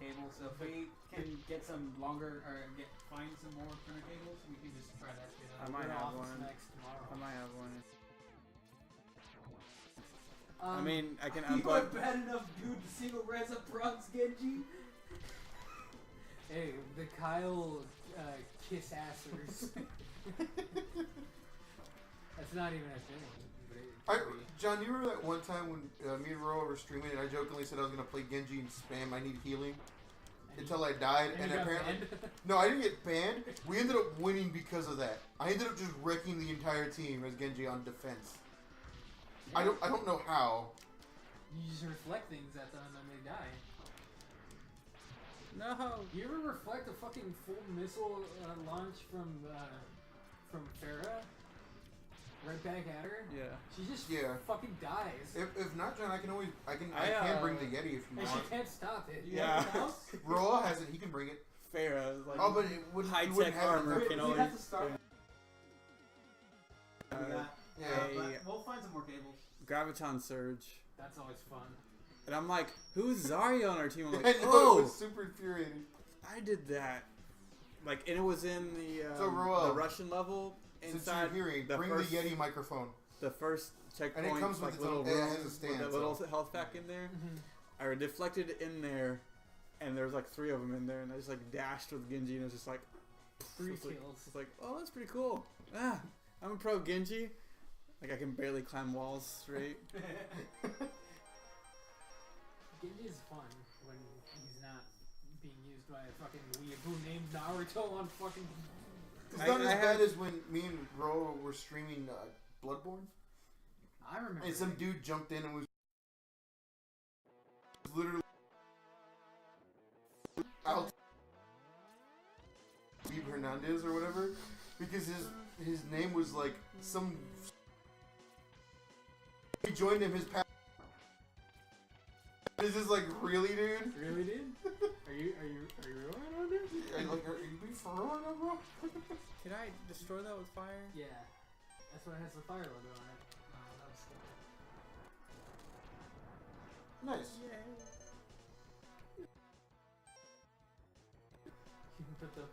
Cable. So if we can get some longer or find some more printer cables, we can just try that shit I out. might We're have off one. next tomorrow. I might have one. Um, I mean, I can You are unplug. bad enough, dude. To single res up bronze Genji. Hey, the Kyle kiss assers. That's not even a thing. But it could be. John, you remember that one time when me and Ro were streaming and I jokingly said I was gonna play Genji and spam I need healing until I died, and you got apparently banned? no, I didn't get banned. We ended up winning because of that. I ended up just wrecking the entire team as Genji on defense. I don't know how. You just reflect things at them and then they die. No. You ever reflect a fucking full missile launch from Farah? right back at her. Yeah. She just Yeah. fucking dies. If not, John, I can I, can bring the Yeti if you And she want. can't stop it. Yeah. Roa has it. He can bring it. Farah, like Oh, but it wouldn't. high you wouldn't tech have armor it. can We only. have to start. Uh, Yeah. Hey. But we'll find some more cables. Graviton Surge. That's always fun. And I'm like, who's Zarya on our team? I'm I like, know, it oh, was super infuriating. I did that. Like, and it was in the So, Roel, the Russian level Since inside you're hearing, the bring first, the Yeti microphone. the first checkpoint. And it comes with like its little own- it room has a stand, with a little health pack in there. I deflected in there, and there was like 3 of them in there, and I just like dashed with Genji, and it was just like 3 it's like, kills. it's like, oh, that's pretty cool. Ah, I'm a pro Genji. Like I can barely climb walls straight. Genji is fun when he's not being used by a fucking weeaboo named Naruto on fucking. It's I- not I as have- bad as when me and Roa were streaming Bloodborne, I remember. and some dude jumped in and was literally out Steve Hernandez or whatever, because his name was like some. He joined him his past. Is this like really, dude? Really, dude? Are you rolling on this? Are you being for real right now, bro? Can I destroy that with fire? Yeah. That's why it has the fire logo on it. Oh, that was cool. Nice. You can put the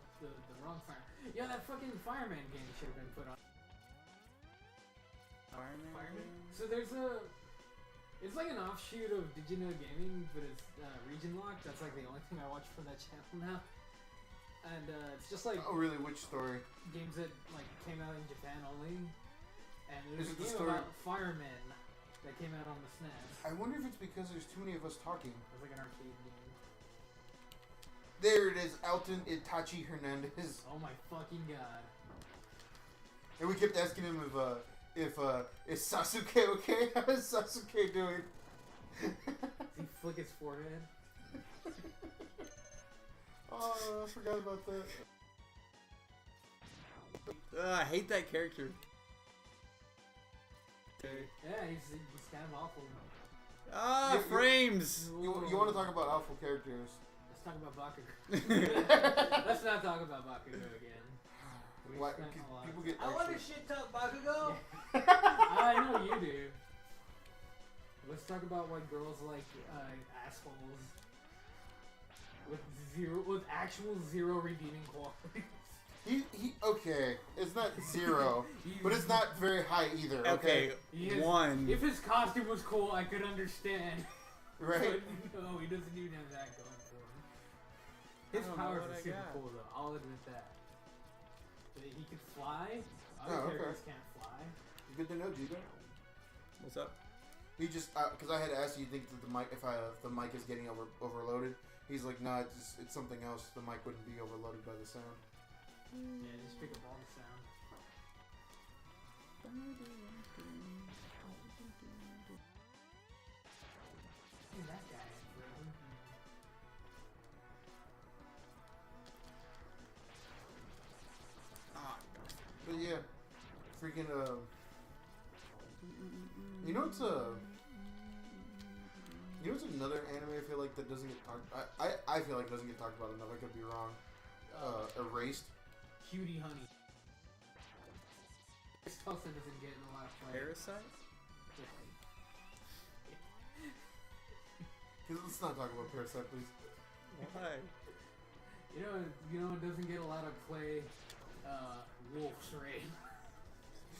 wrong fire. Yeah, that fucking fireman game should have been put on. Fireman. Fireman? So there's a. It's like an offshoot of Did You Know Gaming, but it's region locked. That's like the only thing I watch from that channel now. And it's just like Oh, really? Which story? games that like came out in Japan only. And Is there's a it the game story- about firemen that came out on the SNES. I wonder if it's because there's too many of us talking. It was like an arcade game. There it is, Alton Itachi Hernandez. Oh my fucking god. And we kept asking him if is Sasuke okay? How is Sasuke doing? Does he flick his forehead? Oh, I forgot about that. I hate that character. Yeah, he's kind of awful. Ah, You- frames. You want to talk about awful characters? Let's talk about Bakugo. Let's not talk about Bakugo again. We Why? spent 'Cause a lot of people get I want to actually. shit talk Bakugo. I know you do. Let's talk about why girls like assholes with actual zero redeeming qualities. He okay. It's not zero, but it's not very high either. Okay, He is- one. If his costume was cool, I could understand. Right? But no, he doesn't even have that going for him. His I don't know powers what are I super got. cool though. I'll admit that. That he could fly. Other Oh, okay. characters can't fly. Good to know, Gigo. What's up? He just because I had asked you, think that the mic if the mic is getting overloaded. He's like, nah, it's something else. The mic wouldn't be overloaded by the sound. Yeah, just pick up all the sound. Who's that guy? Frozen? Ah, But yeah, freaking you know it's another anime I feel like that doesn't get talked. I feel like it doesn't get talked about enough. I could be wrong. Erased. Cutie Honey. This also doesn't get in a lot of play. Parasite? Let's not talk about Parasite, please. Why? You know, it doesn't get a lot of play. Wolf's Raid.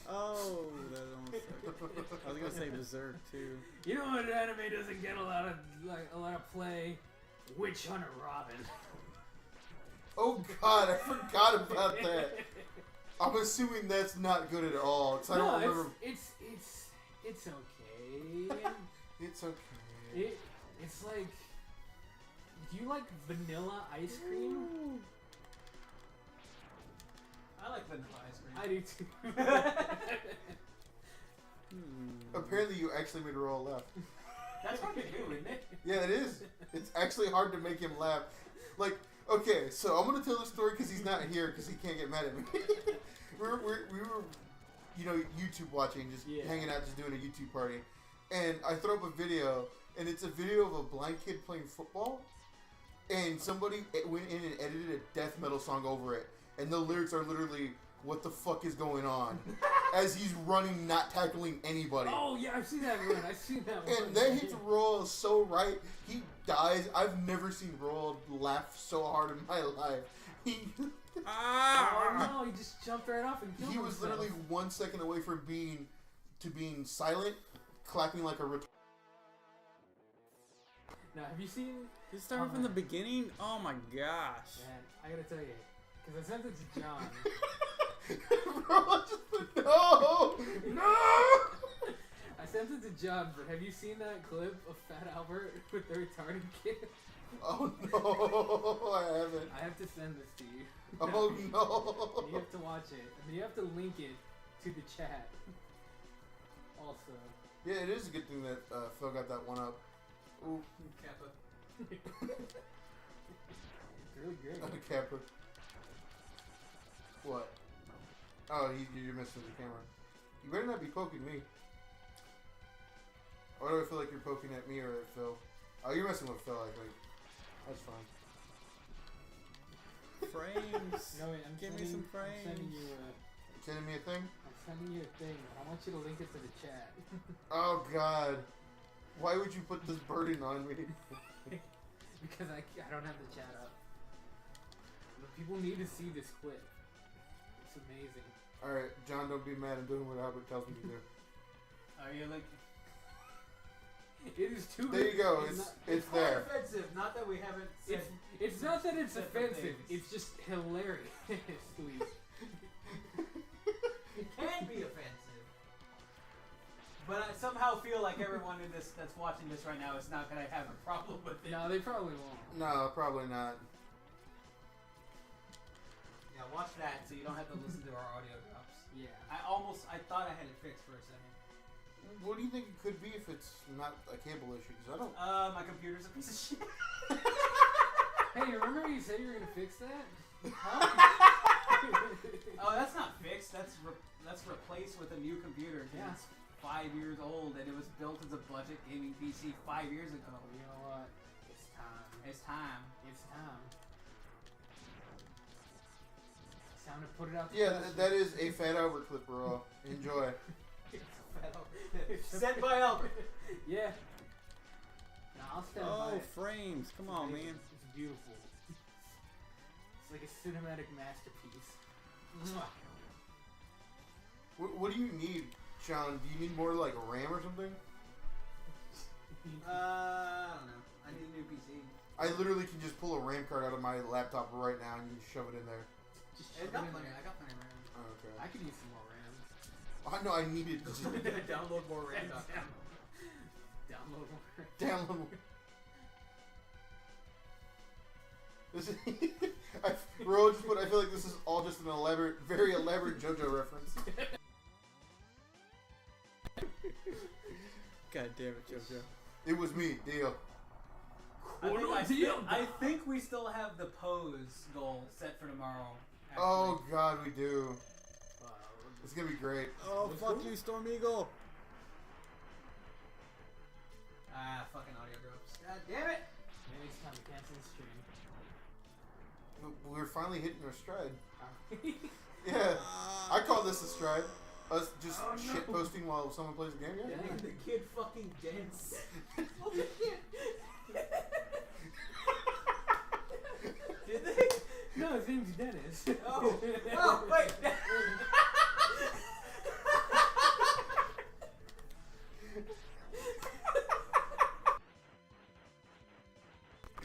Oh, that almost sucked. I was gonna say Berserk too. You know what anime doesn't get a lot of play? Witch Hunter Robin. Oh God, I forgot about that. I'm assuming that's not good at all. So I No, don't remember. it's okay. It's okay. It's like, do you like vanilla ice cream? I like vanilla ice cream. I do too. Apparently, you actually made Roll laugh. That's hard to do, isn't it? Yeah, it is. It's actually hard to make him laugh. Like, okay, so I'm gonna tell the story because he's not here because he can't get mad at me. we were YouTube watching, just Yeah. hanging out, just doing a YouTube party, and I throw up a video, and it's a video of a blind kid playing football, and somebody went in and edited a death metal song over it, and the lyrics are literally, "What the fuck is going on?" as he's running, not tackling anybody. Oh yeah, I've seen that one. I've seen that one. And that hits Royal so right, he dies. I've never seen Royal laugh so hard in my life. Oh no, he just jumped right off and killed He was himself. literally 1 second away from being silent, clapping like a Now, have you seen? You started from the beginning? Oh my gosh. Man, I gotta tell you, because I sent it to John. Bro, no! I sent it to John, but have you seen that clip of Fat Albert with the retarded kid? Oh no, I haven't. I have to send this to you. Oh And no. you have to watch it, and then you have to link it to the chat. Also, Yeah, it is a good thing that Phil got that one up. Ooh, Kappa. it's really great. Kappa. What? Oh, you're missing the camera. You better not be poking me. Or do I feel like you're poking at me or at Phil? Oh, you're messing with Phil, I think. That's fine. Frames. No, wait, I'm Give me sending, some frames. I'm sending you. You sending me a thing? I'm sending you a thing, and I want you to link it to the chat. Oh God. Why would you put this burden on me? Because I don't have the chat up. But people need to see this clip. It's amazing. Alright, John, don't be mad. I'm doing what Albert tells me to do. Are you like? It is too. There you go. It's Quite there. offensive. Not that we haven't said. It's not that it's Different offensive. things. It's just hilarious. It can be offensive. But I somehow feel like everyone in this that's watching this right now is not gonna have a problem with it. No, they probably won't. No, probably not. Yeah, watch that so you don't have to listen to our audio drops. Yeah. I thought I had it fixed for a second. What do you think it could be if it's not a cable issue? Because I don't. My computer's a piece of shit. Hey, remember you said you were gonna fix that? Oh, that's not fixed. That's replaced with a new computer. 'Cause Yeah. It's 5 years old and it was built as a budget gaming PC 5 years ago. You know what? It's time. It's time. It's time. It's time to put it out. to Yeah, pasture. that is a Fat Albert clip, Raw. Enjoy. Sent by Albert. Yeah. No, I'll stand by Oh, it. frames. Come on, man. It's beautiful. It's like a cinematic masterpiece. Mwah. What do you need, Sean? Do you need more like RAM or something? I don't know. I need a new PC. I literally can just pull a RAM card out of my laptop right now and you just shove it in there. Just I shove it got in plenty. there. I got plenty of RAM. Oh, okay. I could use some more RAM. I know I need it. Just Download more RAM. Download more. download. This is, Ro just put. I feel like this is all just an elaborate, very elaborate JoJo reference. God damn it, JoJo. It was me, deal. I think we still have the pose goal set for tomorrow. Actually. Oh God, we do. It's gonna be great. Oh, fuck you, Storm Eagle. Ah, fucking audio drops. God damn it! Maybe it's time to cancel the stream. We're finally hitting our stride. Yeah, I call this a stride. Us just shit posting while someone plays a game. Yeah. Yeah. The kid fucking dance. Did they? No, his name's Dennis. Oh, oh, wait.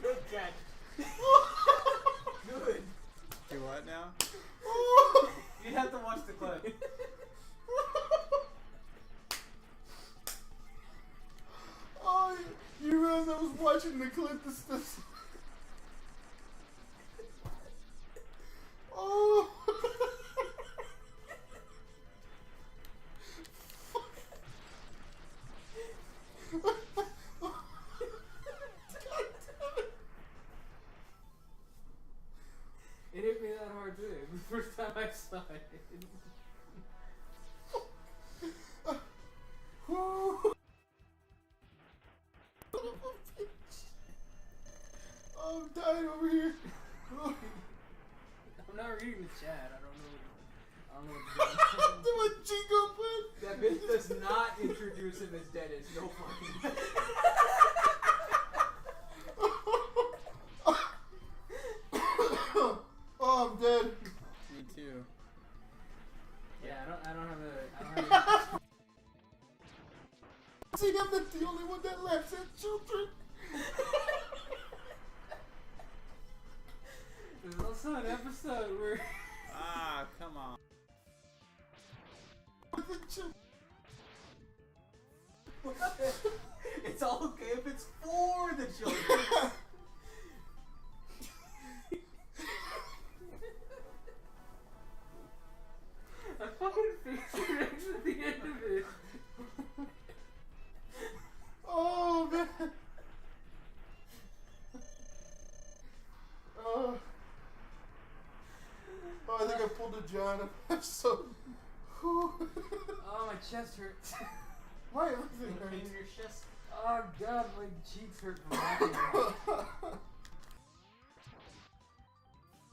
Good catch. Good. Do what now? You'd have to watch the clip. Oh, you realize I was watching the clip. This. Oh. It hit me that hard too. It was the first time I saw it. Oh, I'm dying over here. Oh. I'm not reading the chat. I don't know what Do a Jingo put. That bitch does not introduce him as dead. It's no fucking. Oh, I'm dead. Me too. Yeah, I don't have a. See, I'm not the only one that laughs at children. There's also an episode where. Ah, come on. It's all okay if it's for the children. I fucking fixed it next to the end of it. Oh, man. Oh. Oh, I think I pulled a John. I'm so. Oh, my chest hurts. Why everything In hurts? your chest. Oh god, my cheeks hurt from laughing.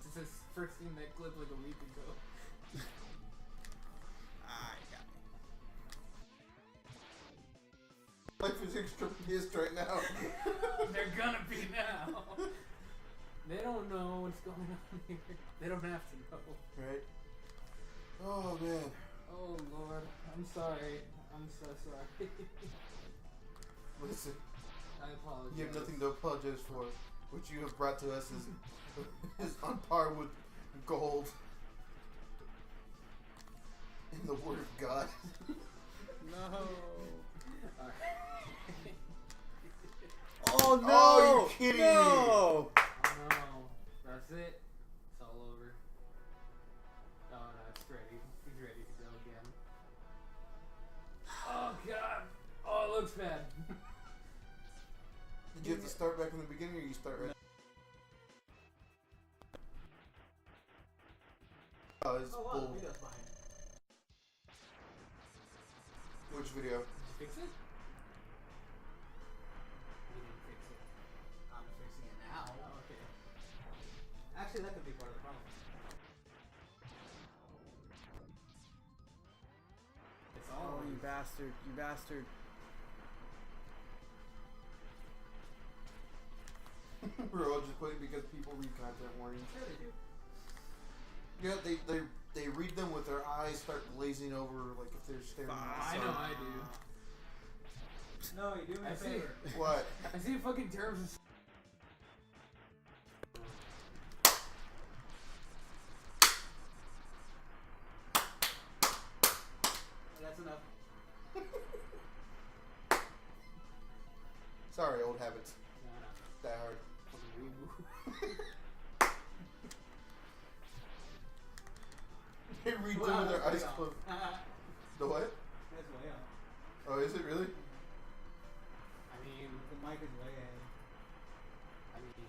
This is first seen that clip like a week ago. Ah, you got me. Life is extra pissed right now. They're gonna be now. They don't know what's going on here. They don't have to know. Right? Oh, man. Oh lord, I'm sorry. I'm so sorry. Listen, I apologize. you have nothing to apologize for. What you have brought to us is on par with gold. In the Word of God. No. Alright. Oh no! Oh, you kidding me? No! Oh no, that's it. It's all over. Oh no, it's ready. He's ready to go again. Oh god. Oh, it looks bad. Did you have to start back from the beginning, or you start right? Oh, it's Oh wow, bull. video's behind. Which video? Did you fix it? You didn't fix it. I'm fixing it now. Oh, okay. Actually, that could be part of the problem. It's all Oh, you bastard! You bastard! We're all just putting because people read content warnings. Sure they do. Yeah, they read them with their eyes start glazing over, like if they're staring at the I sun. know I do. No, you do me I a see. favor. What? I see fucking terms of That's enough. Sorry, old habits. no, no. Die hard. Fucking reboot. They read them with their eyes closed. The what? That's way up. Oh, is it really? I mean, The mic is way ahead. I mean,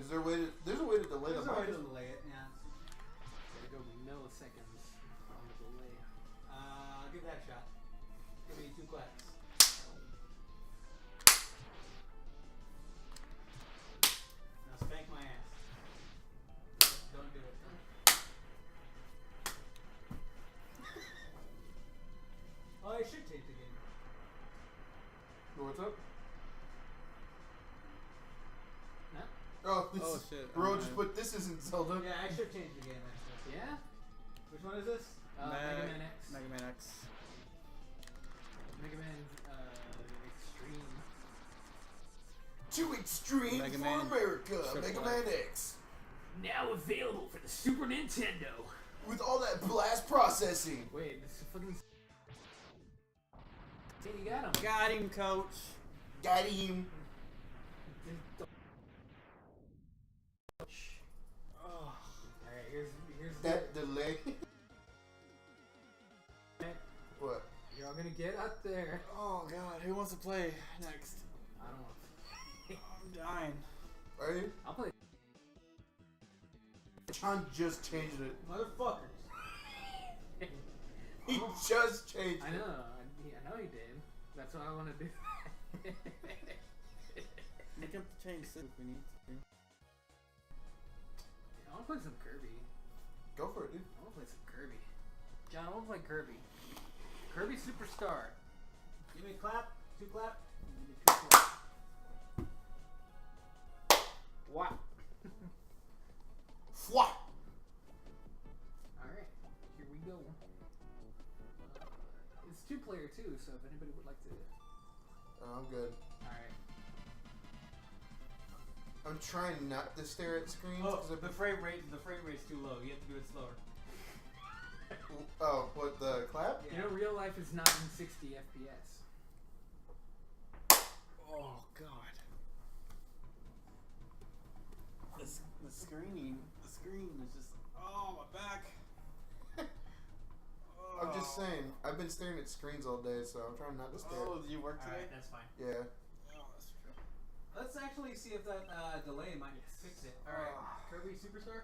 Is there a way to? There's a way to delay There's the a way mic. to delay it, yeah. gotta go milliseconds on the delay. Give that a shot. Give me 2 claps. Now spank my ass. Don't do it. Oh, I should take the game. What's up? No? Oh, this. Oh shit! Bro, I'm just on. put this isn't Zelda. Yeah, I should change the game actually. Yeah? Which one is this? Mega Man X. Mega Man X. Mega Man Extreme. Too extreme Mega for Man America. Triple Mega X. Man X. Now available for the Super Nintendo. With all that blast processing. Wait, this is fucking. Hey, you got him. Got him, coach. Got him. Oh. Alright, here's That delay. What? You're all gonna get out there. Oh god, who wants to play next? I don't want to. I'm dying. Are you? I'll play. John just changed it. Motherfuckers. He just changed I it. know. I know he did. That's what I want to do. We can change it if we need to. I want to play some Kirby. Go for it, dude. I want to play some Kirby. John, I want to play Kirby. Kirby Superstar. Give me a clap. 2 clap. Give me 2 points. Wow. Fwah! Alright, here we go. It's 2-player too, so if anybody would like to. Oh, I'm good. Alright. I'm trying not to stare at screens. Oh, 'cause the frame rate's too low. You have to do it slower. Oh, what, the clap? You know, real life is not in 60 FPS. Oh God. The screen is just. Oh, my back. I'm just saying, I've been staring at screens all day, so I'm trying not to stare. Oh, did you work today? Alright, that's fine. Yeah. Oh, that's true. Let's actually see if that delay might fix it. Alright, Kirby Superstar?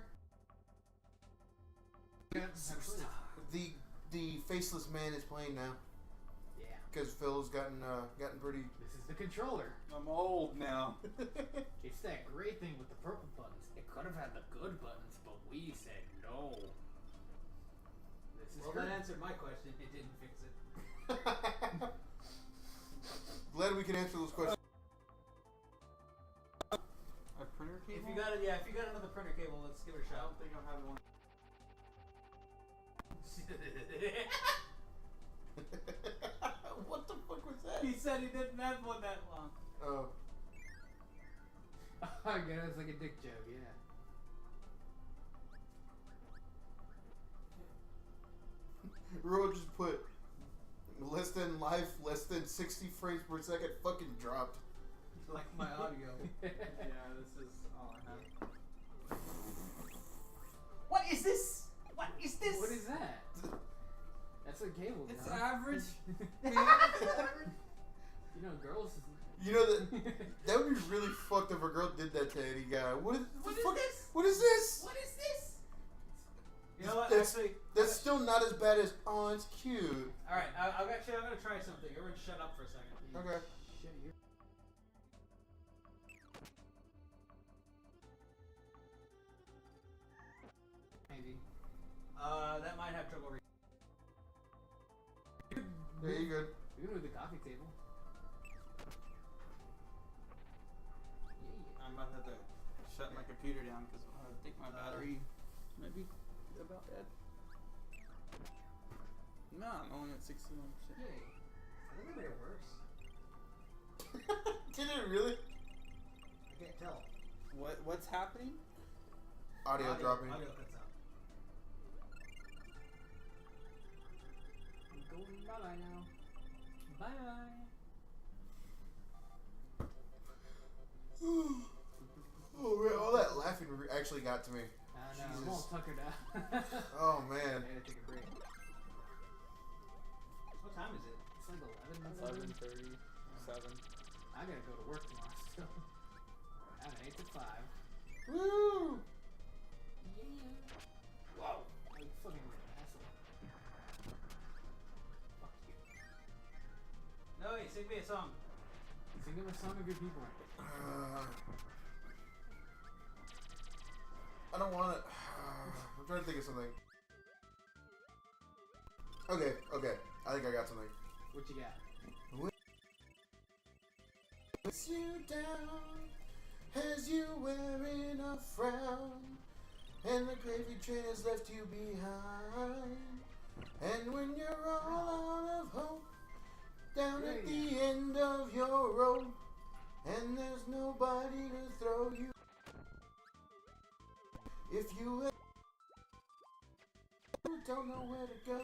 The faceless man is playing now Yeah. because Phil's gotten pretty. This is the controller. I'm old now. It's that great thing with the purple buttons. It could have had the good buttons, but we said no. This is Well, Kirby. that answered my question. It didn't fix it. Glad we can answer those questions. A printer If cable? you got another printer cable, let's give it a I shot. don't think I'll have one. What the fuck was that? He said he didn't have one that long. Oh. I guess it's like a dick joke, yeah. Ro just put less than 60 frames per second fucking dropped. Like my audio. Yeah, this is all I have. What is this? What is this? What is that? That's a cable. It's John. average. You know, girls. You know that would be really fucked if a girl did that to any guy. What is What the is fuck? this? What is this? What is this? You know what? That's- Actually, That's still not as bad as oh, it's cute. all right. I'm gonna try something. Everyone, shut up for a second. Okay. Shit, you. Maybe. That might have trouble. Yeah, you good. We can move the coffee table. Yeah. I'm about to have to shut my computer down because I think my battery might be about dead. No, I'm only at 61%. Yay. I think it made it worse. Did it really? I can't tell. What's happening? Audio dropping. Audio cuts out. I'm going bye bye now. Bye bye. Oh man, all that laughing actually got to me. No, I'm Jesus. all tuckered out. Oh I man. gotta take a break. What time is it? It's like 11. 11:37. I gotta go to work tomorrow still. I have an 8 to 5. Woo! Yeah. Whoa! You fucking asshole. Fuck you. No, wait, sing me a song. Sing him a song of your people. I don't want it. I'm trying to think of something. Okay. I think I got something. What you got? Puts you down as you wearing a frown, and the gravy train has left you behind. And when you're all out of hope, down at the end of your rope, and there's nobody to throw you. If you don't know where to go,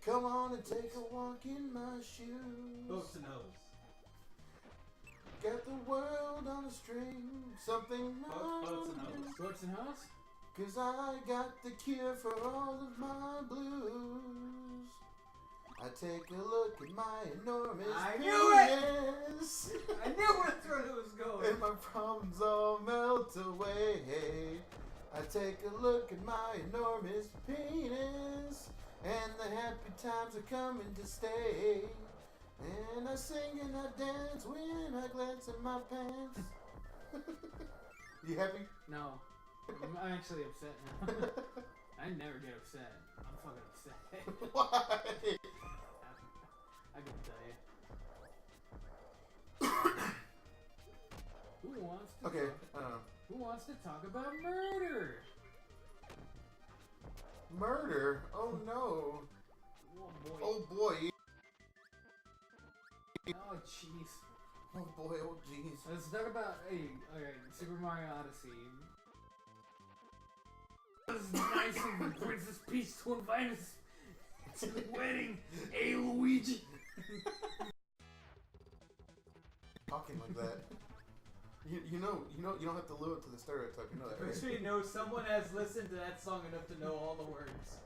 come on and take a walk in my shoes. Boats and hoes. Got the world on a string, something Boats and wrong. hoes. Shorts and hoes? Cause I got the cure for all of my blues. I take a look at my enormous I knew it! penis, I knew where it was going. and my problems all melt away. I take a look at my enormous penis, and the happy times are coming to stay. And I sing and I dance when I glance at my pants. You happy? No. I'm actually upset now. I never get upset. I'm fucking upset. Why? I can tell you. Who wants to Okay, talk, who wants to talk about murder? murder? Oh no. Oh boy. Oh boy. Oh jeez. Oh boy, oh jeez. Let's talk about alright, Super Mario Odyssey. It's nice of Princess Peach to invite us to the wedding. Hey Luigi. Talking like that. You know, you don't have to live up to the stereotype. You know that, I'm right? sure you know someone has listened to that song enough to know all the words.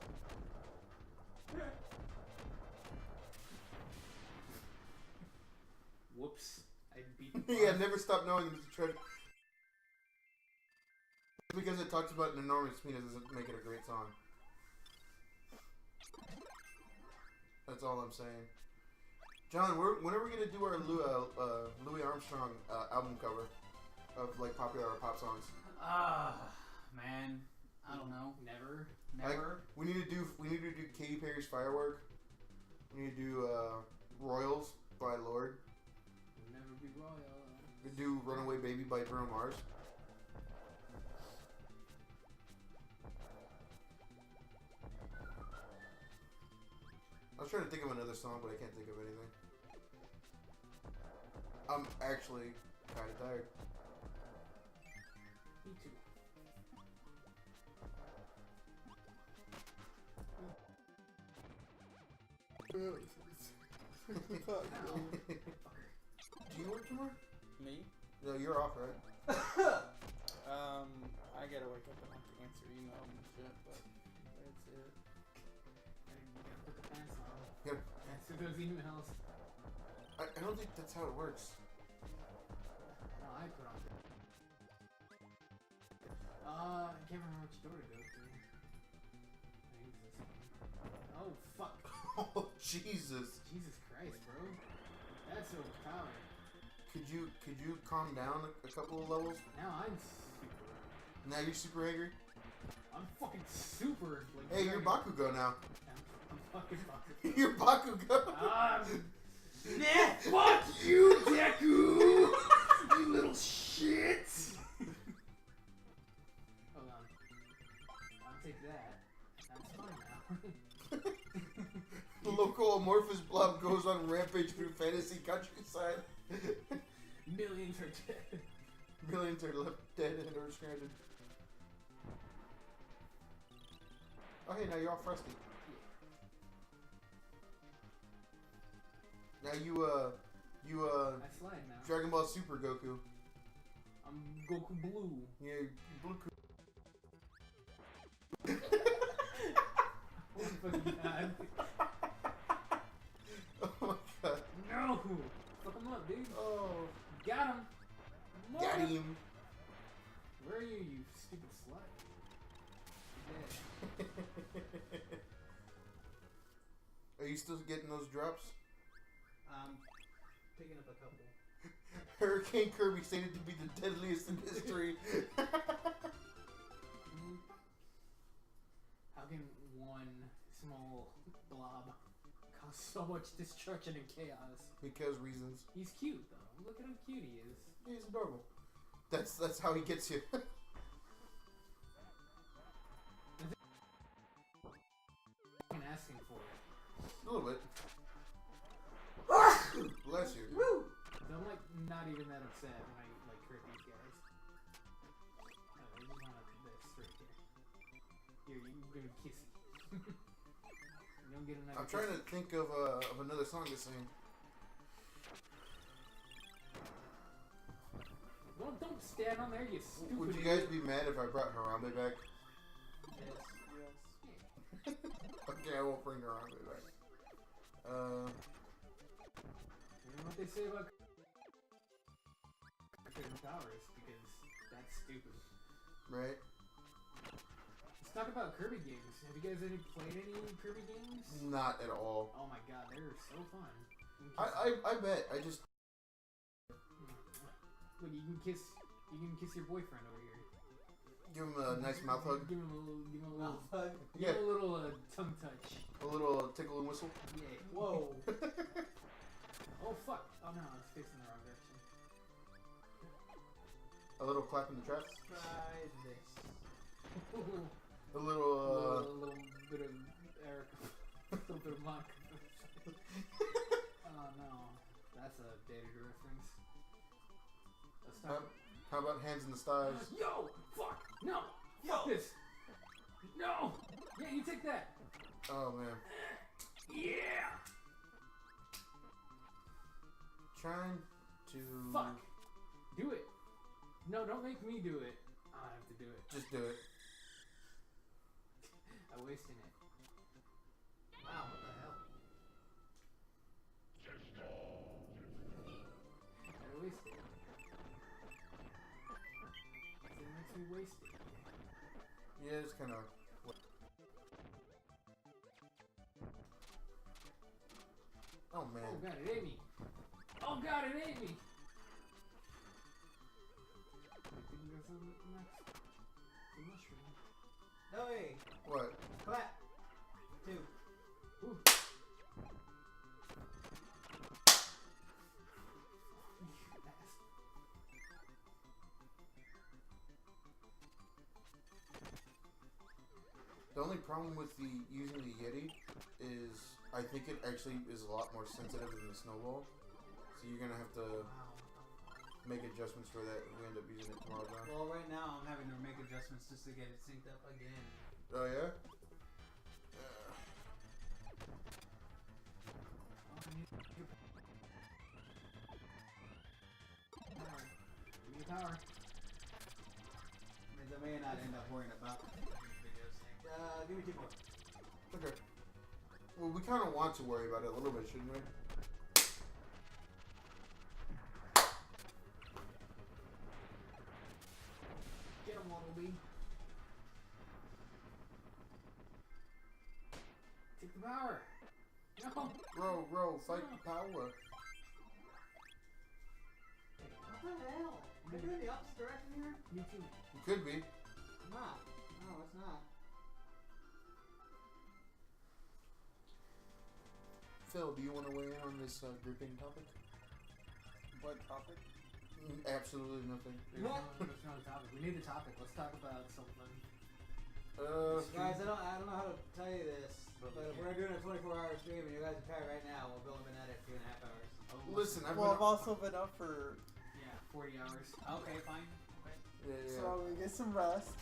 Whoops. I beat the Yeah, boss. never stop knowing the treasure. Because it talks about an enormous penis doesn't make it a great song. That's all I'm saying. John, when are we gonna do our Louis Armstrong album cover of like popular pop songs? Man, I don't know. Never. Never. We need to do Katy Perry's Firework. We need to do Royals by Lorde. Never be royal. We do Runaway Baby by Bruno Mars. I was trying to think of another song, but I can't think of anything. I'm actually kind of tired. Me too. Do you work tomorrow? Me? No, you're off, right? I gotta wake up and have to answer emails and shit, but that's it. You gotta put the pants on. Yep. Answer those emails. I don't think that's how it works. No, I put on. I can't remember which door to go to. I think it's this one. Oh fuck! Oh Jesus! Jesus Christ, bro. That's overpowered. Could you calm down a couple of levels? Now I'm super. Now you're super angry. I'm fucking super. Like, Hey, you're Bakugo now. I'm fucking Bakugo. You're Bakugo. Nah, fuck you, Deku! You little shit! Hold on. I'll take that. That's fine now. The local amorphous blob goes on rampage through fantasy countryside. Millions are dead. Millions are left dead and or stranded. Oh hey, now you're all frosty. Now you I slide now. Dragon Ball Super Goku. I'm Goku Blue. Yeah, you blue. Oh fucking god. Oh my god. No! Fuck him up, dude. Oh. Got him. Got him. Where are you stupid slut? You're dead. Are you still getting those drops? Picking up a couple. Hurricane Kirby stated to be the deadliest in history. How can one small blob cause so much destruction and chaos? Because reasons. He's cute though. Look at how cute he is. He's adorable. That's how he gets you. I'm asking for it. A little bit. Bless you. Woo! So I'm like not even that upset when I like hurt these guys. Oh, I just want this right here. Here, you're gonna kiss me. You don't get another I'm trying to kiss. think of another song to sing. Don't stand on there, you stupid. Would you guys be mad if I brought Harambe back? Yes. Yeah. Okay, I won't bring Harambe back. You know what they say about certain powers? Because that's stupid. Right? Let's talk about Kirby games. Have you guys played any Kirby games? Not at all. Oh my god, they're so fun. I bet. I just Look, you can kiss your boyfriend over here. give him a nice mouth hug. Give him a little, Mouth hug. give him a little tongue touch. A little tickle and whistle. Yeah. Whoa. Oh fuck! Oh no, it's facing the wrong direction. A little clap in the traps. Try this. A little little bit of Eric, a little bit of Monica. Oh no, that's a dated reference. Let's start. how about hands in the stars? Yo, fuck, no, fuck this. No, yeah, you take that. Oh man. Yeah. Trying to Fuck. Do it. No, don't make me do it. I have to do it. just do it. I'm wasting it. Wow, what the hell? I waste it. It makes me waste it. Yeah, it's kind of. Oh man. Oh god, it ate me. Oh god, it ate me. I think that's on next. The mushroom. No way. What? Clap. 2. Ooh. The only problem with using the Yeti is I think it actually is a lot more sensitive than the Snowball. So you're gonna have to make adjustments for that if we end up using it tomorrow, John. Well, right now I'm having to make adjustments just to get it synced up again. Oh yeah? Give me a power. I may not end up worrying about videos. Give me 2 more. Okay. Well, we kind of want to worry about it a little bit, shouldn't we? Get him, Waddleby. Take the power. No. Row, fight the power. What the hell? Am I doing the opposite direction here? Me too. You could be. I'm not. No, it's not. Phil, do you want to weigh in on this grouping topic? What topic? Absolutely nothing. There's no topic. We need a topic. Let's talk about something. Guys, I don't know how to tell you this, but if we're doing a 24-hour stream and you guys are tired right now, we'll build them in at 2.5 hours. Oh, Listen, I've Well, been I've also been up for. Yeah, 40 hours. Okay, fine. Okay. yeah. So I'm gonna get some rest.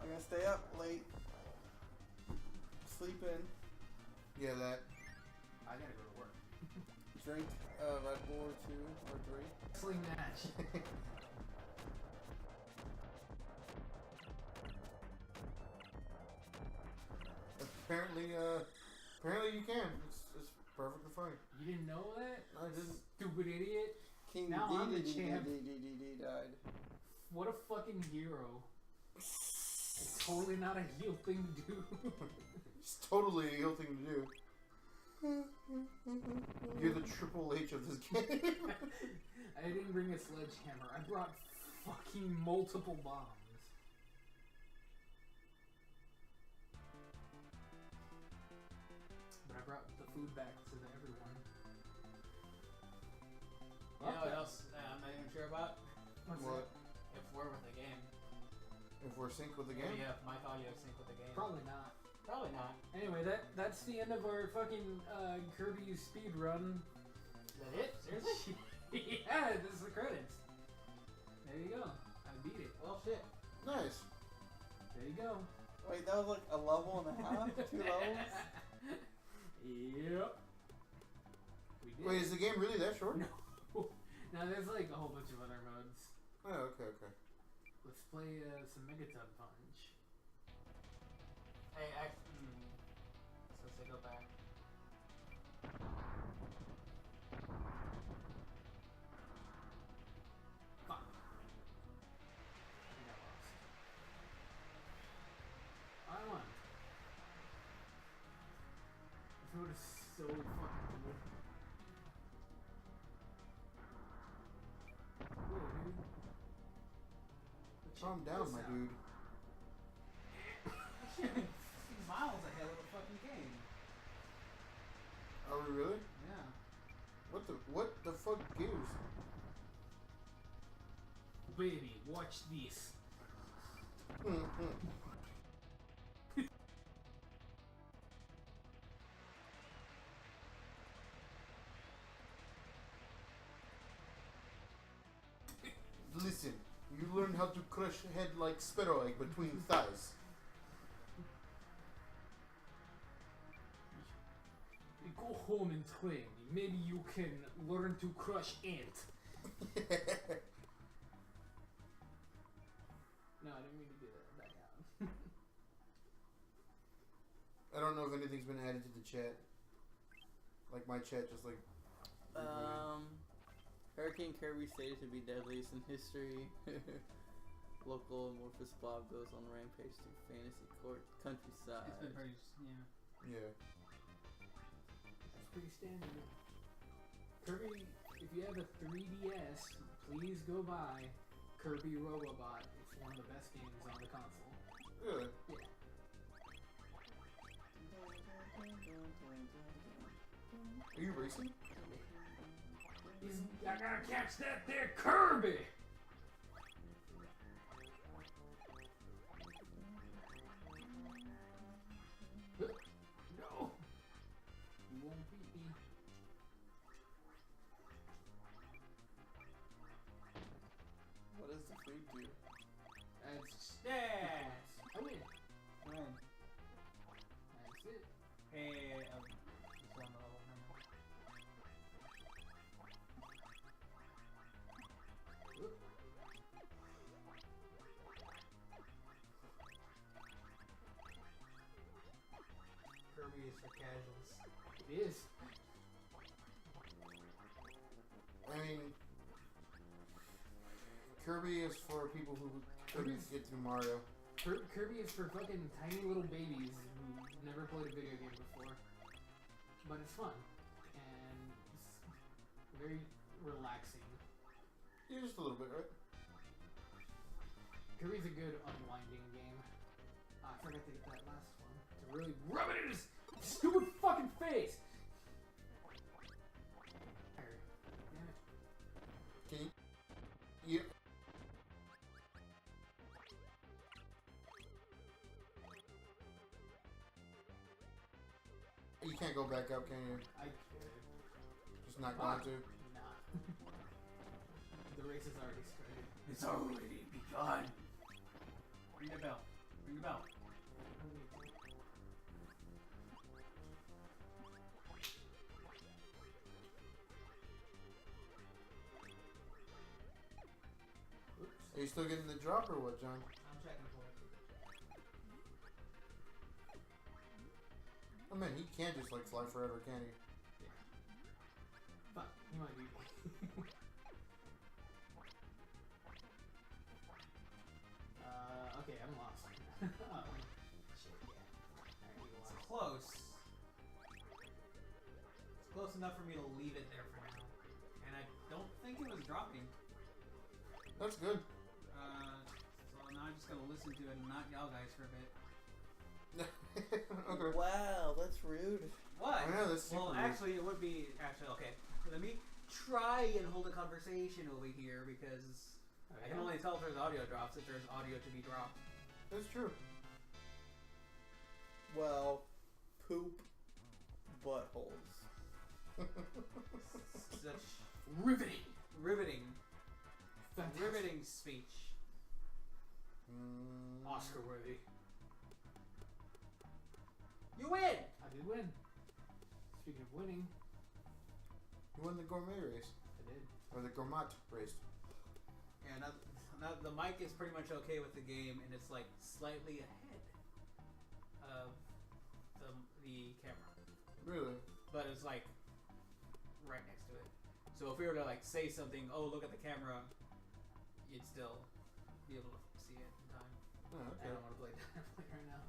I'm gonna stay up late. Sleep in. Yeah, that. I gotta go to work. Drink a Red Bull or 2 or 3. Wrestling match. Apparently you can. It's perfectly fine. You didn't know that? I didn't. Stupid idiot. King Now I'm the champ. died. What a fucking hero. It's totally not a heel thing to do. It's totally a heel thing to do. You're the Triple H of this game. I didn't bring a sledgehammer. I brought fucking multiple bombs. But I brought the food back to everyone. You know what else I'm not even sure about? What's What? If we're with the game. If we're synced with the game? Yeah, my audio sync with the game. Probably not. Probably not. Anyway, that's the end of our fucking Kirby speed run. Is that it? Seriously? Yeah, this is the credits. There you go. I beat it. Well, shit. Nice. There you go. Wait, that was like a level and a half? 2 levels? Yep. We did. Wait, is the game really that short? No. Now there's like a whole bunch of other modes. Oh, okay. Let's play some Megatub Punch. Hey, actually, since I go back. Fuck. I think I lost. I won. This mode is so fucking cool. Calm down, my dude. Miles ahead of the fucking game. Are we really? Yeah. What the fuck gives? Baby, watch this. Listen, you learn how to crush head like sparrow egg between thighs. Go home and train. Maybe you can learn to crush ant. No, I didn't mean to do that. Back out. I don't know if anything's been added to the chat. Like my chat, just like. Hurricane Kirby stated to be deadliest in history. Local amorphous blob goes on rampage through fantasy countryside. It's been pretty, Yeah. That's pretty standard. Kirby, if you have a 3DS, please go buy Kirby Robobot. It's one of the best games on the console. Really? Yeah. Are you racing? I gotta catch that there Kirby! No! You won't beat me. What does the food do? That's... Yes! I win. When? That's it. Hey, it's on the level. Whoop. Kirby is for casuals. It is. I mean, Kirby is for people who couldn't get through Mario. Kirby is for fucking tiny little babies who never played a video game before. But it's fun. And it's very relaxing. Yeah, just a little bit, right? Kirby's a good unwinding game. I forgot to get that last one. To really rub it in his stupid fucking face! Damn it. Can you? Yeah. You can't go back up, can you? I could. Just not going to. Nah. The race is already started. It's already begun. Ring the bell. Ring the bell. Oops. Are you still getting the drop or what, John? I'm checking for it. I mean, he can't just like fly forever, can he? Fuck, he might be. Okay, I'm lost. Shit, yeah. Alright, you It's lost. close. It's close enough for me to leave it there for now. And I don't think it was dropping. That's good. So now I'm just gonna listen to it and not y'all guys for a bit. Okay. Wow, that's rude. What? I know, that's well, super actually, it would be okay. Let me try and hold a conversation over here because I can only tell if there's audio drops if there's audio to be dropped. That's true. Well, poop buttholes. Such Riveting! riveting, Fantastic. riveting speech. Oscar worthy. You win. I did win. Speaking of winning, You won the gourmet race. I did. Or the gourmet race. Yeah, now the mic is pretty much okay with the game, and it's like slightly ahead of the camera, Really? but it's like right next to it. So if we were to like say something, oh look at the camera, you'd still be able to see it in time. Oh, I okay. don't want to play that right now.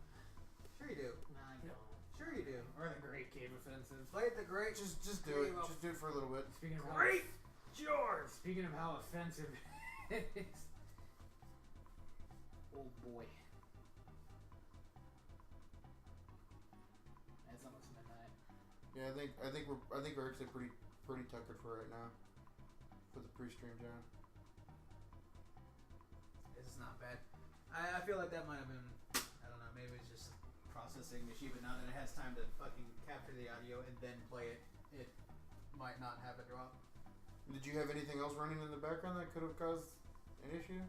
Sure you do. Nah, I don't. Sure you do. Or the Great Cave Offensive. Play it the great. Just do it. Just do it for a little bit. Speaking of Great George. Speaking of how offensive it is. Oh boy. It's almost midnight. Yeah, I think we're actually pretty tuckered for right now. For the pre-stream, John. This is not bad. I feel like that might have been, I don't know, maybe it's just a processing issue, but now that it has time to fucking capture the audio and then play it, it might not have it drop. Did you have anything else running in the background that could have caused an issue?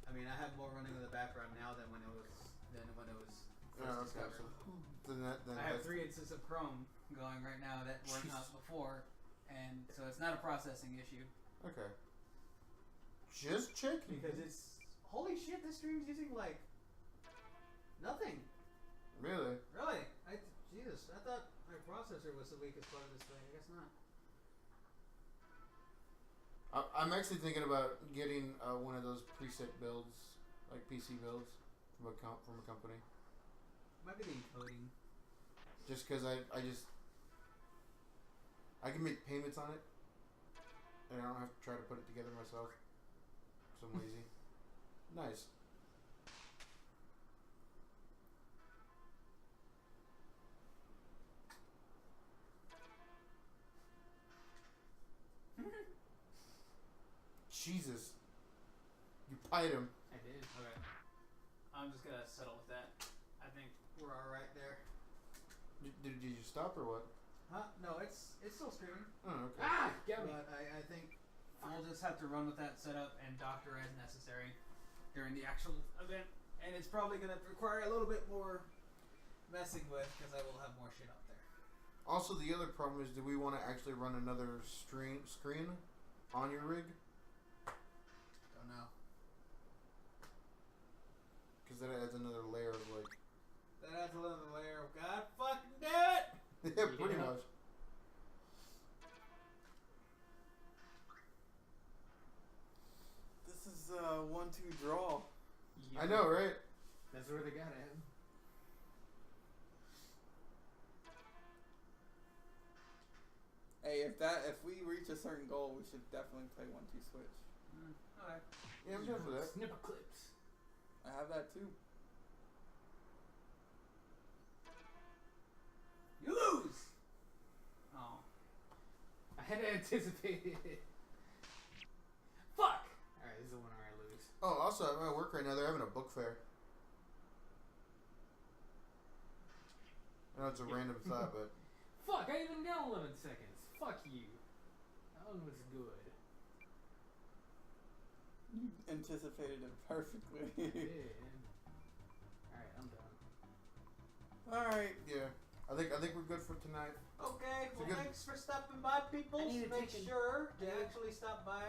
I mean, I have more running in the background now than when it was first discovered. So then I have 3 instances of Chrome going right now that weren't Jeez. up before, and so it's not a processing issue. Okay. Just checking. Because it's, holy shit, this stream's using like nothing. Really? Really? Jesus, I thought my processor was the weakest part of this thing. I guess not. I'm actually thinking about getting one of those preset builds, like PC builds, from a company. Might be the encoding. Just because I can make payments on it, and I don't have to try to put it together myself. So I'm lazy. Nice. Jesus. You pied him. I did. Okay. I'm just gonna settle with that. I think We're alright there. Did you stop or what? Huh? No, it's still streaming. Oh, okay. Ah! Got me. But I think we'll just have to run with that setup and doctor as necessary during the actual event. and it's probably gonna require a little bit more messing with because I will have more shit up there. Also, the other problem is, do we want to actually run another screen on your rig? Don't know. Because that adds another layer of like. That adds another layer of God fucking damn it! Yeah, pretty Yeah. much. This is a 1-2 draw. I know, right? That's where they got it. Hey, if we reach a certain goal, we should definitely play 1-2 switch. Okay. Yeah, I'm down for that. Snipper clips. I have that too. You lose! Oh. I had anticipated it. Fuck! Alright, this is the one where I lose. Oh, also at my work right now, they're having a book fair. I know it's a random thought, but Fuck, I even got 11 seconds. Fuck you. That one was good. You anticipated it perfectly. I did. Alright, I'm done. Alright. yeah, I think we're good for tonight. Okay, It's a well good- thanks for stopping by, people. I need to Make take a- sure to actually stop by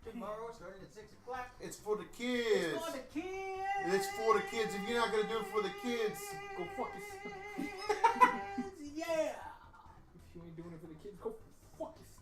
tomorrow starting at 6 o'clock. It's for the kids. It's for the kids! It's for the kids. If you're not gonna do it for the kids, Go fuck yourself. Yeah! If you ain't doing it for the kids, go fuck yourself.